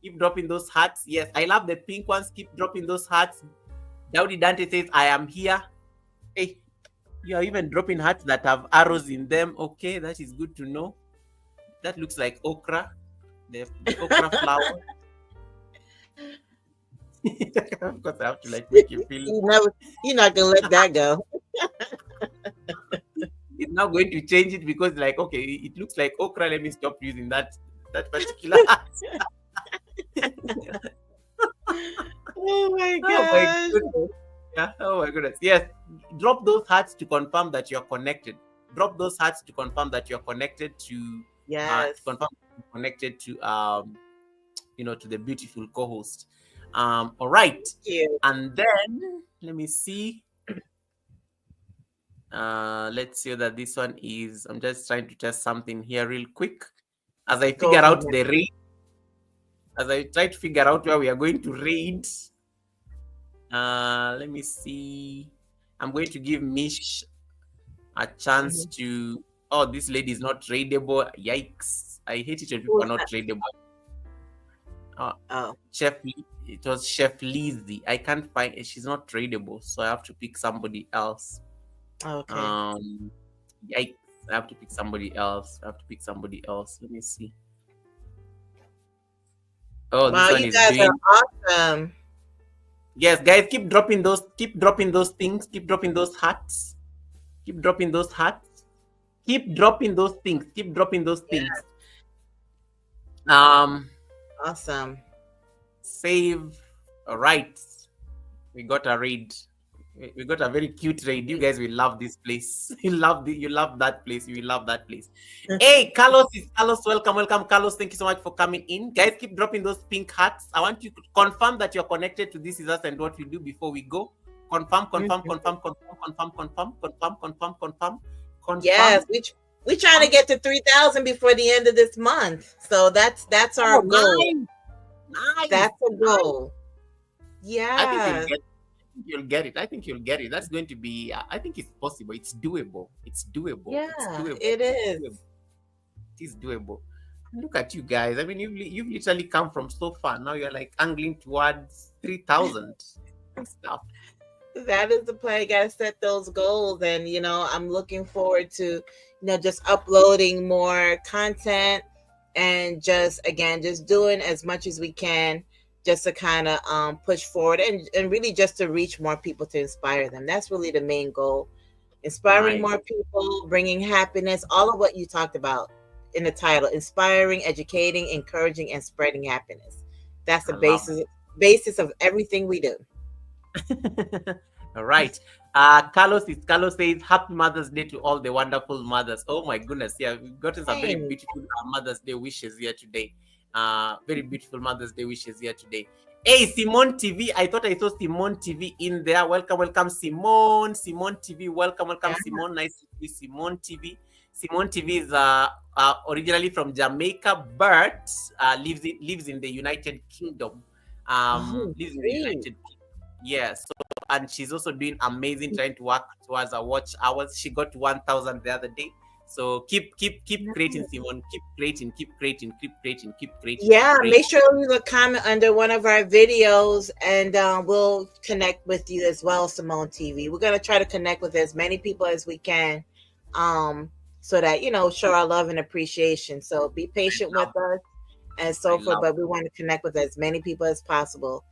Keep dropping those hearts. Yes, I love the pink ones. Keep dropping those hearts. Dowdy Dante says, I am here. Hey, you are even dropping hearts that have arrows in them. Okay, that is good to know. That looks like okra. The okra flower. Of course, I have to make you feel. You're not gonna let that go. It's now going to change it because, okay, it looks like okra. Let me stop using that particular. Oh my gosh. Oh my goodness. Yes. Drop those hearts to confirm that you're connected. Drop those hearts to confirm that you're connected to. Yes. Confirm connected to to the beautiful co-host. All right. Yeah. And then let me see. Let's see that this one is. I'm just trying to test something here real quick as I Go figure for out it. the raid. As I try to figure out where we are going to raid. Let me see. I'm going to give Mish a chance to. Oh, this lady is not raidable. Yikes! I hate it when people Who's are not that? raidable. Oh, It was Chef Lizzie. I can't find it. She's not tradable, so I have to pick somebody else. okay. Yikes. I have to pick somebody else. Let me see. Oh, this Wow, one you is guys doing. are awesome. Yes, guys, keep dropping those things, keep dropping those hats. Keep dropping those hats. Keep dropping those things. Keep dropping those Yeah, things. Um awesome. Save. All right. We got a raid. We got a very cute raid. You guys will love this place. You love that place. You will love that place. Hey, Carlos is Carlos. Welcome, Carlos. Thank you so much for coming in. Guys, keep dropping those pink hats. I want you to confirm that you're connected to This Is Us and what we do before we go. Confirm. Yes, we trying to get to 3,000 before the end of this month. So that's our Oh, goal. nice. That's a goal. I think Yeah. you'll get it. I think you'll get it. That's going to be. I think it's possible. It's doable. Yeah, it is. It is doable. Look at you guys. I mean, you've literally come from so far. Now you're like angling towards 3,000 and stuff. That is the plan. Got to set those goals, and I'm looking forward to just uploading more content, and just doing as much as we can, just to kind of push forward, and really just to reach more people, to inspire them. That's really the main goal: inspiring Nice. more people, bringing happiness, all of what you talked about in the title: inspiring, educating, encouraging, and spreading happiness. That's the I love basis of everything we do. All right. Carlos says, Happy Mother's Day to all the wonderful mothers. Oh my goodness. Yeah, we've gotten some very Thanks. beautiful Mother's Day wishes here today. Very beautiful Mother's Day wishes here today. Hey, Simone TV. I thought I saw Simone TV in there. Welcome, Simone. Simone TV. Welcome, Yeah. Simone. Nice to see Simone TV. Simone TV is originally from Jamaica, but lives in the United Kingdom. Lives in the Great. United Kingdom. Yeah, so and she's also doing amazing, trying to work towards her watch hours. She got to 1,000 the other day. So keep creating, Simone. Keep creating. Yeah, make sure you leave a comment under one of our videos, and we'll connect with you as well, Simone TV. We're gonna try to connect with as many people as we can, so that show our love and appreciation. So be patient with us and so forth, but we want to connect with as many people as possible.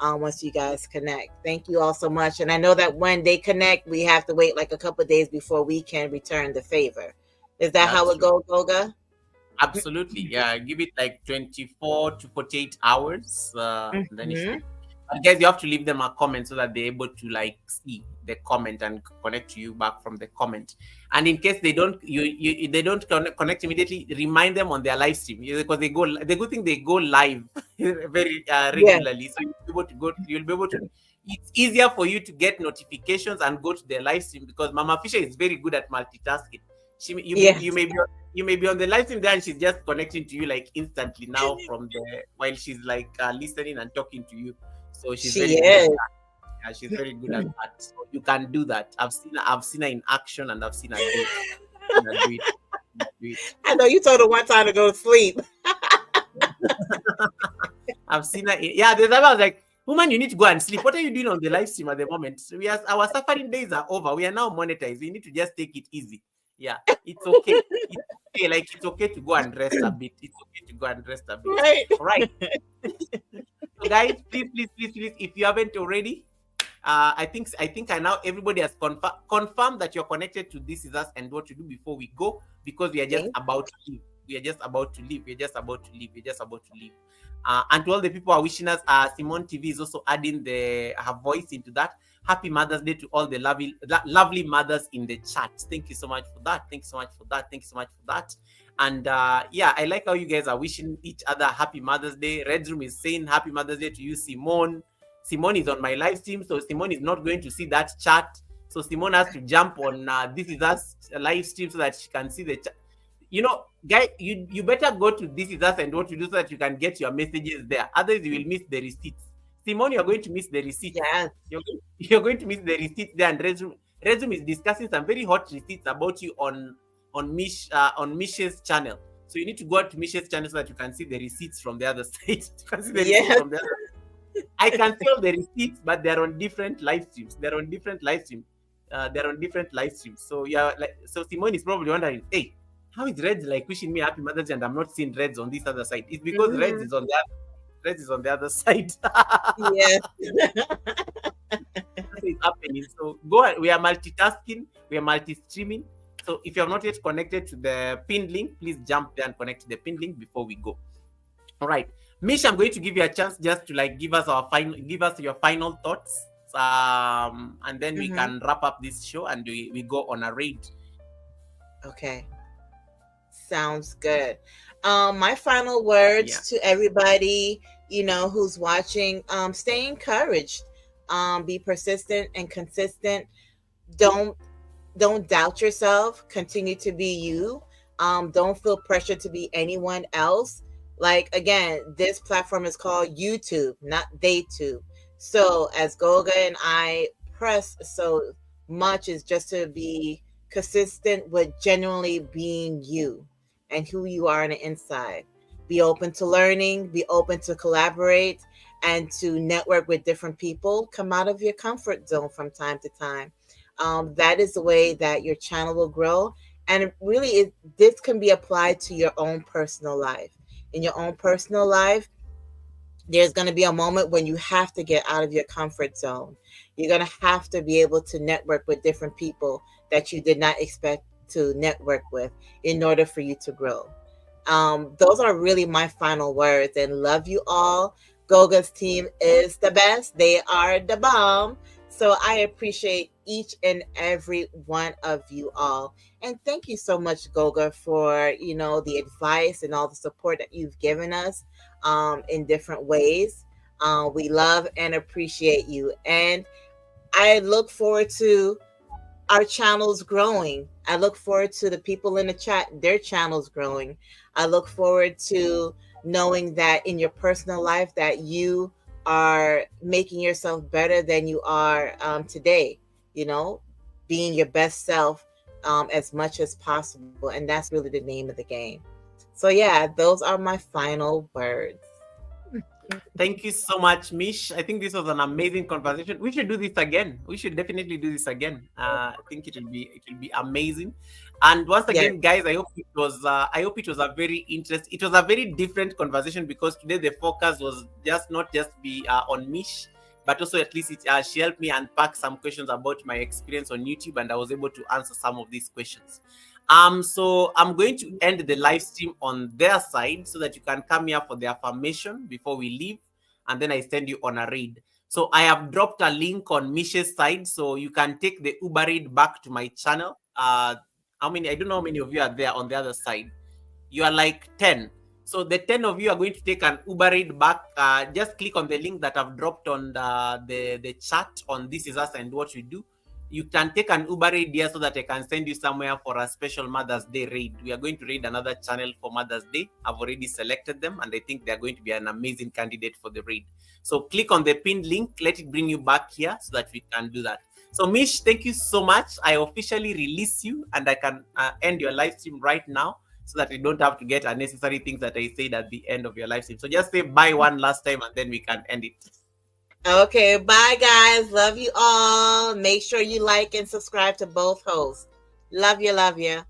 Once you guys connect, thank you all so much. And I know that when they connect, we have to wait like a couple of days before we can return the favor. Is that how it goes, Goga? Absolutely, yeah. Give it like 24 to 48 hours. Then it should. But guys, you have to leave them a comment so that they're able to like see the comment and connect to you back from the comment. And in case they don't, they don't connect immediately, remind them on their live stream, because they go. The good thing, they go live very regularly, so you'll be able to. It's easier for you to get notifications and go to their live stream, because Mama Fisher is very good at multitasking. You may be on the live stream there, and she's just connecting to you like instantly now from the while she's like listening and talking to you. So she's very good at that. Yeah, she's very good at that. So you can do that. I've seen her in action, and I've seen her do it. I know you told her one time to go to sleep. I've seen her. Yeah, the time I was like, woman, you need to go and sleep. What are you doing on the live stream at the moment? So our suffering days are over. We are now monetized. We need to just take it easy. Yeah, it's okay. It's okay. Like, it's okay to go and rest a bit. It's okay to go and rest a bit. Right. All right. So guys, please, if you haven't already, I think now everybody has confirmed that you're connected to This Is Us and what to do before we go, because we are just about to leave. We are just about to leave. And to all the people who are wishing us, Simone TV is also adding her voice into that. Happy Mother's Day to all the lovely mothers in the chat. Thank you so much for that. And yeah, I like how you guys are wishing each other happy Mother's Day. Red Room is saying happy Mother's Day to you, Simone. Simone is on my live stream, so Simone is not going to see that chat. So Simone has to jump on This Is Us live stream so that she can see the chat. Guy, you better go to This Is Us and what to do so that you can get your messages there. Otherwise, you will miss the receipts. Simone, you're going to miss the receipts. Yes. You're going to miss the receipts there. And Resume is discussing some very hot receipts about you on Mish's channel. So you need to go to Mish's channel so that you can see the receipts from the other side. You can see the receipts Yes. from the other. I can see all the receipts, but they're on different live streams. They're on different live streams. So yeah, so Simone is probably wondering, hey, how is Reds like wishing me happy Mother's Day and I'm not seeing Reds on this other side? It's because Reds is on the other side. Yes. Is happening. So go ahead. We are multitasking, we are multi-streaming. So if you have not yet connected to the pinned link, please jump there and connect to the pinned link before we go. All right, Mish, I'm going to give you a chance just to give us your final thoughts, and then we can wrap up this show and we go on a raid. Okay, sounds good. My final words to everybody, who's watching, stay encouraged, be persistent and consistent. Don't doubt yourself. Continue to be you. Don't feel pressure to be anyone else. Like, again, this platform is called YouTube, not DayTube. So as Goga and I press so much is just to be consistent with genuinely being you and who you are on the inside. Be open to learning, be open to collaborate, and to network with different people. Come out of your comfort zone from time to time. That is the way that your channel will grow. And really, this can be applied to your own personal life. In your own personal life, there's going to be a moment when you have to get out of your comfort zone. You're going to have to be able to network with different people that you did not expect to network with in order for you to grow. Those are really my final words, and love you all. Goga's team is the best. They are the bomb. So I appreciate each and every one of you all. And thank you so much, Goga, for, the advice and all the support that you've given us in different ways. We love and appreciate you. And I look forward to our channels growing. I look forward to the people in the chat, their channels growing. I look forward to knowing that in your personal life that you are making yourself better than you are today, being your best self as much as possible. And that's really the name of the game. So yeah, those are my final words. Thank you so much, Mish. I think this was an amazing conversation. We should do this again. We should definitely do this again. I think it will be amazing. And once again, guys, I hope it was a very interesting. It was a very different conversation because today the focus was not just be on Mish, but also at least she helped me unpack some questions about my experience on YouTube, and I was able to answer some of these questions. So I'm going to end the live stream on their side so that you can come here for the affirmation before we leave, and then I send you on a raid. So I have dropped a link on Mish's side, so you can take the Uber raid back to my channel. I don't know how many of you are there on the other side. You are like 10. So the 10 of you are going to take an Uber raid back. Just click on the link that I've dropped on the chat on This Is Us and What We Do. You can take an Uber raid here so that I can send you somewhere for a special Mother's Day raid. We are going to raid another channel for Mother's Day. I've already selected them, and I think they're going to be an amazing candidate for the raid. So click on the pinned link. Let it bring you back here so that we can do that. So Mish, thank you so much. I officially release you, and I can end your live stream right now so that you don't have to get unnecessary things that I said at the end of your live stream. So just say bye one last time, and then we can end it. Okay, bye guys. Love you all. Make sure you like and subscribe to both hosts. Love you, love you.